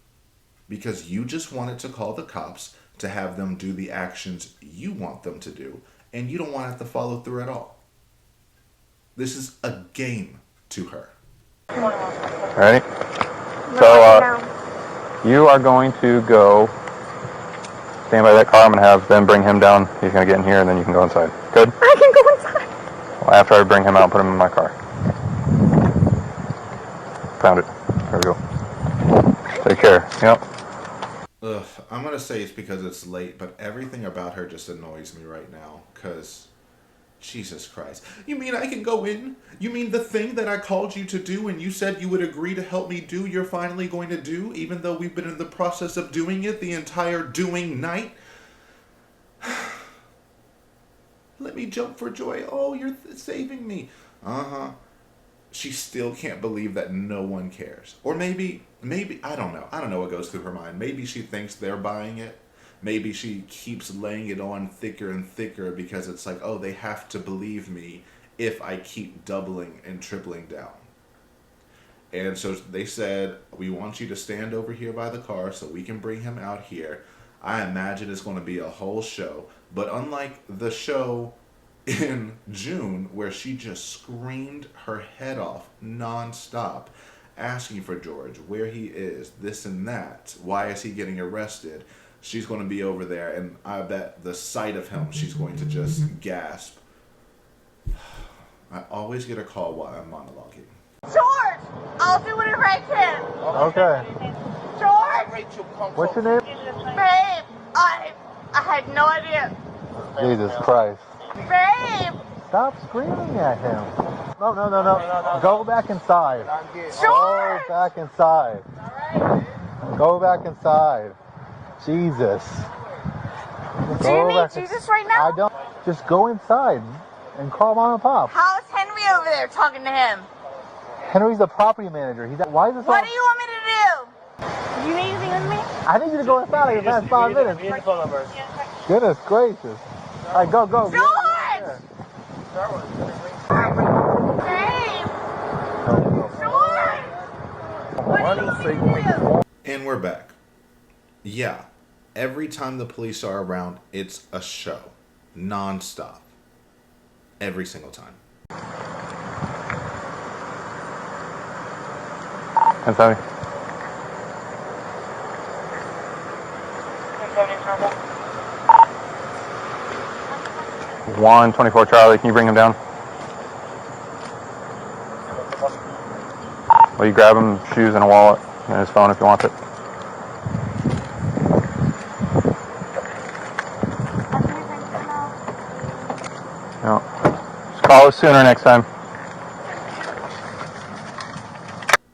Because you just wanted to call the cops to have them do the actions you want them to do, and you don't want to have to follow through at all. This is a game to her. Alright? So, you are going to go stand by that car. I'm going to have them bring him down. He's going to get in here, and then you can go inside. Good? I can go inside. Well, after I bring him out and put him in my car. Found it. There we go. Take care. Yep. Ugh, I'm going to say it's because it's late, but everything about her just annoys me right now, because Jesus Christ. You mean I can go in? You mean the thing that I called you to do and you said you would agree to help me do, you're finally going to do, even though we've been in the process of doing it the entire doing night? Let me jump for joy. Oh, you're saving me. Uh-huh. She still can't believe that no one cares. Or maybe, I don't know. I don't know what goes through her mind. Maybe she thinks they're buying it. Maybe she keeps laying it on thicker and thicker because it's like, oh, they have to believe me if I keep doubling and tripling down. And so they said, we want you to stand over here by the car so we can bring him out here. I imagine it's going to be a whole show. But unlike the show in June where she just screamed her head off nonstop, asking for George, where he is, this and that, why is he getting arrested, she's going to be over there, and I bet the sight of him, she's going to just gasp. I always get a call while I'm monologuing. George! I'll do whatever I can. Okay. George! What's your name? Babe, I had no idea. Jesus Christ. Babe! Stop screaming at him. No. Go back inside. George! Go back inside. Go back inside. Jesus. Do you need Jesus right now? I don't. Just go inside and call Mom and Pop. How's Henry over there talking to him? Henry's the property manager. Why is this What all... do you want me to do? You need anything with me? I need you to go inside like the past 5 minutes. We need the phone number. Goodness gracious. All right, go. George! Babe! George! What do you need to do? And we're back. Yeah, every time the police are around, it's a show. Non-stop. Every single time. 1070. 124 Charlie, can you bring him down? Will you grab him shoes and a wallet and his phone if you want it? No. Just call us sooner next time.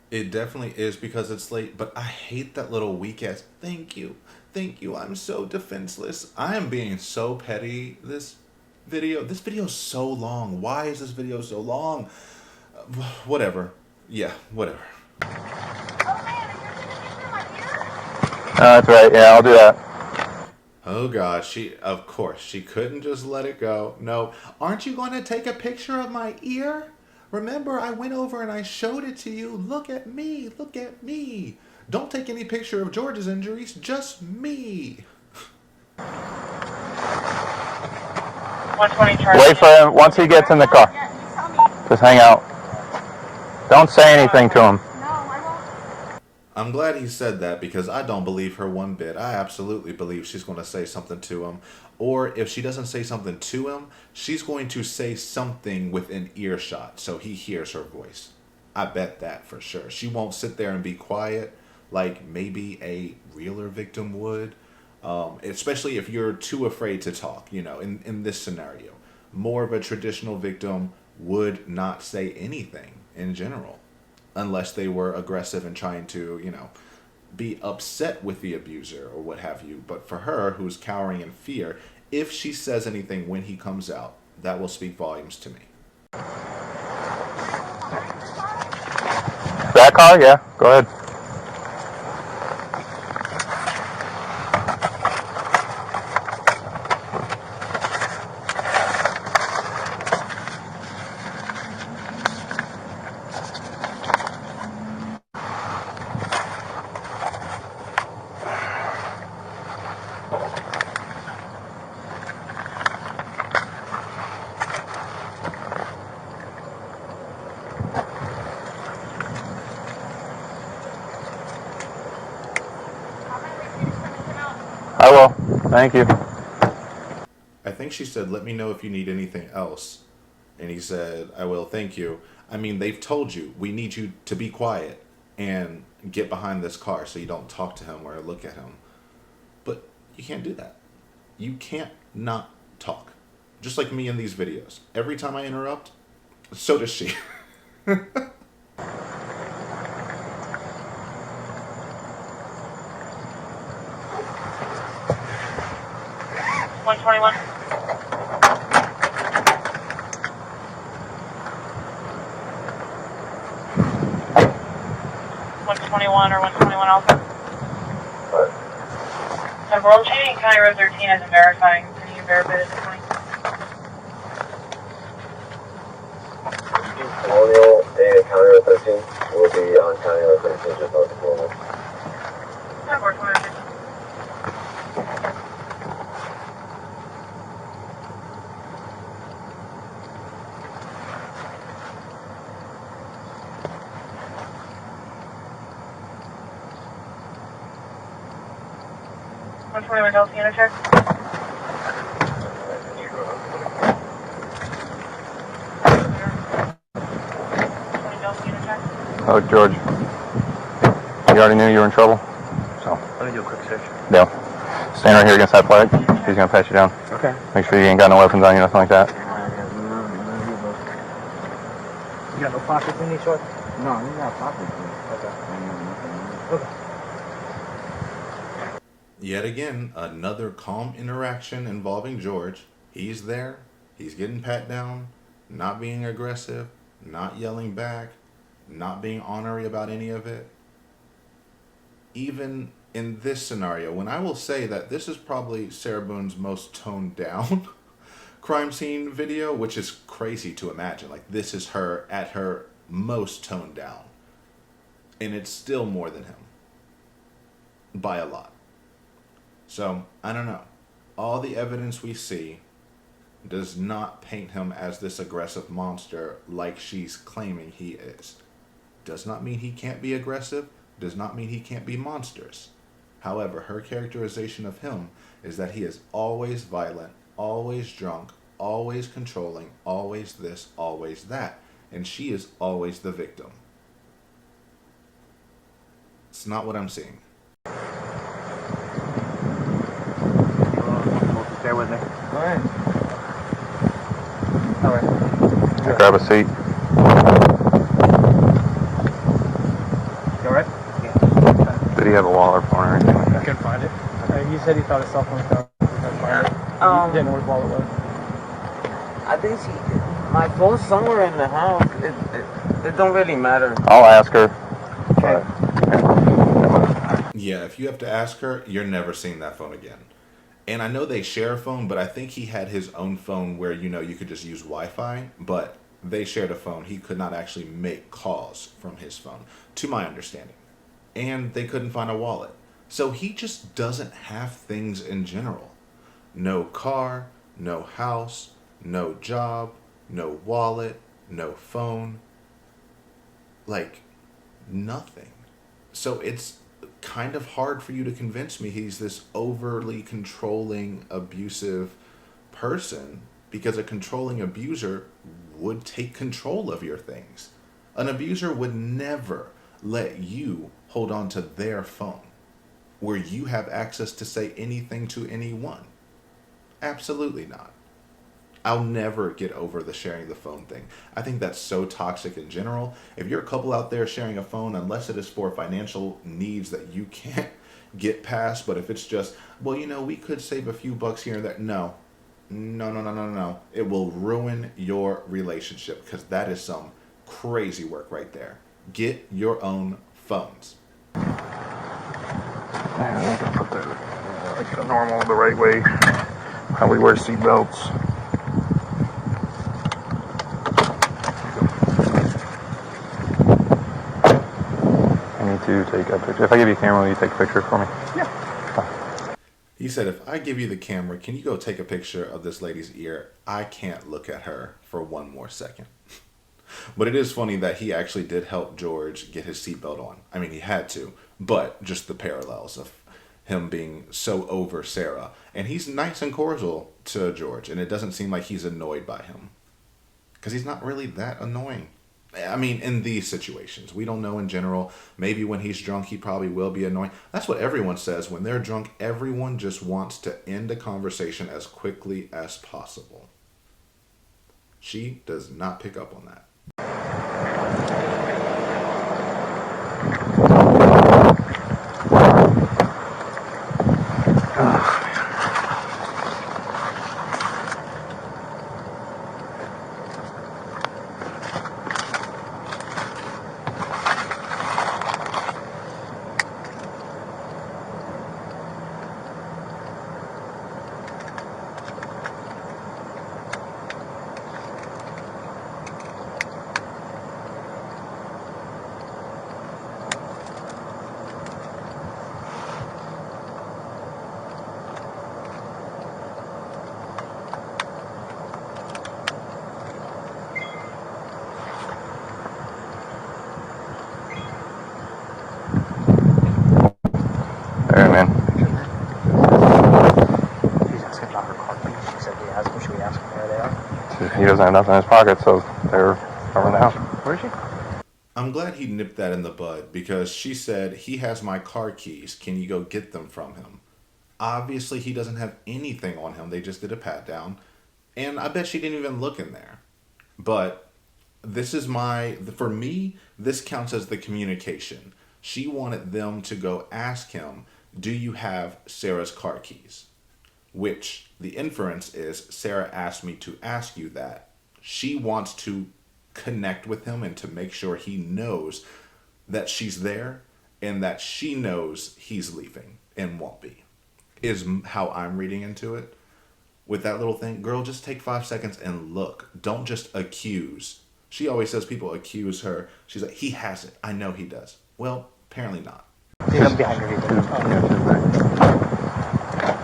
It definitely is because it's late, but I hate that little weak ass, thank you, I'm so defenseless. I am being so petty this video is so long. Why is this video so long? Whatever. Yeah, whatever. That's right, yeah, I'll do that. Oh God, of course, she couldn't just let it go. No, aren't you going to take a picture of my ear? Remember, I went over and I showed it to you. Look at me, look at me. Don't take any picture of George's injuries, just me. 120 Charlie. Wait for him once he gets in the car. Just hang out. Don't say anything to him. I'm glad he said that because I don't believe her one bit. I absolutely believe she's going to say something to him. Or if she doesn't say something to him, she's going to say something within earshot so he hears her voice. I bet that for sure. She won't sit there and be quiet like maybe a realer victim would. Especially if you're too afraid to talk, in this scenario. More of a traditional victim would not say anything in general unless they were aggressive and trying to, be upset with the abuser or what have you. But for her, who's cowering in fear, if she says anything when he comes out, that will speak volumes to me. That car? Yeah, go ahead. I will. Thank you. I think she said, let me know if you need anything else. And he said, I will, thank you. I mean, they've told you, we need you to be quiet and get behind this car so you don't talk to him or look at him. But you can't do that. You can't not talk. Just like me in these videos. Every time I interrupt, so does she. 121. 121 or 121 also. What? So we're changing County Road 13 as a verifying. Can you verify it at this point? Colonial and County Road 13 will be on County Road 13 just north of Colonial. Of course, 150. Delta unit check. Oh, George. You already knew you were in trouble? So. Let me do a quick search. Yeah. Stand right here against that flag. He's gonna pat you down. Okay. Make sure you ain't got no weapons on you, nothing like that. You got no pockets in these shorts? No, you got pockets. Okay. Yet again, another calm interaction involving George. He's there. He's getting pat down, not being aggressive, not yelling back, not being ornery about any of it. Even in this scenario, when I will say that this is probably Sarah Boone's most toned down crime scene video, which is crazy to imagine. Like, this is her at her most toned down. And it's still more than him. By a lot. So, I don't know. All the evidence we see does not paint him as this aggressive monster like she's claiming he is. Does not mean he can't be aggressive. Does not mean he can't be monstrous. However, her characterization of him is that he is always violent, always drunk, always controlling, always this, always that. And she is always the victim. It's not what I'm seeing. Stay with me. Go ahead. All right. Grab a seat. You alright? Did he have a wallet or phone or anything like I that? couldn't find it. He said he thought his cell phone was gone. He couldn't find it. He didn't know where his wallet was. I think my phone's somewhere in the house. It don't really matter. I'll ask her. Okay. Yeah, if you have to ask her, you're never seeing that phone again. And I know they share a phone, but I think he had his own phone where, you could just use Wi-Fi, but they shared a phone. He could not actually make calls from his phone, to my understanding. And they couldn't find a wallet. So he just doesn't have things in general. No car, no house, no job, no wallet, no phone. Like, nothing. So it's kind of hard for you to convince me he's this overly controlling, abusive person, because a controlling abuser would take control of your things. An abuser would never let you hold on to their phone where you have access to say anything to anyone. Absolutely not. I'll never get over the sharing the phone thing. I think that's so toxic in general. If you're a couple out there sharing a phone, unless it is for financial needs that you can't get past, but if it's just, well, we could save a few bucks here and there. No. No. It will ruin your relationship, because that is some crazy work right there. Get your own phones. I'm gonna put that like normal, the right way. How we wear seatbelts. I need to take a picture. If I give you a camera, will you take a picture for me? Yeah. He said, if I give you the camera, can you go take a picture of this lady's ear? I can't look at her for one more second. But it is funny that he actually did help George get his seatbelt on. I mean, he had to, but just the parallels of him being so over Sarah. And he's nice and cordial to George, and it doesn't seem like he's annoyed by him, because he's not really that annoying. I mean, in these situations, we don't know in general. Maybe when he's drunk, he probably will be annoying. That's what everyone says. When they're drunk, everyone just wants to end a conversation as quickly as possible. She does not pick up on that. Alright, man. He's asking about her car keys. She said, should we ask him where they are? He doesn't have nothing in his pocket, so they're over the house. Where is she? I'm glad he nipped that in the bud, because she said, he has my car keys. Can you go get them from him? Obviously, he doesn't have anything on him. They just did a pat down. And I bet she didn't even look in there. But for me, this counts as the communication. She wanted them to go ask him, do you have Sarah's car keys? Which the inference is, Sarah asked me to ask you that. She wants to connect with him and to make sure he knows that she's there and that she knows he's leaving and won't be, is how I'm reading into it. With that little thing, girl, just take 5 seconds and look. Don't just accuse. She always says people accuse her. She's like, he has it. I know he does. Well, apparently not. I'm behind her.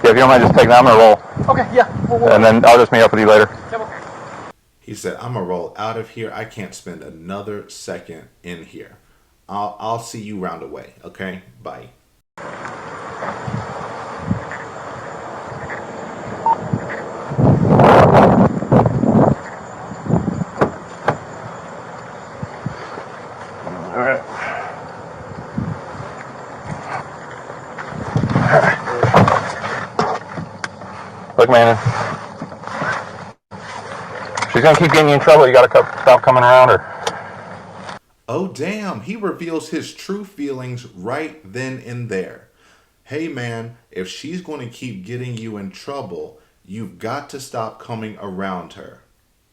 Yeah, if you don't mind just taking that, I'm going to roll. Okay, yeah. And then I'll just meet up with you later. He said, I'm going to roll out of here. I can't spend another second in here. I'll see you round away, okay? Bye. All right. Look, man, she's going to keep getting you in trouble. You got to stop coming around her. Oh, damn. He reveals his true feelings right then and there. Hey, man, if she's going to keep getting you in trouble, you've got to stop coming around her.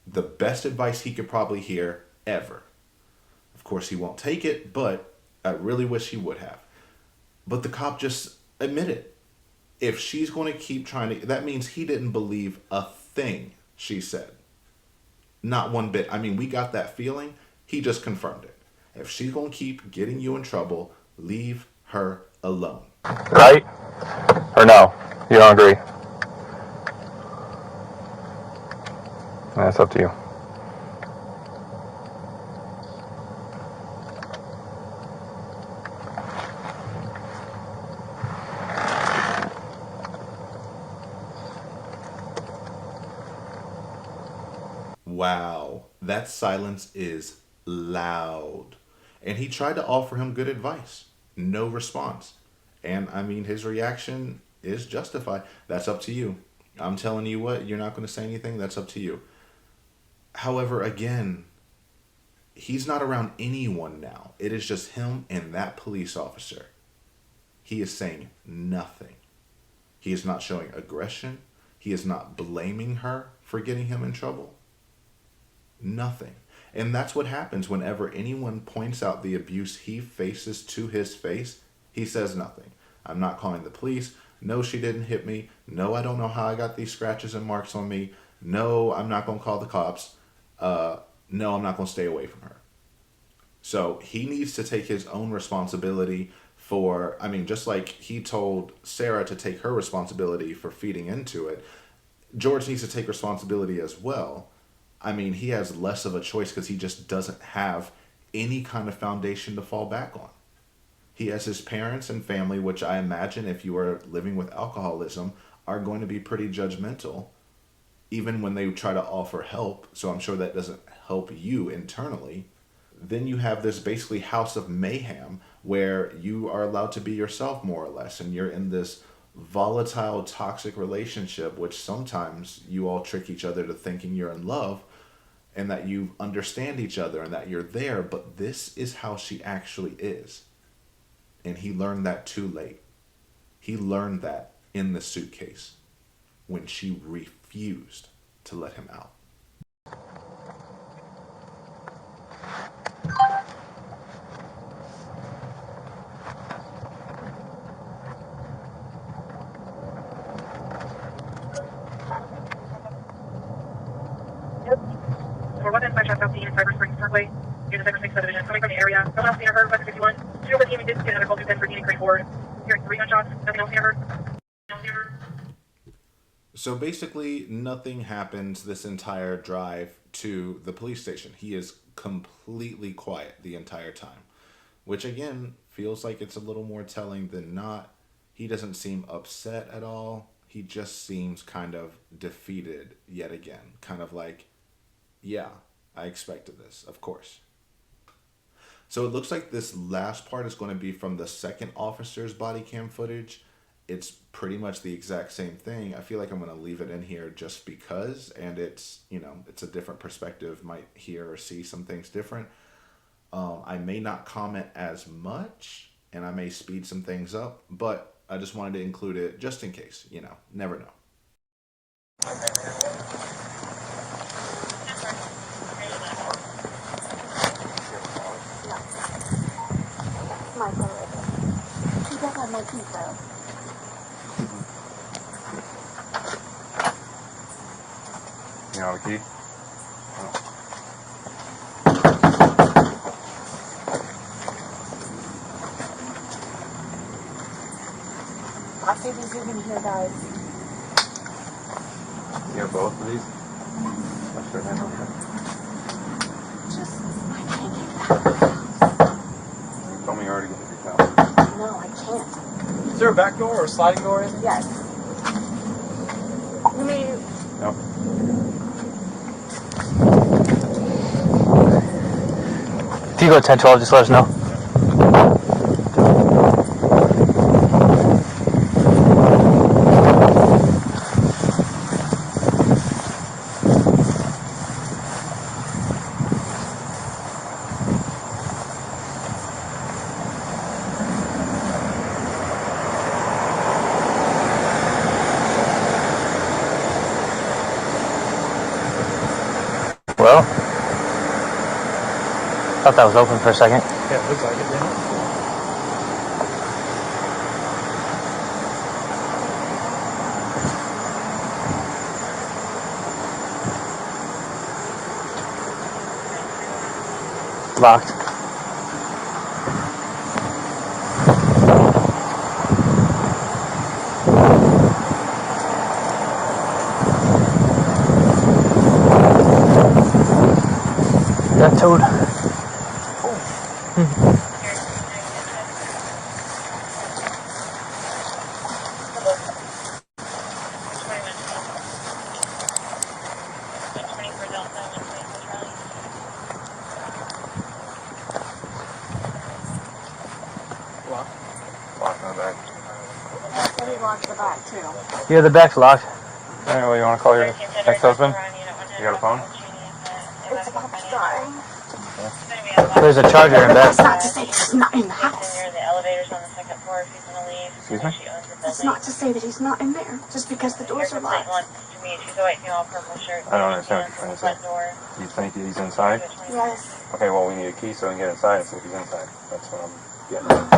The best advice he could probably hear ever. Of course, he won't take it, but I really wish he would have. But the cop just admitted, if she's going to keep trying to, that means he didn't believe a thing she said. Not one bit. I mean, we got that feeling. He just confirmed it. If she's going to keep getting you in trouble, leave her alone. Right? Or no? You don't agree? That's up to you. Wow, that silence is loud. And he tried to offer him good advice. No response. And I mean, his reaction is justified. That's up to you. I'm telling you what, you're not going to say anything. That's up to you. However, again, he's not around anyone now. It is just him and that police officer. He is saying nothing. He is not showing aggression. He is not blaming her for getting him in trouble. Nothing. And that's what happens whenever anyone points out the abuse he faces to his face. He says nothing. I'm not calling the police. No, she didn't hit me. No, I don't know how I got these scratches and marks on me. No, I'm not going to call the cops. No, I'm not going to stay away from her. So he needs to take his own responsibility for, I mean, just like he told Sarah to take her responsibility for feeding into it, George needs to take responsibility as well. I mean, he has less of a choice because he just doesn't have any kind of foundation to fall back on. He has his parents and family, which I imagine if you are living with alcoholism, are going to be pretty judgmental, even when they try to offer help. So I'm sure that doesn't help you internally. Then you have this basically house of mayhem where you are allowed to be yourself more or less. And you're in this volatile, toxic relationship, which sometimes you all trick each other to thinking you're in love and that you understand each other and that you're there. But this is how she actually is. And he learned that too late. He learned that in the suitcase when she refused to let him out. For one inspection of South Cyber Springs Parkway, near the Cyber Springs subdivision, coming from the area. No else near her, 1151. Two over team, we did get another call to 10 for Dean and Craig Ward. Hearing 3 gunshots, nothing else near her. So basically, nothing happens this entire drive to the police station. He is completely quiet the entire time, which again feels like it's a little more telling than not. He doesn't seem upset at all. He just seems kind of defeated yet again. Kind of like, yeah, I expected this, of course. So it looks like this last part is going to be from the second officer's body cam footage. It's pretty much the exact same thing. I feel like I'm going to leave it in here just because, and it's, you know, it's a different perspective, might hear or see some things different. I may not comment as much, and I may speed some things up, but I just wanted to include it just in case, you know, never know. My fault. She does have my teeth though. You know the key? I'll see these in here, guys. You have both of these? That's your hand over there. I can't get that. You told me you already got your towel. No, I can't. Is there a back door or a sliding door? Yes. You mean... Nope. If you go 10-12, just let us know. Well, thought that was open for a second. Yeah, it looks like it, yeah. Locked. Got towed. Locked in the back. So he locked the back too. Yeah, the back's locked. Alright, well, you want to call your ex-husband? You got a phone? It's about to die. There's a charger in back. That's not to say that he's not in the house. The elevators on the second floor if he's gonna leave. Excuse me? That's not to say that he's not in there, just because the doors are locked. To me, she's a white female, purple shirt. I don't understand what you're trying to say. You think he's inside? Yes. Okay, well, we need a key so we can get inside and see if he's inside. That's what I'm getting at.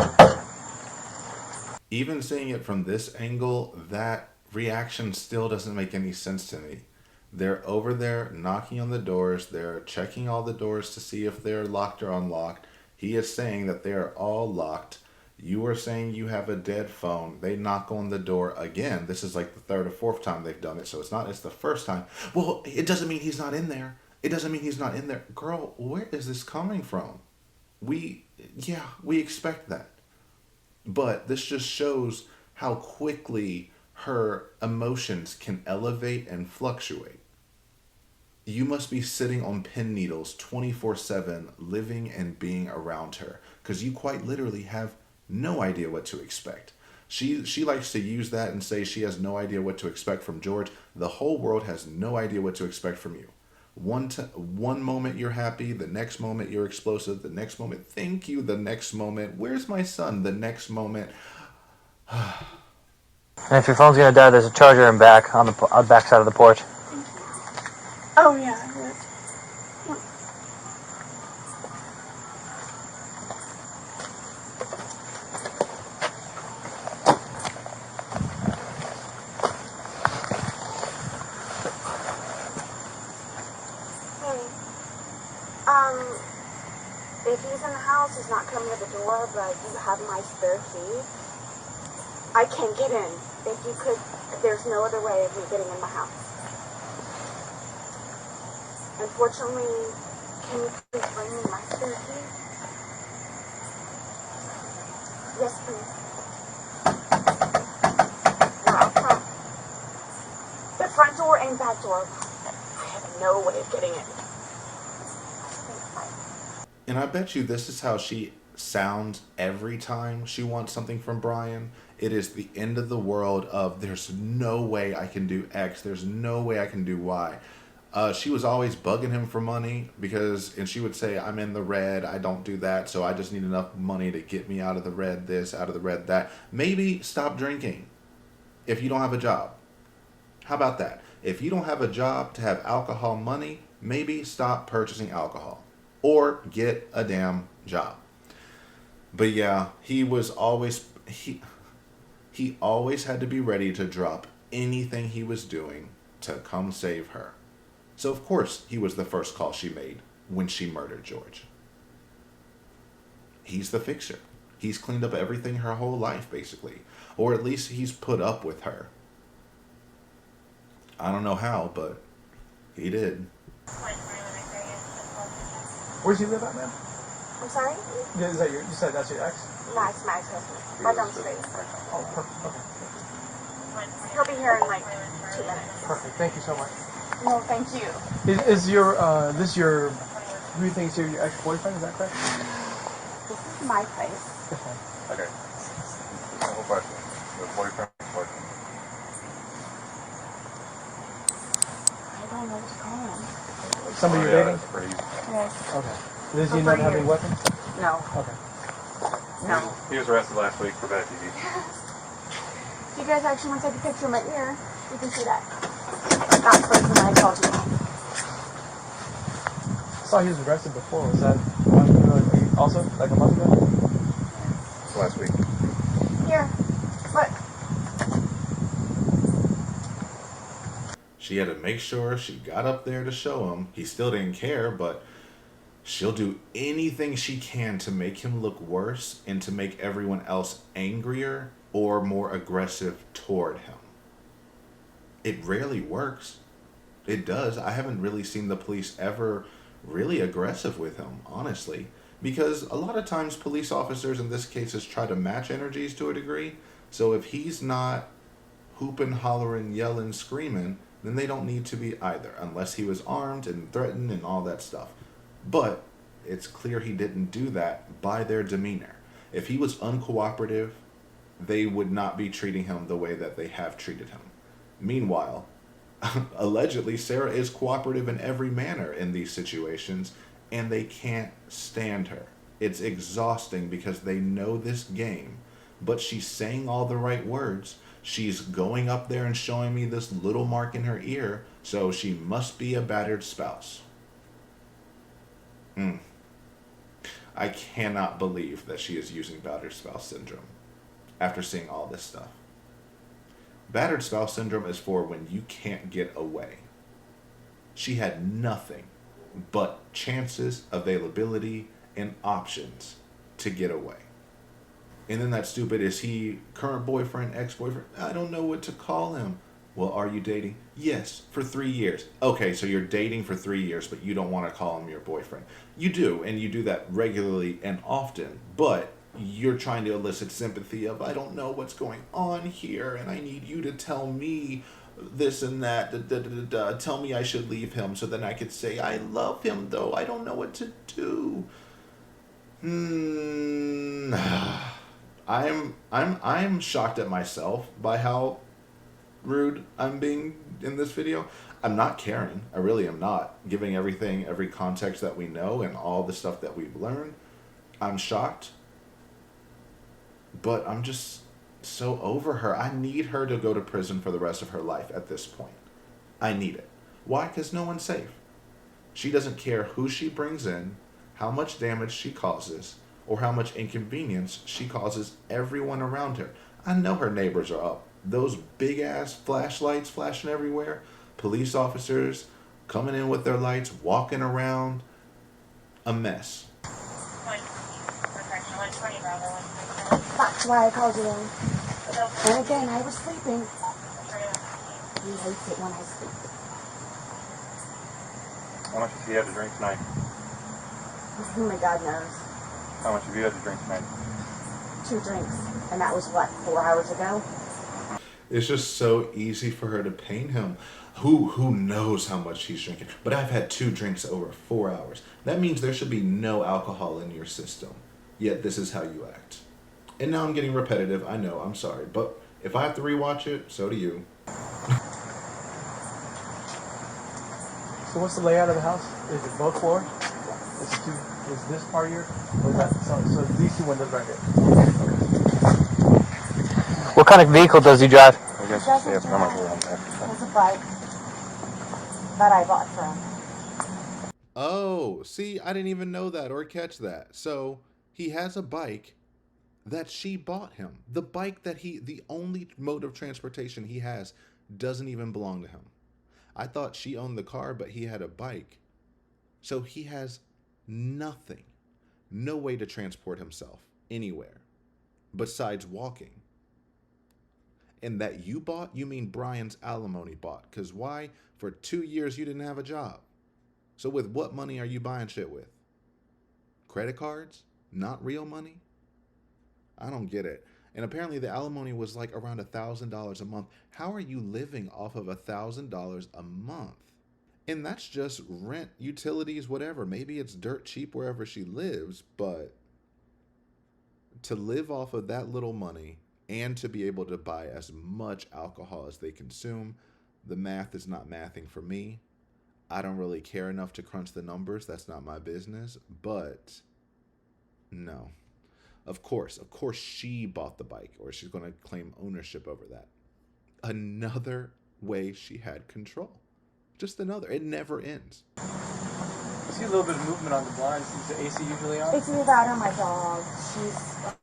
Even seeing it from this angle, that reaction still doesn't make any sense to me. They're over there knocking on the doors. They're checking all the doors to see if they're locked or unlocked. He is saying that they are all locked. You are saying you have a dead phone. They knock on the door again. This is like the third or fourth time they've done it, so it's the first time. Well, it doesn't mean he's not in there. It doesn't mean he's not in there. Girl, where is this coming from? We expect that. But this just shows how quickly her emotions can elevate and fluctuate. You must be sitting on pin needles 24/7, living and being around her, because you quite literally have no idea what to expect. She likes to use that and say she has no idea what to expect from George. The whole world has no idea what to expect from you. One moment you're happy, the next moment you're explosive, the next moment, thank you, the next moment, where's my son, the next moment. And if your phone's gonna die, there's a charger in back on the back side of the porch. Oh yeah. If he's in the house, he's not coming to the door, but you have my spare key. I can get in. If you could, there's no other way of me getting in my house. Unfortunately, can you please bring me my spare key? Yes, please. We're out front. The front door and back door. I have no way of getting in. And I bet you this is how she sounds every time she wants something from Brian. It is the end of the world of there's no way I can do X, there's no way I can do Y. She was always bugging him for money and she would say, I'm in the red, I don't do that, so I just need enough money to get me out of the red this, out of the red that. Maybe stop drinking if you don't have a job. How about that? If you don't have a job to have alcohol money, maybe stop purchasing alcohol. Or get a damn job. But yeah, he always had to be ready to drop anything he was doing to come save her. So of course he was the first call she made when she murdered George. He's the fixer. He's cleaned up everything her whole life, basically. Or at least he's put up with her. I don't know how, but he did. Where's he live at, ma'am? I'm sorry? Yeah, you said that's your ex? No, it's my ex-husband. Right down the street. Oh, perfect. Okay. He'll be here in like 2 minutes. Perfect. Thank you so much. No, thank you. Is your who you think is your ex-boyfriend? Is that correct? This is my place. Okay. Simple question. Your boyfriend? I don't know what to call him. Somebody you're dating? That's pretty easy. Yes. Okay. Does he not have any weapons? No. Okay. No. He was arrested last week for bad TV. If you guys actually want to take a picture of my ear, you can see that. That's the reason I called you. I saw he was arrested before. Was that also like a month ago? It's last week. Here. Look. She had to make sure she got up there to show him. He still didn't care, but she'll do anything she can to make him look worse and to make everyone else angrier or more aggressive toward him. It rarely works. It does. I haven't really seen the police ever really aggressive with him, honestly. Because a lot of times police officers in this case try to match energies to a degree. So if he's not hooping, hollering, yelling, screaming, then they don't need to be either, unless he was armed and threatened and all that stuff. But it's clear he didn't do that by their demeanor. If he was uncooperative they would not be treating him the way that they have treated him. Meanwhile, allegedly, Sarah is cooperative in every manner in these situations, and they can't stand her. It's exhausting because they know this game, but she's saying all the right words. She's going up there and showing me this little mark in her ear, so she must be a battered spouse. I cannot believe that she is using battered spouse syndrome after seeing all this stuff. Battered spouse syndrome is for when you can't get away. She had nothing but chances, availability, and options to get away. And then that stupid, is he current boyfriend, ex-boyfriend? I don't know what to call him. Well, are you dating? Yes, for 3 years. Okay, so you're dating for 3 years, but you don't want to call him your boyfriend. You do, and you do that regularly and often, but you're trying to elicit sympathy of, I don't know what's going on here, and I need you to tell me this and that, tell me I should leave him, so then I could say, I love him, though, I don't know what to do. I'm shocked at myself by how rude I'm being in this video. I'm not caring. I really am not. Giving everything, every context that we know and all the stuff that we've learned. I'm shocked. But I'm just so over her. I need her to go to prison for the rest of her life at this point. I need it. Why? Because no one's safe. She doesn't care who she brings in, how much damage she causes, or how much inconvenience she causes everyone around her. I know her neighbors are up. Those big ass flashlights flashing everywhere, police officers coming in with their lights, walking around, a mess. That's why I called you in. And again, I was sleeping. He hates it when I sleep. How much have you had to drink tonight? Oh my God knows. How much have you had to drink tonight? 2 drinks. And that was what, 4 hours ago? It's just so easy for her to paint him. Who knows how much he's drinking? But I've had 2 drinks over 4 hours. That means there should be no alcohol in your system. Yet this is how you act. And now I'm getting repetitive. I know, I'm sorry. But if I have to rewatch it, so do you. So what's the layout of the house? Is it both floors? Is this part here? Or is that, so these 2 windows right here. What kind of vehicle does he drive? He doesn't drive. He has a bike that I bought for him. Oh, see, I didn't even know that or catch that. So he has a bike that she bought him. The bike that the only mode of transportation he has doesn't even belong to him. I thought she owned the car, but he had a bike. So he has nothing, no way to transport himself anywhere besides walking. And that you bought, you mean Brian's alimony bought. Because why? For 2 years you didn't have a job. So with what money are you buying shit with? Credit cards? Not real money? I don't get it. And apparently the alimony was like around $1,000 a month. How are you living off of $1,000 a month? And that's just rent, utilities, whatever. Maybe it's dirt cheap wherever she lives, but to live off of that little money and to be able to buy as much alcohol as they consume, the math is not mathing for me. I don't really care enough to crunch the numbers. That's not my business. But no. Of course she bought the bike, or she's going to claim ownership over that. Another way she had control. Just another. It never ends. I see a little bit of movement on the blinds. Is the AC usually on? It's either that or my dog.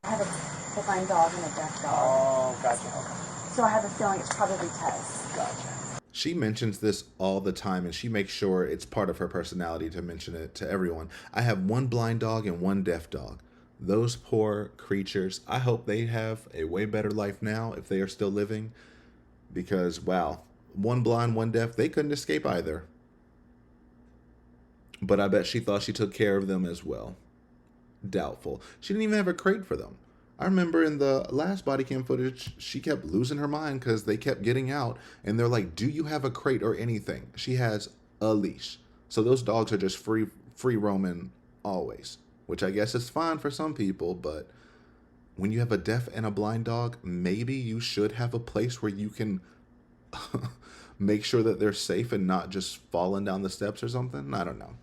I have a blind dog and a deaf dog. Oh, gotcha. Okay. So I have a feeling it's probably Tess. Gotcha. She mentions this all the time, and she makes sure it's part of her personality to mention it to everyone. I have 1 blind dog and 1 deaf dog. Those poor creatures, I hope they have a way better life now if they are still living. Because, wow, 1 blind, 1 deaf, they couldn't escape either. But I bet she thought she took care of them as well. Doubtful. She didn't even have a crate for them. I remember in the last BodyCam footage, she kept losing her mind because they kept getting out. And they're like, do you have a crate or anything? She has a leash. So those dogs are just free roaming always. Which I guess is fine for some people, but when you have a deaf and a blind dog, maybe you should have a place where you can make sure that they're safe and not just falling down the steps or something. I don't know.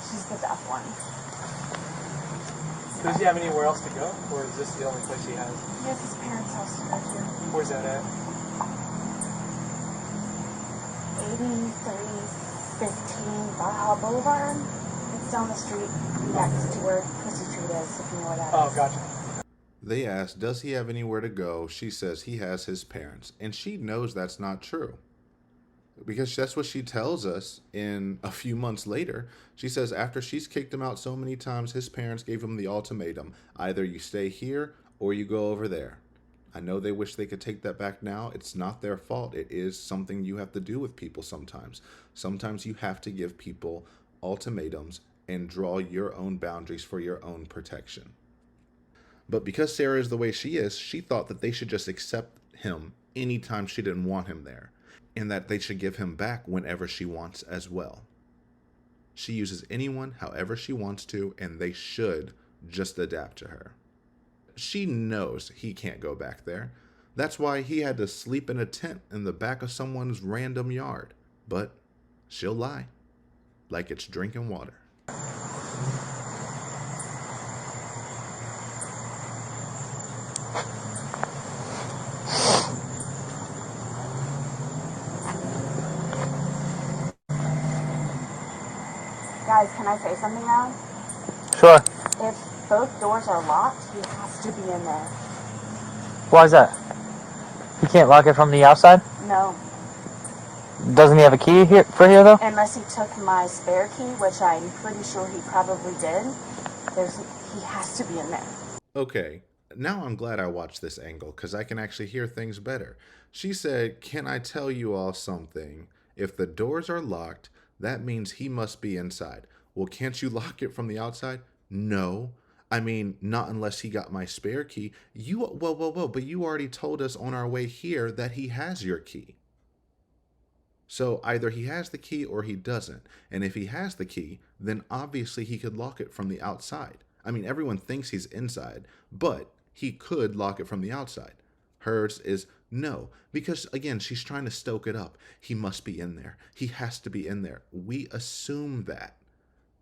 She's the deaf one. Does he have anywhere else to go, or is this the only place he has? He has his parents' house to go to. Where's that at? 8315 Baja Boulevard. It's down the street next to where Chrissy Street is, if you know where that is. Oh, gotcha. They ask, does he have anywhere to go? She says he has his parents. And she knows that's not true. Because that's what she tells us in a few months later. She says after she's kicked him out so many times, his parents gave him the ultimatum. Either you stay here or you go over there. I know they wish they could take that back now. It's not their fault. It is something you have to do with people sometimes. Sometimes you have to give people ultimatums and draw your own boundaries for your own protection. But because Sarah is the way she is, she thought that they should just accept him anytime she didn't want him there, and that they should give him back whenever she wants as well. She uses anyone however she wants to, and they should just adapt to her. She knows he can't go back there. That's why he had to sleep in a tent in the back of someone's random yard. But she'll lie, like it's drinking water. Guys, can I say something now? Sure. If both doors are locked, he has to be in there. Why is that? You can't lock it from the outside? No. Doesn't he have a key here though? Unless he took my spare key, which I'm pretty sure he probably did. He has to be in there. Okay, now I'm glad I watched this angle because I can actually hear things better. She said, can I tell you all something? If the doors are locked, that means he must be inside. Well, can't you lock it from the outside? No. I mean, not unless he got my spare key. Whoa, but you already told us on our way here that he has your key. So either he has the key or he doesn't. And if he has the key, then obviously he could lock it from the outside. I mean, everyone thinks he's inside, but he could lock it from the outside. Hers is no, because again, she's trying to stoke it up. He must be in there. He has to be in there. We assume that.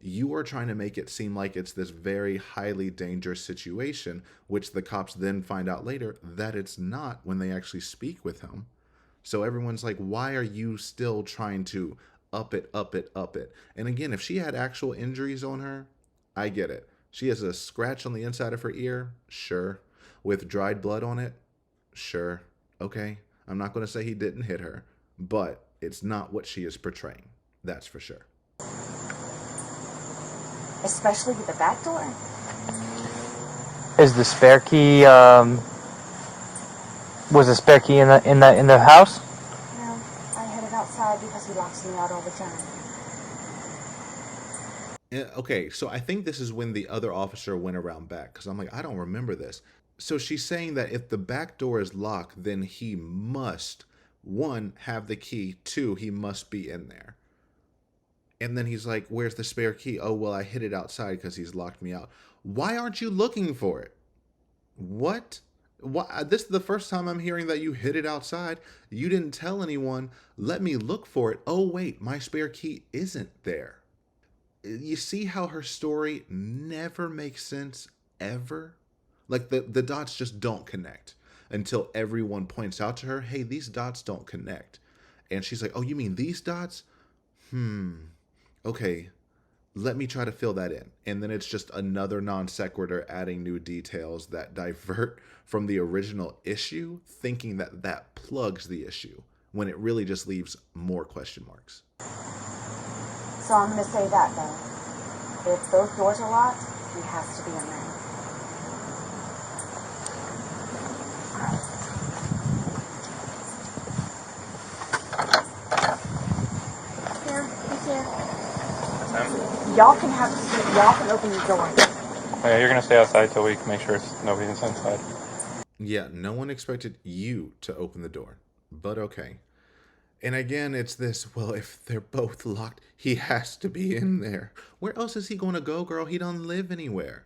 You are trying to make it seem like it's this very highly dangerous situation, which the cops then find out later that it's not when they actually speak with him. So everyone's like, why are you still trying to up it? And again, if she had actual injuries on her, I get it. She has a scratch on the inside of her ear, sure. With dried blood on it, sure. Okay, I'm not going to say he didn't hit her, but it's not what she is portraying. That's for sure. Especially with the back door. Is the spare key? Was the spare key in the house? No, I headed outside because he locks me out all the time. Yeah, okay, so I think this is when the other officer went around back, because I'm like, I don't remember this. So she's saying that if the back door is locked, then he must, 1, have the key, 2, he must be in there. And then he's like, where's the spare key? Oh, well, I hid it outside because he's locked me out. Why aren't you looking for it? What? This is the first time I'm hearing that you hid it outside. You didn't tell anyone. Let me look for it. Oh, wait, my spare key isn't there. You see how her story never makes sense ever? Like the dots just don't connect until everyone points out to her, hey, these dots don't connect. And she's like, oh, you mean these dots? Okay, let me try to fill that in. And then it's just another non sequitur adding new details that divert from the original issue, thinking that that plugs the issue, when it really just leaves more question marks. So I'm going to say that though. If both doors are locked, he has to be in there. Y'all can open your door. Oh, yeah, you're gonna stay outside till we can make sure nobody's inside. Yeah, no one expected you to open the door, but okay. And again, it's this, well, if they're both locked, he has to be in there. Where else is he going to go, girl? He don't live anywhere.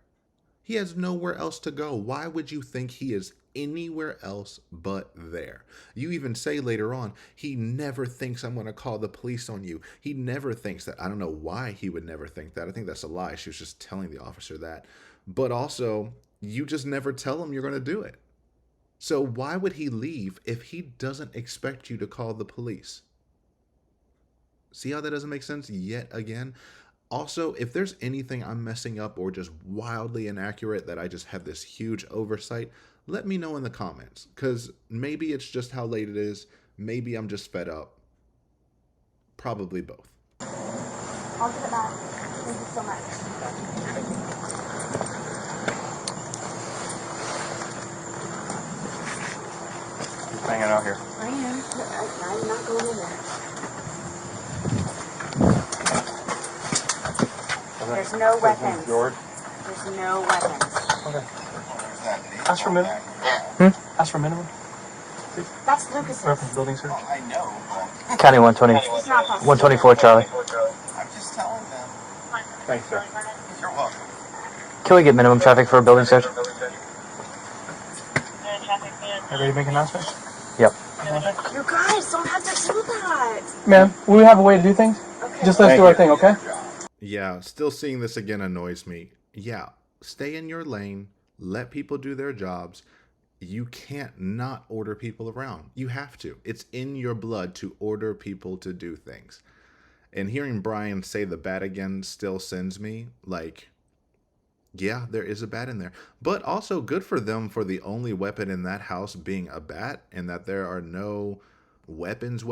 He has nowhere else to go. Why would you think he is anywhere else but there? You even say later on, he never thinks I'm going to call the police on you. He never thinks that. I don't know why he would never think that. I think that's a lie. She was just telling the officer that. But also, you just never tell him you're going to do it. So why would he leave if he doesn't expect you to call the police? See how that doesn't make sense yet again? Also, if there's anything I'm messing up or just wildly inaccurate that I just have this huge oversight, let me know in the comments. Because maybe it's just how late it is. Maybe I'm just fed up. Probably both. I'll give it back. Thank you so much. Just hanging out here. I am. I'm not going in there. There's no weapons. George? There's no weapons. Okay. Ask for minimum. Ask for minimum. That's Lucas's. Reference building search. I know, but County 120. It's not possible. 124, Charlie. I'm just telling them. Thanks, sir. You're welcome. Can we get minimum traffic for a building search? Ready to make announcements? Yep. You guys don't have to do that. Ma'am, we have a way to do things. Okay. Just let's do our thing, okay? Yeah, still seeing this again annoys me. Yeah, stay in your lane. Let people do their jobs. You can't not order people around. You have to. It's in your blood to order people to do things. And hearing Brian say the bat again still sends me like, yeah, there is a bat in there. But also good for them for the only weapon in that house being a bat, and that there are no weapons,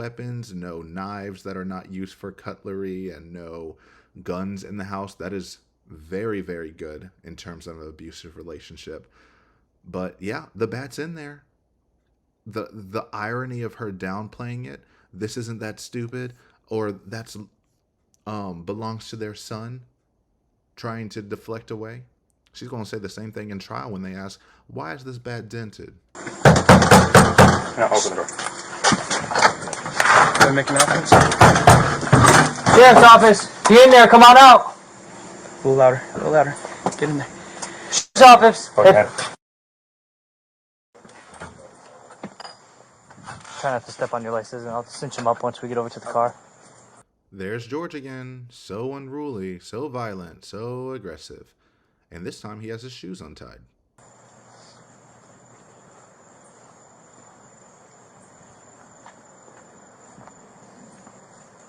no knives that are not used for cutlery, and no guns in the house. That is very, very good in terms of an abusive relationship. But yeah, the bat's in there. The irony of her downplaying it, this isn't that stupid, or that's belongs to their son, trying to deflect away. She's going to say the same thing in trial when they ask, why is this bat dented? Yeah, open the door. Can I make announcements? Sheriff's office, you in there? Come on out. A little louder. A little louder. Get in there. Sheriff's office. Go ahead. Try not to step on your laces, and I'll cinch them up once we get over to the car. There's George again, so unruly, so violent, so aggressive. And this time he has his shoes untied.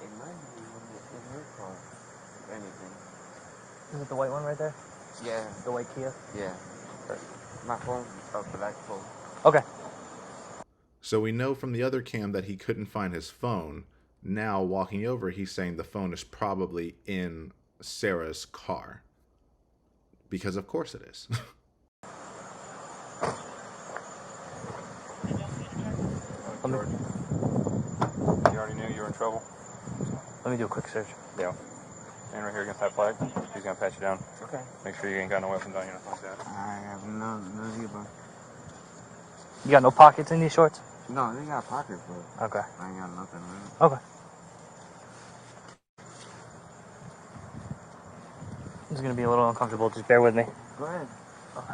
It might be in her car, if anything. Is it the white one right there? Yeah. The white Kia? Yeah. My phone, a black phone. Okay. So we know from the other cam that he couldn't find his phone. Now, walking over, he's saying the phone is probably in Sarah's car. Because of course it is. George, you already knew you were in trouble? Let me do a quick search. Yeah. Stand right here against that flag. He's going to pat you down. Okay. Make sure you ain't got no weapons on you, nothing like that. I have no zebra. You got no pockets in these shorts? No, they got pockets, but Okay. I ain't got nothing really. Okay. It's going to be a little uncomfortable. Just bear with me. Go ahead. Okay.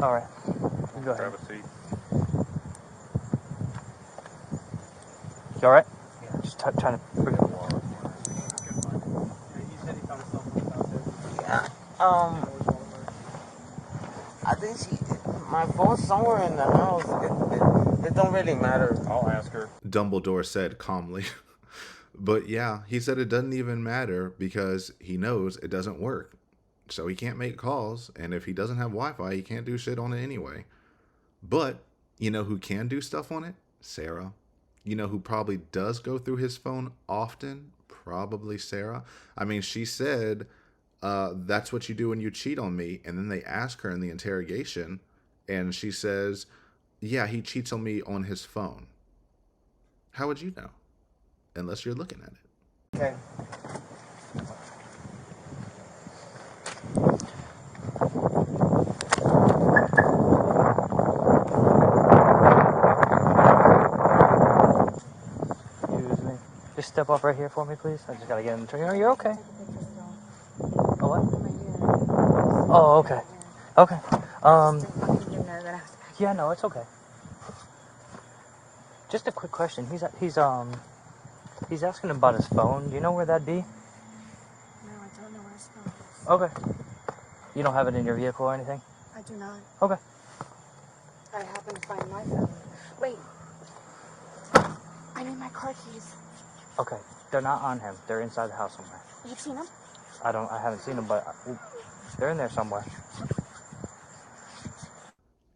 All right. You go ahead. Grab a seat. You all right? Yeah. Just trying to... Yeah. I think my phone's somewhere in the house. It don't really matter. I'll ask her. Dumbledore said calmly. But yeah, he said it doesn't even matter because he knows it doesn't work. So he can't make calls, and if he doesn't have Wi-Fi, he can't do shit on it anyway. But you know who can do stuff on it? Sarah. You know who probably does go through his phone often? Probably Sarah. I mean, she said, that's what you do when you cheat on me. And then they ask her in the interrogation, and she says, yeah, he cheats on me on his phone. How would you know? Unless you're looking at it. Okay. Excuse me. Just step up right here for me, please. I just got to get in the train. Are you okay? Oh, what? Oh, okay. Okay. You know that I was back. Yeah, no, it's okay. Just a quick question. He's asking about his phone. Do you know where that'd be? No, I don't know where his phone is. Okay. You don't have it in your vehicle or anything? I do not. Okay. I happen to find my phone. Wait. I need my car keys. Okay. They're not on him. They're inside the house somewhere. You've seen them? I haven't seen them, but they're in there somewhere.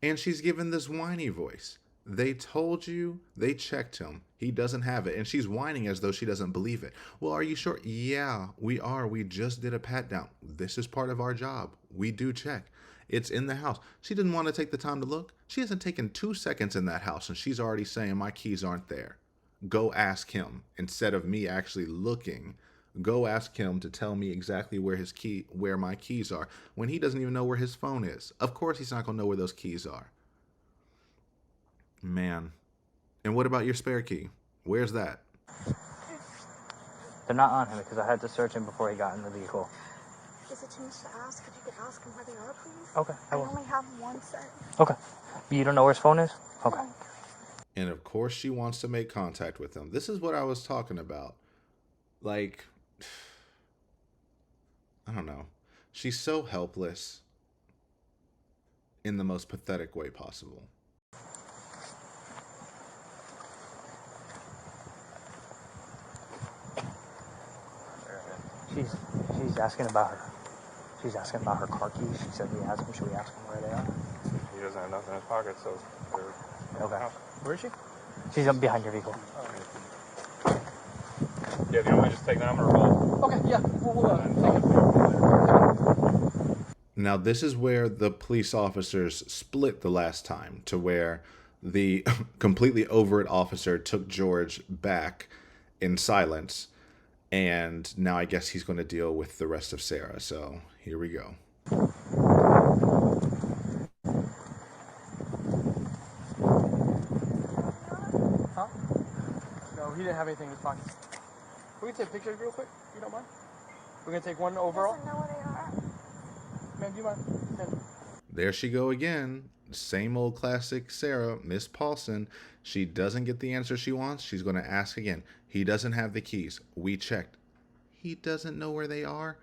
And she's given this whiny voice. They told you, they checked him. He doesn't have it. And she's whining as though she doesn't believe it. Well, are you sure? Yeah, we are. We just did a pat down. This is part of our job. We do check. It's in the house. She didn't want to take the time to look. She hasn't taken 2 seconds in that house and she's already saying my keys aren't there. Go ask him. Instead of me actually looking, go ask him to tell me exactly where my keys are when he doesn't even know where his phone is. Of course he's not going to know where those keys are. Man. And what about your spare key? Where's that? They're not on him because I had to search him before he got in the vehicle. Is it too much to ask? If you could ask him where they are, please? Okay, I I will. only have one set. Okay. You don't know where his phone is? Okay. And of course she wants to make contact with him. This is what I was talking about. Like, I don't know. She's so helpless in the most pathetic way possible. She's asking about her. She's asking about her car keys. She said we ask him. Should we ask him where they are? He doesn't have nothing in his pocket, so they're Okay. Where is she? She's behind your vehicle. Yeah, if you don't mind just taking them or both. Okay, yeah. We'll take it. Now, this is where the police officers split the last time, to where the completely over it officer took George back in silence. And now I guess he's going to deal with the rest of Sarah. So here we go. Huh? No, he didn't have anything in his pocket. We can take pictures real quick, if you don't mind. We're going to take one overall. Doesn't know where they are. Ma'am, do you mind? There she go again. Same old classic Sarah, Miss Paulson. She doesn't get the answer she wants. She's going to ask again. He doesn't have the keys. We checked. He doesn't know where they are.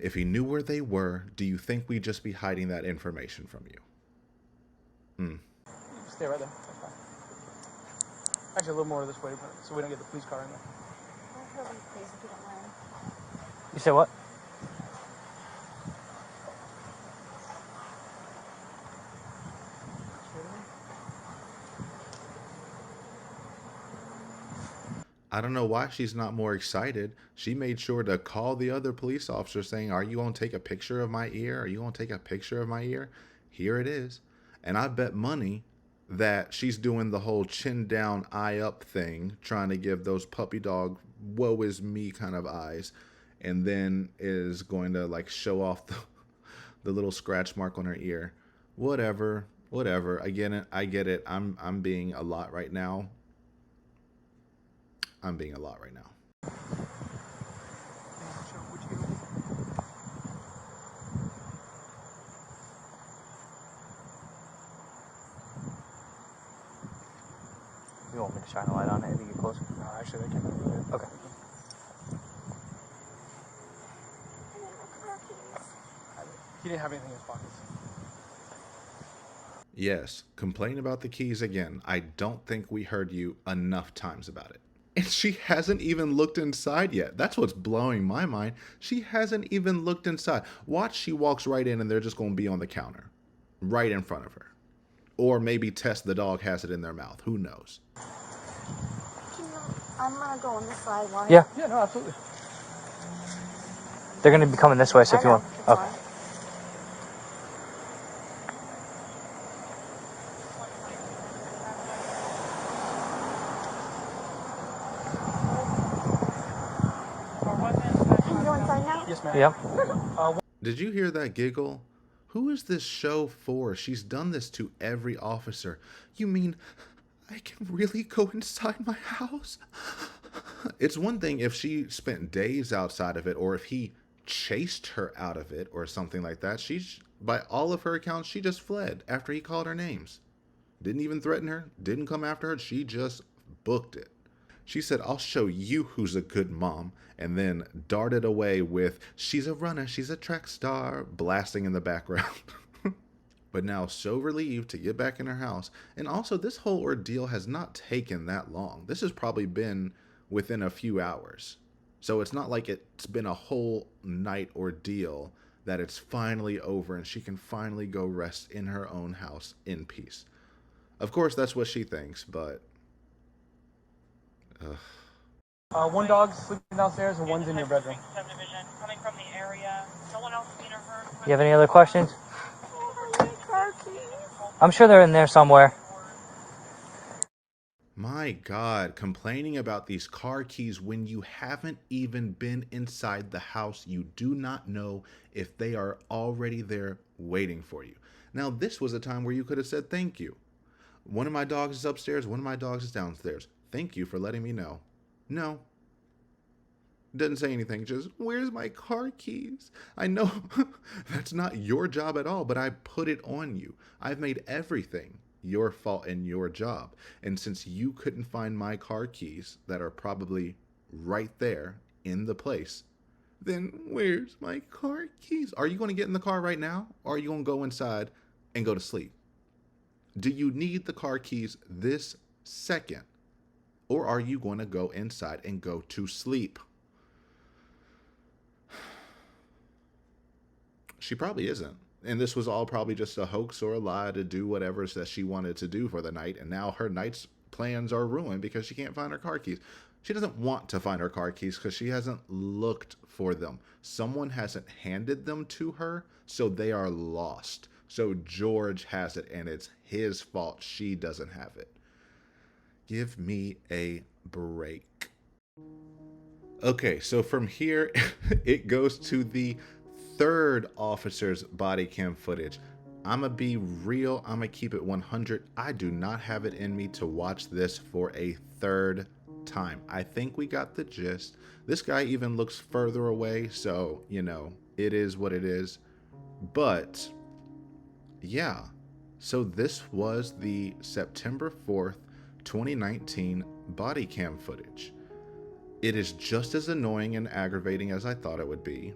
If he knew where they were, do you think we'd just be hiding that information from you? Stay right there. That's fine. Actually, a little more this way, so we don't get the police car in there. I'll help you, please, if you don't mind. You said what? I don't know why she's not more excited. She made sure to call the other police officer saying, are you going to take a picture of my ear? Are you going to take a picture of my ear? Here it is. And I bet money that she's doing the whole chin down, eye up thing, trying to give those puppy dog, woe is me kind of eyes, and then is going to like show off the little scratch mark on her ear. Whatever. I get it. I'm being a lot right now. You want me to shine a light on it if you get closer? No, actually, they can't. Okay. He didn't have anything in his pockets. Yes, complain about the keys again. I don't think we heard you enough times about it. And she hasn't even looked inside yet. That's what's blowing my mind. She hasn't even looked inside. Watch, she walks right in and they're just going to be on the counter. Right in front of her. Or maybe Tess the dog has it in their mouth. Who knows? I'm going to go on the side. Why? Yeah. Yeah, no, absolutely. They're going to be coming this way, so if you want. Okay. Can you go inside now? Yes, ma'am. Yep. Did you hear that giggle? Who is this show for? She's done this to every officer. You mean I can really go inside my house? It's one thing if she spent days outside of it, or if he chased her out of it or something like that. By all of her accounts, she just fled after he called her names. Didn't even threaten her, didn't come after her, she just booked it. She said, "I'll show you who's a good mom," and then darted away with, "She's a runner, she's a track star," blasting in the background. But now so relieved to get back in her house. And also, this whole ordeal has not taken that long. This has probably been within a few hours. So it's not like it's been a whole night ordeal that it's finally over and she can finally go rest in her own house in peace. Of course, that's what she thinks, but... One dog's sleeping downstairs and one's in your bedroom. Coming from the area. No one else seen or heard? You have any other questions? I'm sure they're in there somewhere. My God, complaining about these car keys when you haven't even been inside the house. You do not know if they are already there waiting for you. Now, this was a time where you could have said thank you. One of my dogs is upstairs, one of my dogs is downstairs. Thank you for letting me know. No. Didn't say anything, just, "Where's my car keys?" I know that's not your job at all, but I put it on you. I've made everything your fault and your job. And since you couldn't find my car keys that are probably right there in the place, then where's my car keys? Are you going to get in the car right now? Or are you going to go inside and go to sleep? Do you need the car keys this second? Or are you going to go inside and go to sleep? She probably isn't. And this was all probably just a hoax or a lie to do whatever that she wanted to do for the night. And now her night's plans are ruined because she can't find her car keys. She doesn't want to find her car keys because she hasn't looked for them. Someone hasn't handed them to her, so they are lost. So George has it, and it's his fault she doesn't have it. Give me a break. Okay, so from here, it goes to the third officer's body cam footage. I'ma be real, I'ma keep it 100. I do not have it in me to watch this for a third time. I think we got the gist. This guy even looks further away, so, you know, it is what it is. But, yeah. So this was the September 4th, 2019 body cam footage. It is just as annoying and aggravating as I thought it would be.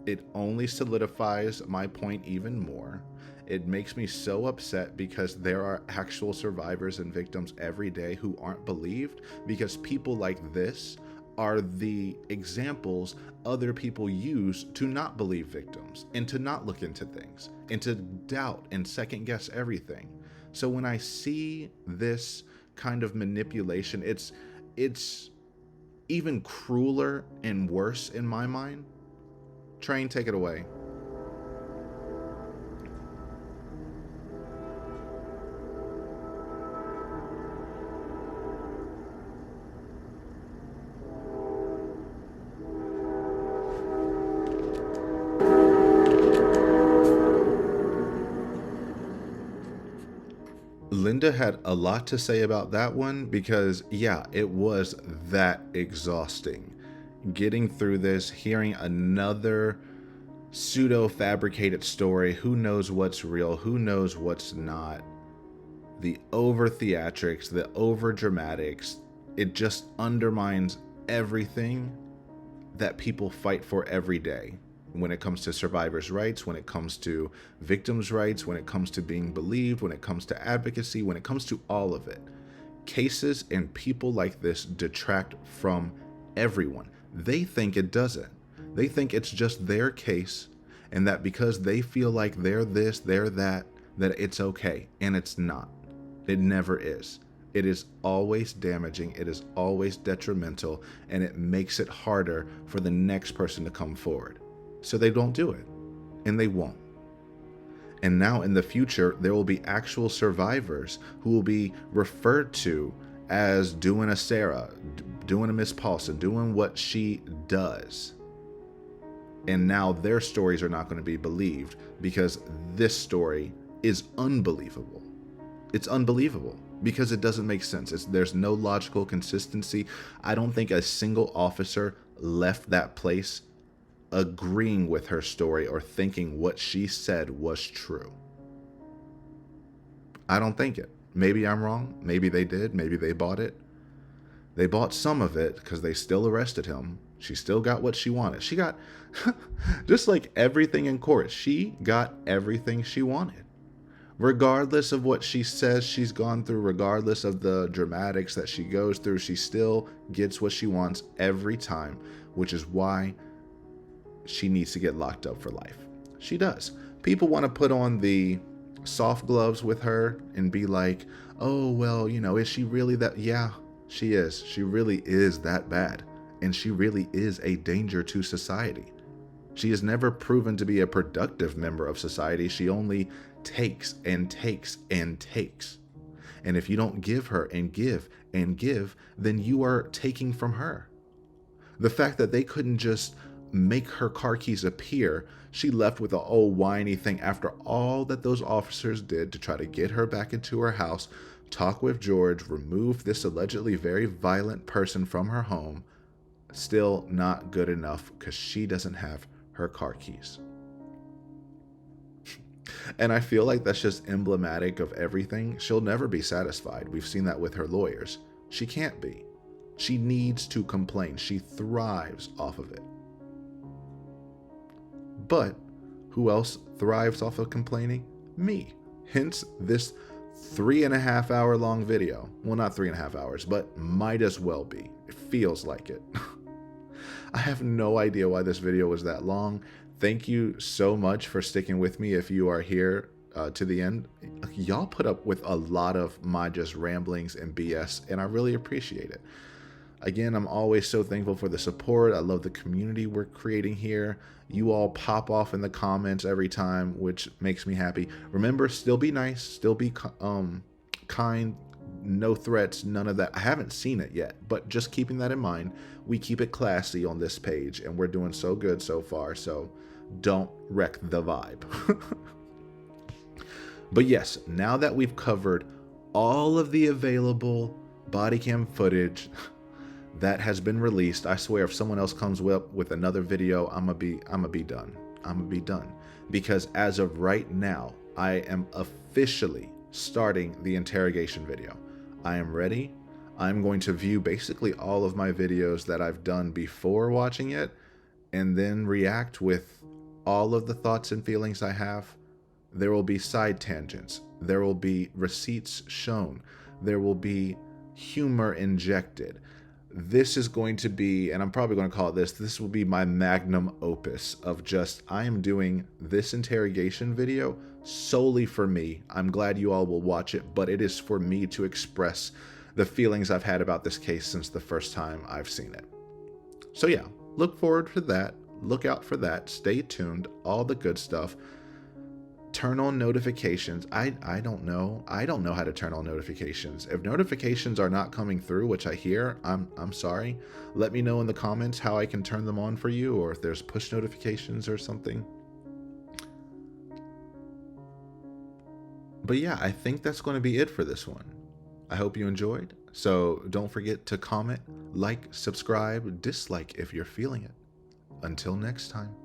It only solidifies my point even more. It makes me so upset because there are actual survivors and victims every day who aren't believed, because people like this are the examples other people use to not believe victims and to not look into things and to doubt and second guess everything. So when I see this kind of manipulation, it's even crueler and worse in my mind. Train, take it away. Linda had a lot to say about that one because, yeah, it was that exhausting. Getting through this, hearing another pseudo-fabricated story, who knows what's real, who knows what's not, the over-theatrics, the over-dramatics, it just undermines everything that people fight for every day. When it comes to survivors' rights, when it comes to victims' rights, when it comes to being believed, when it comes to advocacy, when it comes to all of it. Cases and people like this detract from everyone. They think it doesn't. They think it's just their case, and that because they feel like they're this, they're that it's okay. And it's not. It never is. It is always damaging. It is always detrimental, and it makes it harder for the next person to come forward. So they don't do it, and they won't. And now in the future, there will be actual survivors who will be referred to as doing a Sarah, doing a Miss Paulson, doing what she does. And now their stories are not going to be believed because this story is unbelievable. It's unbelievable because it doesn't make sense. There's no logical consistency. I don't think a single officer left that place agreeing with her story or thinking what she said was true. I don't think it. Maybe I'm wrong. Maybe they did. Maybe they bought it. They bought some of it because they still arrested him. She still got what she wanted. She got, just like everything in court, she got everything she wanted. Regardless of what she says she's gone through, regardless of the dramatics that she goes through, she still gets what she wants every time, which is why she needs to get locked up for life. She does. People want to put on the soft gloves with her and be like, oh, well, you know, is she really that? Yeah, she is. She really is that bad. And she really is a danger to society. She has never proven to be a productive member of society. She only takes and takes and takes. And if you don't give her and give and give, then you are taking from her. The fact that they couldn't just make her car keys appear, she left with an old whiny thing after all that those officers did to try to get her back into her house, talk with George, remove this allegedly very violent person from her home. Still not good enough because she doesn't have her car keys. And I feel like that's just emblematic of everything. She'll never be satisfied. We've seen that with her lawyers. She can't be. She needs to complain. She thrives off of it. But who else thrives off of complaining? Me. Hence this 3.5 hour long video. Well, not 3.5 hours, but might as well be. It feels like it. I have no idea why this video was that long. Thank you so much for sticking with me if you are here to the end. Y'all put up with a lot of my just ramblings and BS, and I really appreciate it. Again, I'm always so thankful for the support. I love the community we're creating here. You all pop off in the comments every time, which makes me happy. Remember, still be nice, still be kind, no threats, none of that. I haven't seen it yet, but just keeping that in mind, we keep it classy on this page, and we're doing so good so far, so don't wreck the vibe. But yes, now that we've covered all of the available body cam footage that has been released, I swear if someone else comes up with another video, I'm gonna be done. I'm gonna be done. Because as of right now, I am officially starting the interrogation video. I am ready. I'm going to view basically all of my videos that I've done before watching it and then react with all of the thoughts and feelings I have. There will be side tangents. There will be receipts shown. There will be humor injected. This is going to be, and I'm probably going to call it this will be my magnum opus of just, I am doing this interrogation video solely for me. I'm glad you all will watch it, but it is for me to express the feelings I've had about this case since the first time I've seen it. So yeah, look forward to that. Look out for that. Stay tuned. All the good stuff. Turn on notifications. I don't know. I don't know how to turn on notifications. If notifications are not coming through, which I hear, I'm sorry. Let me know in the comments how I can turn them on for you, or if there's push notifications or something. But yeah, I think that's going to be it for this one. I hope you enjoyed. So don't forget to comment, like, subscribe, dislike if you're feeling it. Until next time.